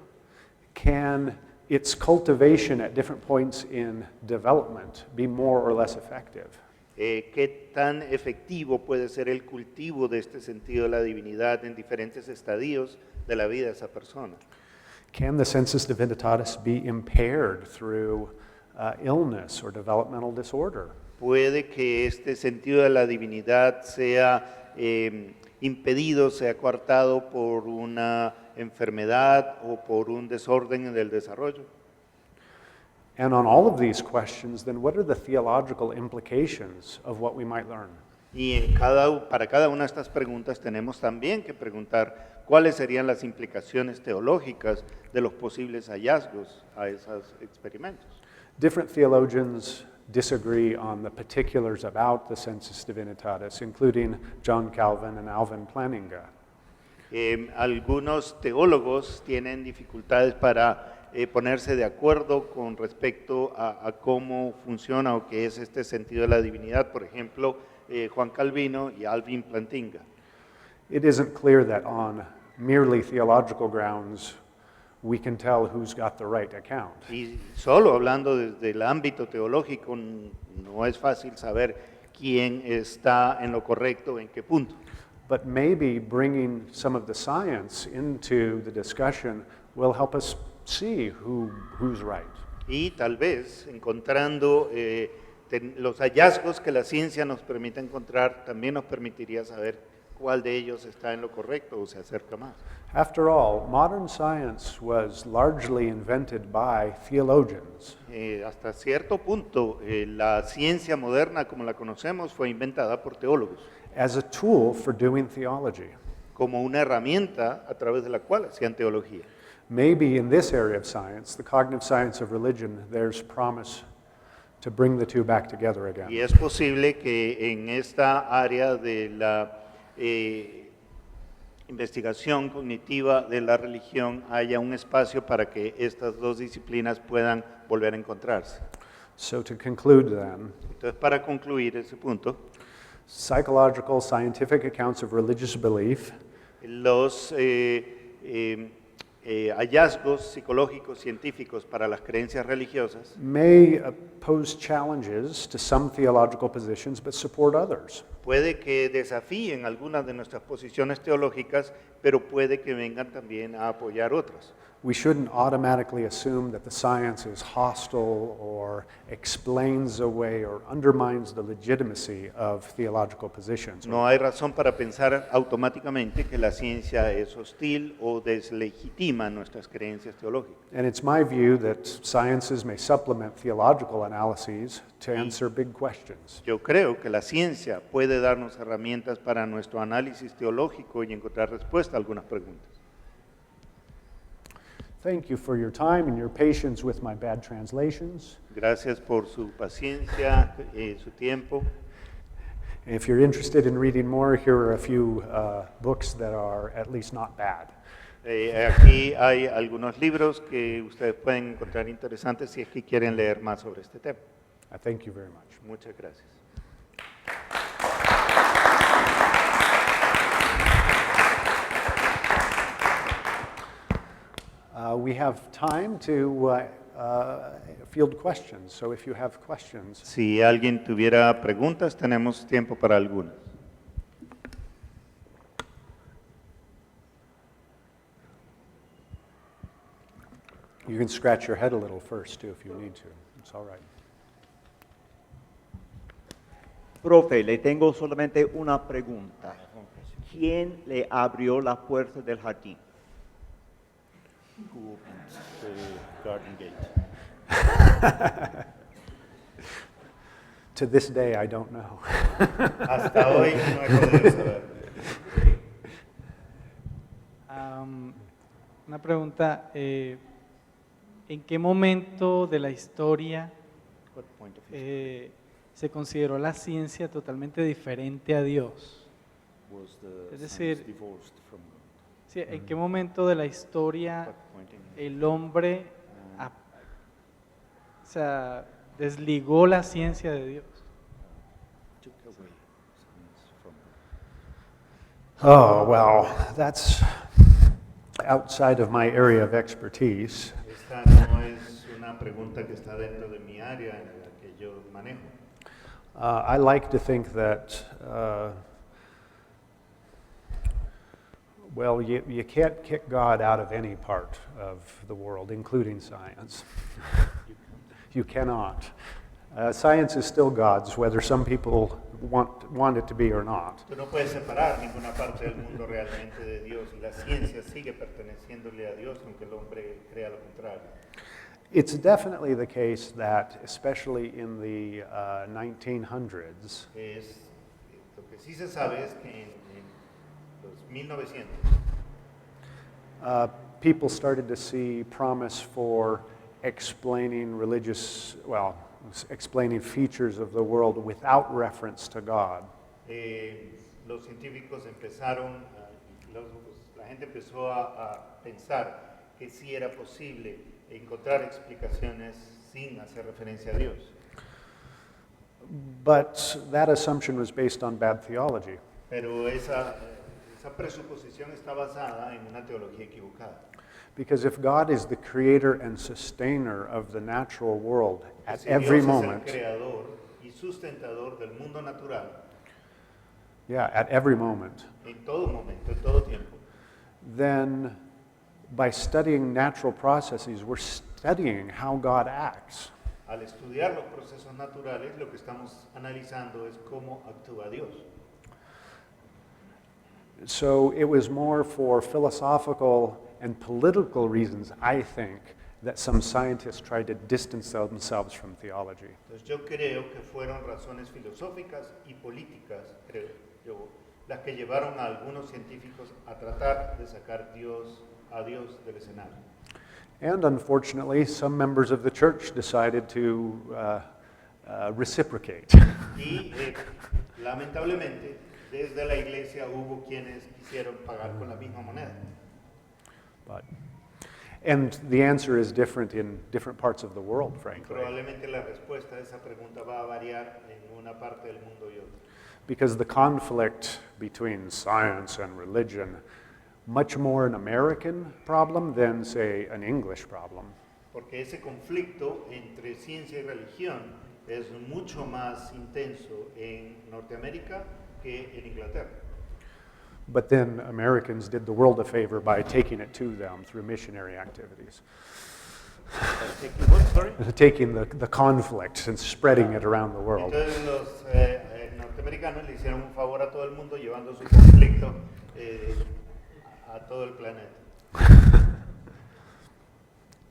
Can its cultivation at different points in development be more or less effective? ¿Qué tan efectivo puede ser el cultivo de este sentido de la divinidad en diferentes estadios de la vida de esa persona? Can the sensus divinitatis be impaired through illness or developmental disorder? ¿Puede que este sentido de la divinidad sea impedido, sea coartado por una enfermedad o por un desorden en el desarrollo? And on all of these questions, then what are the theological implications of what we might learn? Y para cada una de estas preguntas tenemos también que preguntar cuáles serían las implicaciones teológicas de los posibles hallazgos a esos experimentos. Different theologians disagree on the particulars about the sensus divinitatis, including John Calvin and Alvin Plantinga. Algunos teólogos tienen dificultades para ponerse de acuerdo con respecto a cómo funciona o qué es este sentido de la divinidad, por ejemplo, Juan Calvino y Alvin Plantinga. It isn't clear that on merely theological grounds we can tell who's got the right account. Y solo hablando desde el ámbito teológico, no es fácil saber quién está en lo correcto, en qué punto. But maybe bringing some of the science into the discussion will help us see who's right. Y tal vez encontrando los hallazgos que la ciencia nos permite encontrar, también nos permitiría saber cuál de ellos está en lo correcto o se acerca más. After all, modern science was largely invented by theologians. Hasta cierto punto, la ciencia moderna como la conocemos fue inventada por teólogos. As a tool for doing theology. Como una herramienta a través de la cual hacían teología. Maybe in this area of science, the cognitive science of religion, there's promise to bring the two back together again. Y es posible que en esta área de la investigación cognitiva de la religión haya un espacio para que estas dos disciplinas puedan volver a encontrarse. So to conclude then, entonces para concluir ese punto, psychological, scientific accounts of religious belief los hallazgos psicológicos científicos para las creencias religiosas may pose challenges to some theological positions but support others. Puede que desafíen algunas de nuestras posiciones teológicas, pero puede que vengan también a apoyar otras. We shouldn't automatically assume that the science is hostile or explains away or undermines the legitimacy of theological positions. No hay razón para pensar automáticamente que la ciencia es hostil o deslegitima nuestras creencias teológicas. And it's my view that sciences may supplement theological analyses to answer big questions. Yo creo que la ciencia puede darnos herramientas para nuestro análisis teológico y encontrar respuesta a algunas preguntas. Thank you for your time and your patience with my bad translations. Gracias por su paciencia, su tiempo. If you're interested in reading more, here are a few books that are at least not bad. Aquí hay algunos libros que ustedes pueden encontrar interesantes si es que quieren leer más sobre este tema. Thank you very much. Muchas gracias. We have time to field questions, so if you have questions. Si alguien tuviera preguntas, tenemos tiempo para algunas. You can scratch your head a little first, too, if you need to. It's all right. Profe, le tengo solamente una pregunta. ¿Quién le abrió la puerta del jardín? Who opens the garden gate? To this day, I don't know. Hasta hoy no he podido saber. Una pregunta, ¿en qué momento de la historia What point of history se consideró la ciencia totalmente diferente a Dios? was the es science decir, divorced from God? Sí, ¿en qué momento de la historia What point in el hombre o sea, desligó la ciencia de Dios? took away science from God? Oh, well, that's outside of my area of expertise. Esta no es una pregunta que está dentro de mi área en la que yo manejo. I like to think that, well, you can't kick God out of any part of the world, including science. You cannot. Science is still God's, whether some people want it to be or not. Tú no puedes separar ninguna parte del mundo realmente de Dios. La ciencia sigue perteneciéndole a Dios, aunque el hombre crea lo contrario. It's definitely the case that, especially in the 1900s, Lo que sí se sabe es que en los 1900 people started to see promise for explaining explaining features of the world without reference to God. los científicos empezaron, la gente empezó a pensar que sí era posible encontrar explicaciones sin hacer referencia a Dios. But that assumption was based on bad theology. Pero esa presuposición está basada en una teología equivocada. Because if God is the creator and sustainer of the natural world at Si every Dios moment, es el creador y sustentador del mundo natural, at every moment, en todo momento, en todo tiempo, then by studying natural processes, we're studying how God acts. al estudiar los procesos naturales, lo que estamos analizando es cómo actúa Dios. So it was more for philosophical and political reasons, I think, that some scientists tried to distance themselves from theology. Entonces yo creo que fueron razones filosóficas y políticas, creo yo, las que llevaron a algunos científicos a tratar de sacar a Dios del escenario. And unfortunately, some members of the church decided to reciprocate. Y lamentablemente, desde la iglesia hubo quienes quisieron pagar con la misma moneda. And the answer is different in different parts of the world, frankly. Probablemente la respuesta a esa pregunta va a variar en una parte del mundo y otra. Because the conflict between science and religion, much more an American problem than, say, an English problem. Porque ese conflicto entre ciencia y religión es mucho más intenso en Norteamérica que en Inglaterra. But then Americans did the world a favor by taking it to them through missionary activities. Taking the conflict and spreading it around the world. Entonces los norteamericanos le hicieron un favor a todo el mundo llevando su conflicto a todo el planeta.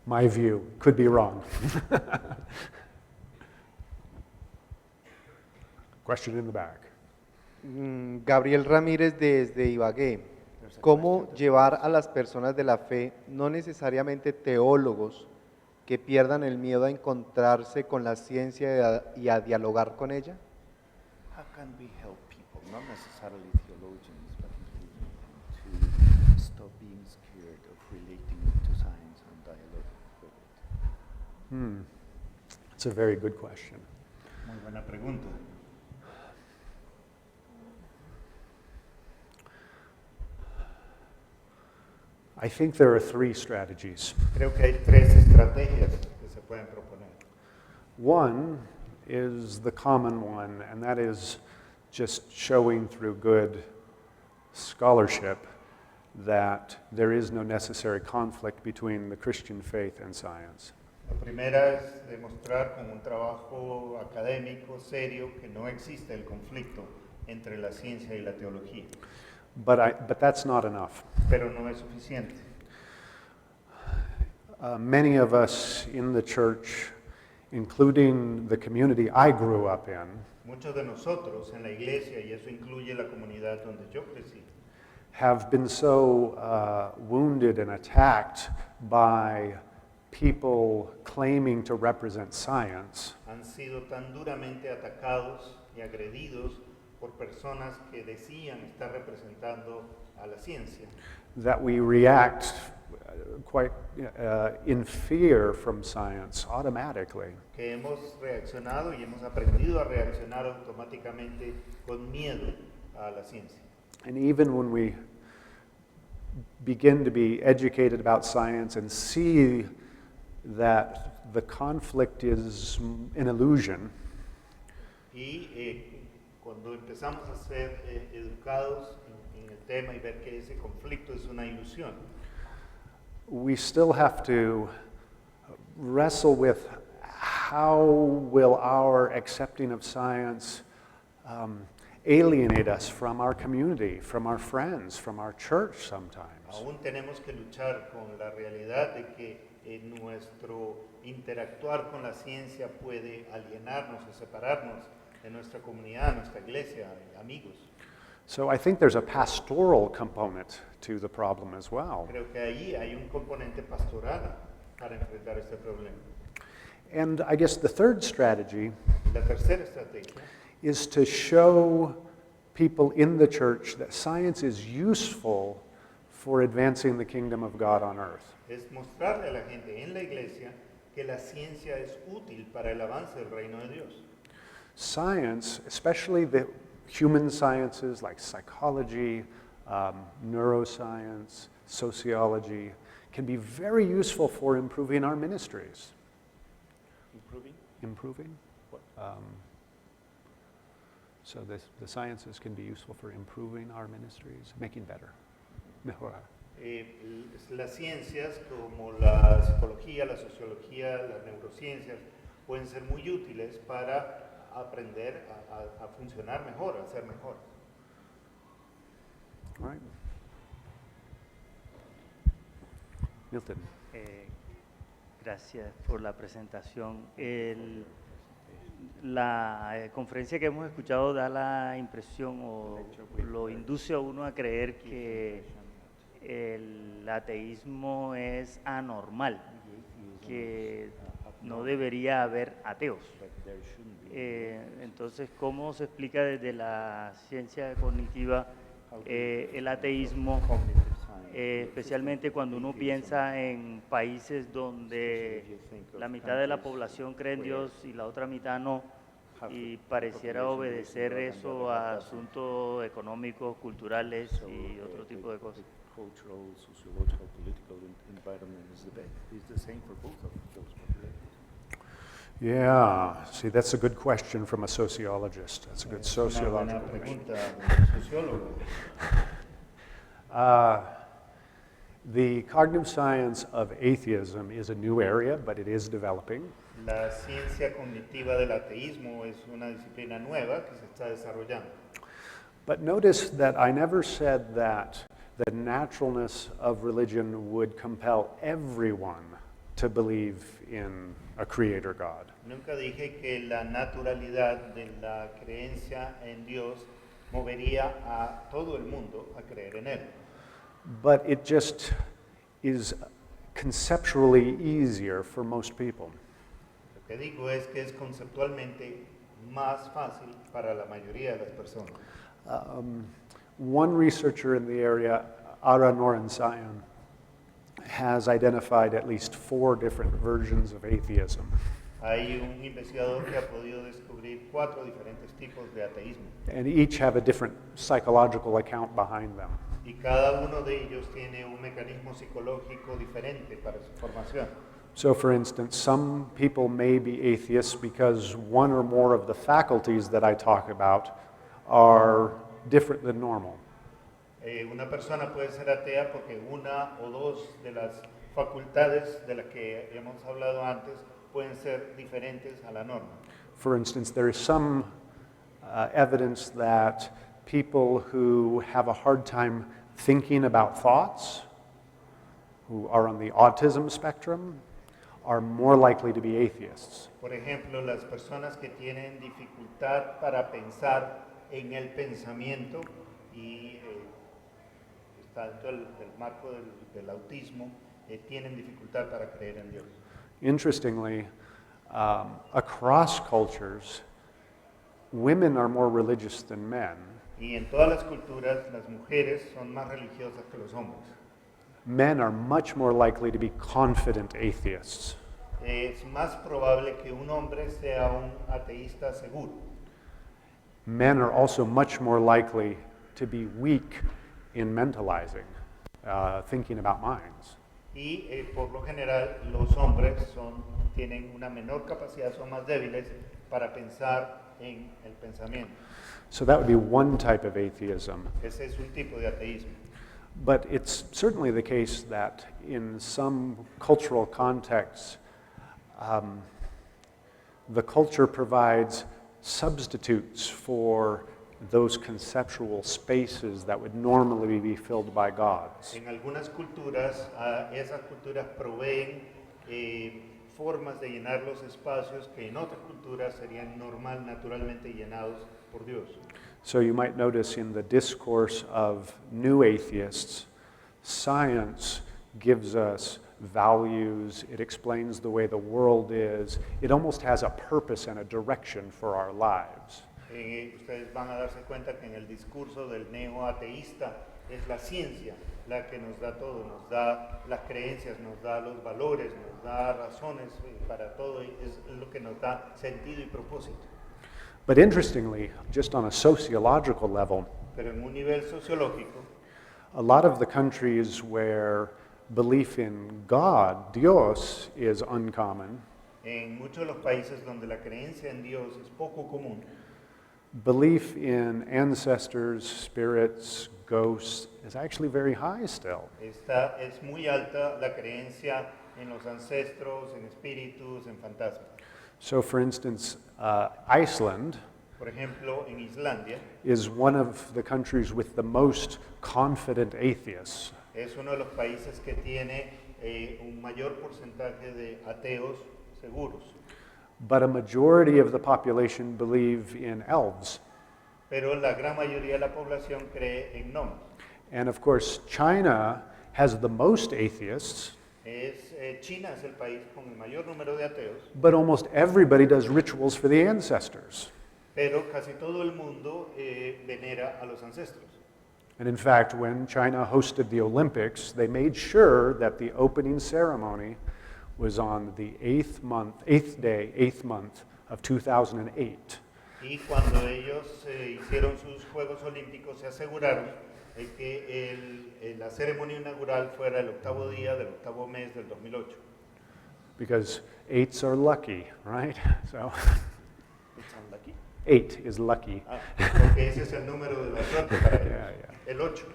My view could be wrong. Question in the back. Gabriel Ramírez desde Ibagué. ¿Cómo llevar a las personas de la fe, no necesariamente teólogos, que pierdan el miedo a encontrarse con la ciencia y a dialogar con ella? How can we help people, not necessarily theologians, but to stop being scared of relating to science and dialogue with it? It's a very good question. Muy buena pregunta. I think there are three strategies. Creo que hay tres estrategias que se pueden proponer. One is the common one, and that is just showing through good scholarship that there is no necessary conflict between the Christian faith and science. La primera es demostrar con un trabajo académico serio que no existe el conflicto entre la ciencia y la teología. But that's not enough. Pero no es suficiente. Many of us in the church, including the community I grew up in, Muchos de nosotros en la iglesia, y eso incluye la comunidad donde yo crecí, have been so wounded and attacked by people claiming to represent science han sido tan duramente atacados y agredidos por personas que decían estar representando a la ciencia, that we react quite in fear from science automatically. que hemos reaccionado y hemos aprendido a reaccionar automáticamente con miedo a la ciencia. And even when we begin to be educated about science and see that the conflict is an illusion, Y cuando empezamos a ser educados en el tema y ver que ese conflicto es una ilusión, we still have to wrestle with how will our accepting of science alienate us from our community, from our friends, from our church sometimes. aún tenemos que luchar con la realidad de que nuestro interactuar con la ciencia puede alienarnos o separarnos de nuestra comunidad, nuestra iglesia, amigos. So I think there's a pastoral component to the problem as well. Creo que allí hay un componente pastoral para enfrentar este problema. And I guess the third strategy La tercera estrategia is to show people in the church that science is useful for advancing the kingdom of God on earth. es mostrarle a la gente en la iglesia que la ciencia es útil para el avance del reino de Dios. Science, especially the human sciences like psychology, neuroscience, sociology, can be very useful for improving our ministries. Improving? So the sciences can be useful for improving our ministries, making better. Mejorar. Las ciencias como la psicología, la sociología, las neurociencias pueden ser muy útiles para aprender a funcionar mejor, a ser mejor. All right. Milton. Gracias por la presentación. La conferencia que hemos escuchado da la impresión o lo induce a uno a creer que el ateísmo es anormal, que no debería haber ateos. Entonces, ¿cómo se explica desde la ciencia cognitiva el ateísmo, especialmente cuando uno piensa en países donde la mitad de la población cree en Dios y la otra mitad no, y pareciera obedecer eso a asuntos económicos, culturales y otro tipo de cosas? Cultural, sociological, political environment is the same for both of those populations. Yeah, see, that's a good question from a sociologist. That's a good sociological question. The cognitive science of atheism is a new area, but it is developing. La ciencia cognitiva del ateísmo es una disciplina nueva que se está desarrollando. But notice that I never said that the naturalness of religion would compel everyone to believe in a creator God. Nunca dije que la naturalidad de la creencia en Dios movería a todo el mundo a creer en él. But it just is conceptually easier for most people. Lo que digo es que es conceptualmente más fácil para la mayoría de las personas. One researcher in the area, Ara Norensayan, has identified at least 4 different versions of atheism. Hay un investigador que ha podido descubrir 4 diferentes tipos de ateísmo. And each have a different psychological account behind them. Y cada uno de ellos tiene un mecanismo psicológico diferente para su formación. So for instance, some people may be atheists because one or more of the faculties that I talk about are different than normal. Una persona puede ser atea porque una o dos de las facultades de las que hemos hablado antes pueden ser diferentes a la norma. For instance, there is some evidence that people who have a hard time thinking about thoughts, who are on the autism spectrum, are more likely to be atheists. Por ejemplo, las personas que tienen dificultad para pensar en el pensamiento y está dentro del marco del autismo, tienen dificultad para creer en Dios. Interestingly, across cultures, women are more religious than men. Y en todas las culturas, las mujeres son más religiosas que los hombres. Men are much more likely to be confident atheists. Es más probable que un hombre sea un ateísta seguro. Men are also much more likely to be weak in mentalizing, thinking about minds. Y por lo general los hombres tienen una menor capacidad, son más débiles para pensar en el pensamiento. So that would be one type of atheism. Ese es un tipo de ateísmo. But it's certainly the case that in some cultural contexts, the culture provides substitutes for those conceptual spaces that would normally be filled by gods. En algunas culturas, esas culturas proveen formas de llenar los espacios que en otras culturas serían naturalmente llenados por Dios. So you might notice in the discourse of new atheists, science gives us values, it explains the way the world is, it almost has a purpose and a direction for our lives. Ustedes van a darse cuenta que en el discurso del neoateísta es la ciencia la que nos da todo, nos da las creencias, nos da los valores, nos da razones para todo, y es lo que nos da sentido y propósito. But interestingly, just on a sociological level, Pero en un nivel sociológico, a lot of the countries where belief in God, Dios, is uncommon, en muchos de los países donde la creencia en Dios es poco común, belief in ancestors, spirits, ghosts is actually very high still. es muy alta la creencia en los ancestros, en espíritus, en fantasmas. So for instance, Iceland Por ejemplo, en Islandia is one of the countries with the most confident atheists. es uno de los países que tiene un mayor porcentaje de ateos seguros. But a majority of the population believe in elves. Pero la gran mayoría de la población cree en gnomos. And of course, China has the most atheists, China es el país con el mayor número de ateos, but almost everybody does rituals for the ancestors. pero casi todo el mundo venera a los ancestros. And in fact, when China hosted the Olympics, they made sure that the opening ceremony was on the eighth month of 2008. Y cuando ellos hicieron sus Juegos Olímpicos, se aseguraron de que la ceremonia inaugural fuera el 8º día del 8º mes del 2008. Because 8s are lucky, right? So ¿It's unlucky? 8 is lucky. Porque ese es el número de la suerte para ellos. Yeah. El 8.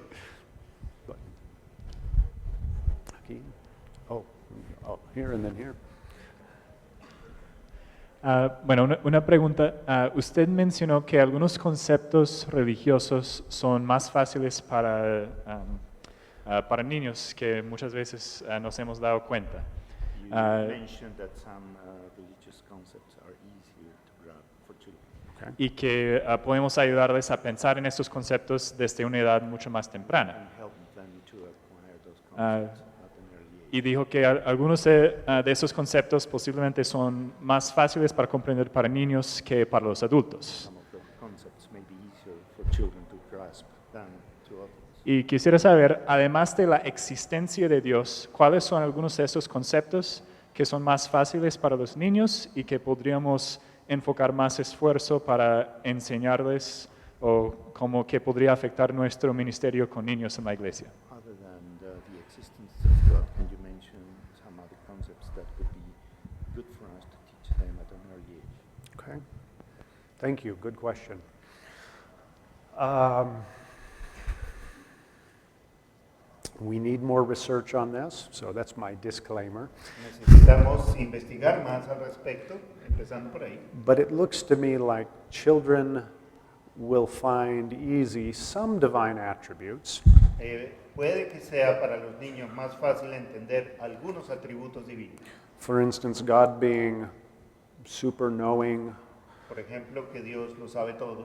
Aquí. Oh, here and then here. Bueno, una pregunta. Usted mencionó que algunos conceptos religiosos son más fáciles para niños que muchas veces nos hemos dado cuenta. You mentioned that some religious concepts are easier to grab for children. Okay. Y que podemos ayudarles a pensar en estos conceptos desde una edad mucho más temprana. And help them to acquire those concepts at an early age. Y dijo que algunos de esos conceptos posiblemente son más fáciles para comprender para niños que para los adultos. Some of the concepts may be easier for children to grasp than to others. Y quisiera saber, además de la existencia de Dios, ¿cuáles son algunos de esos conceptos que son más fáciles para los niños y que podríamos enfocar más esfuerzo para enseñarles o cómo que podría afectar nuestro ministerio con niños en la iglesia? Other than the existence of God, can you mention some other concepts that would be good for us to teach them at an early age? Okay. Thank you. Good question. We need more research on this, so that's my disclaimer. Necesitamos investigar más al respecto, empezando por ahí. But it looks to me like children will find easy some divine attributes. Puede que sea para los niños más fácil entender algunos atributos divinos. For instance, God being super knowing, Por ejemplo, que Dios lo sabe todo,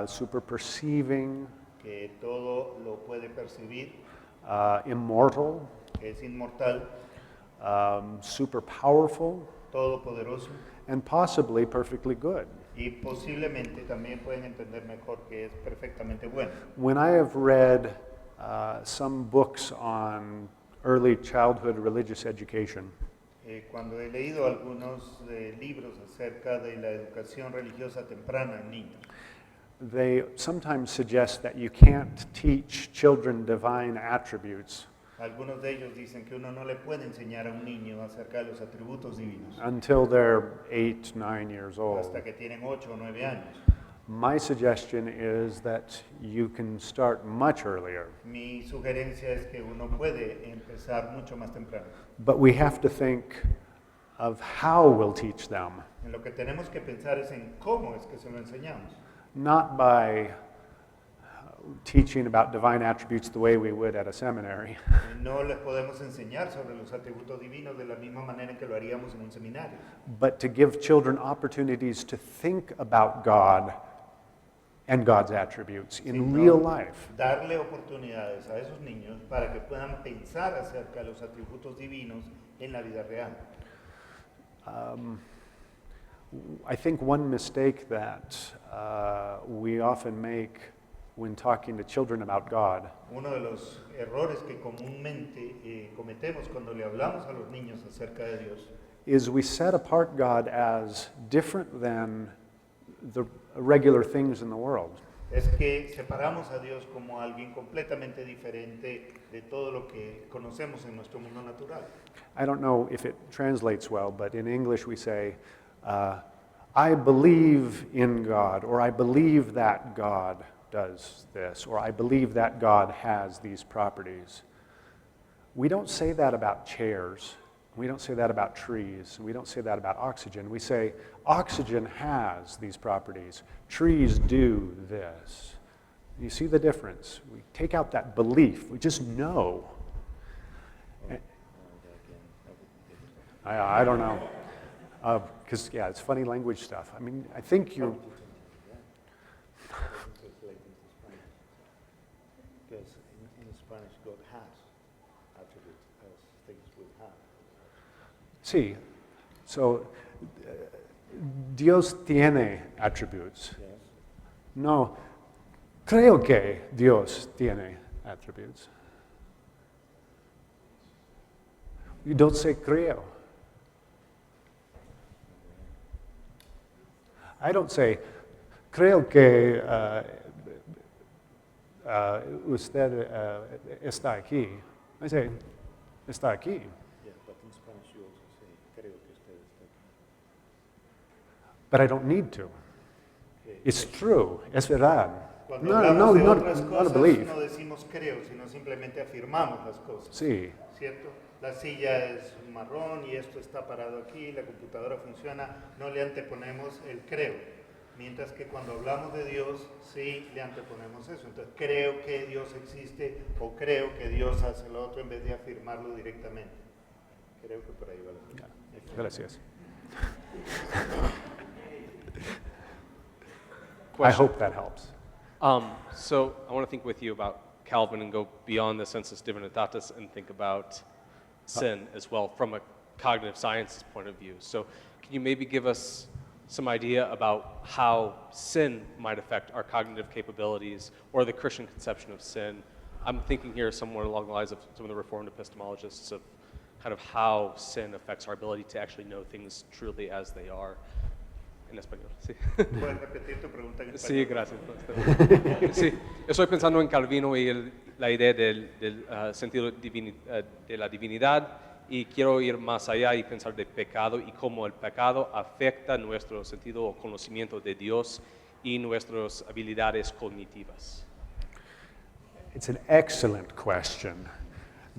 super perceiving, que todo lo puede percibir, immortal, que es inmortal, super powerful, todopoderoso, and possibly perfectly good. y posiblemente también pueden entender mejor que es perfectamente bueno. When I have read some books on early childhood religious education, Cuando he leído algunos libros acerca de la educación religiosa temprana en niños, they sometimes suggest that you can't teach children divine attributes algunos de ellos dicen que uno no le puede enseñar a un niño acerca de los atributos divinos until they're 8, 9 years old. hasta que tienen 8 o 9 años. My suggestion is that you can start much earlier, Mi sugerencia es que uno puede empezar mucho más temprano. but we have to think of how we'll teach them, En lo que tenemos que pensar es en cómo es que se lo enseñamos. not by teaching about divine attributes the way we would at a seminary, No les podemos enseñar sobre los atributos divinos de la misma manera en que lo haríamos en un seminario, but to give children opportunities to think about God and God's attributes in sino real life. darle oportunidades a esos niños para que puedan pensar acerca de los atributos divinos en la vida real. I think one mistake that we often make when talking to children about God Uno de los errores que comúnmente cometemos cuando le hablamos a los niños acerca de Dios is we set apart God as different than the regular things in the world. es que separamos a Dios como alguien completamente diferente de todo lo que conocemos en nuestro mundo natural. I don't know if it translates well, but in English we say, I believe in God, or I believe that God does this, or I believe that God has these properties. We don't say that about chairs. We don't say that about trees. We don't say that about oxygen. We say oxygen has these properties. Trees do this. You see the difference? We take out that belief. We just know. I don't know. Because, yeah, it's funny language stuff. I mean, I think you're... Because in Spanish, God has attributes, has things we have. Sí. So, Dios tiene attributes. Yes. No, creo que Dios tiene attributes. You don't say creo. I don't say, creo que usted está aquí. I say, está aquí. Yeah, but in Spanish you also say, creo que usted está aquí. But I don't need to. It's true. Es verdad. Cuando hablamos de otras not a cosas, belief. no decimos creo, sino simplemente afirmamos las cosas. Sí. ¿Cierto? La silla es marrón y esto está parado aquí, la computadora funciona, no le anteponemos el creo. Mientras que cuando hablamos de Dios, sí le anteponemos eso. Entonces, creo que Dios existe o creo que Dios hace lo otro en vez de afirmarlo directamente. Creo que por ahí va la cosa. Gracias. I hope that helps. So I want to think with you about Calvin and go beyond the sensus divinitatis and think about sin as well from a cognitive sciences point of view. So can you maybe give us some idea about how sin might affect our cognitive capabilities or the Christian conception of sin? I'm thinking here somewhere along the lines of some of the Reformed epistemologists of kind of how sin affects our ability to actually know things truly as they are. En español, sí. ¿Puedes repetir tu pregunta en español? Sí, gracias. Sí, estoy pensando en Calvino y la idea del sentido de la divinidad y quiero ir más allá y pensar del pecado y cómo el pecado afecta nuestro sentido o conocimiento de Dios y nuestras habilidades cognitivas. It's an excellent question.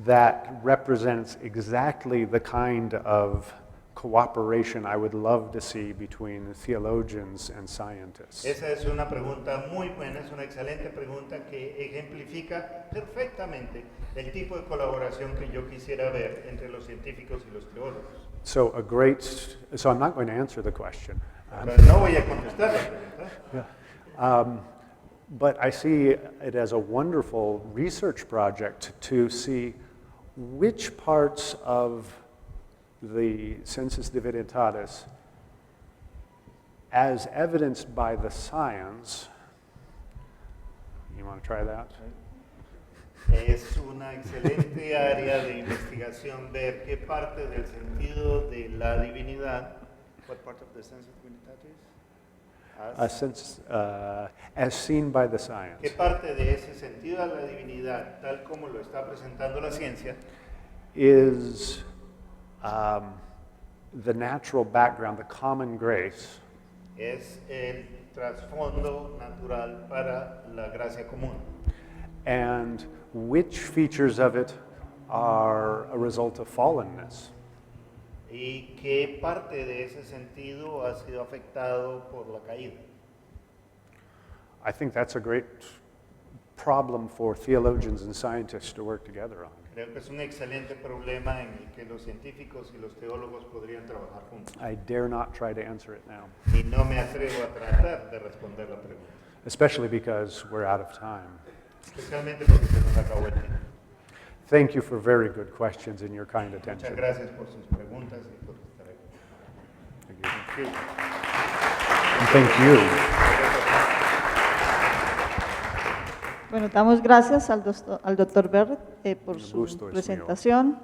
that represents exactly the kind of cooperation I would love to see between theologians and scientists. Esa es una pregunta muy buena, es una excelente pregunta que ejemplifica perfectamente el tipo de colaboración que yo quisiera ver entre los científicos y los teólogos. So I'm not going to answer the question. No voy a contestar la pregunta. But I see it as a wonderful research project to see which parts of the sensus divinitatis, as evidenced by the science, you want to try that? Es una excelente área de investigación ver qué parte del sentido de la divinidad, what part of the sensus divinitatis? As seen by the science. ¿Qué parte de ese sentido de la divinidad, tal como lo está presentando la ciencia, is the natural background, the common grace, es el trasfondo natural para la gracia común? and which features of it are a result of fallenness? ¿Y qué parte de ese sentido ha sido afectado por la caída? I think that's a great problem for theologians and scientists to work together on. Creo que es un excelente problema en el que los científicos y los teólogos podrían trabajar juntos. I dare not try to answer it now, Y no me atrevo a tratar de responder la pregunta, especially because we're out of time. especialmente porque se nos acabó el tiempo. Thank you for very good questions and your kind Muchas attention. gracias por sus preguntas y por estar aquí. Thank you. And thank you. Bueno, damos gracias al doctor Barret por El su gusto es mío. presentación.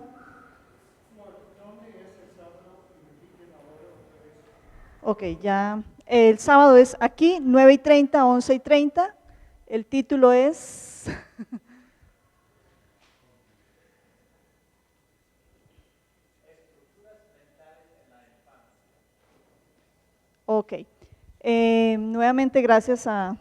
Ok, ya. El sábado es aquí, 9:30, 11:30. El título es... Ok. Nuevamente gracias a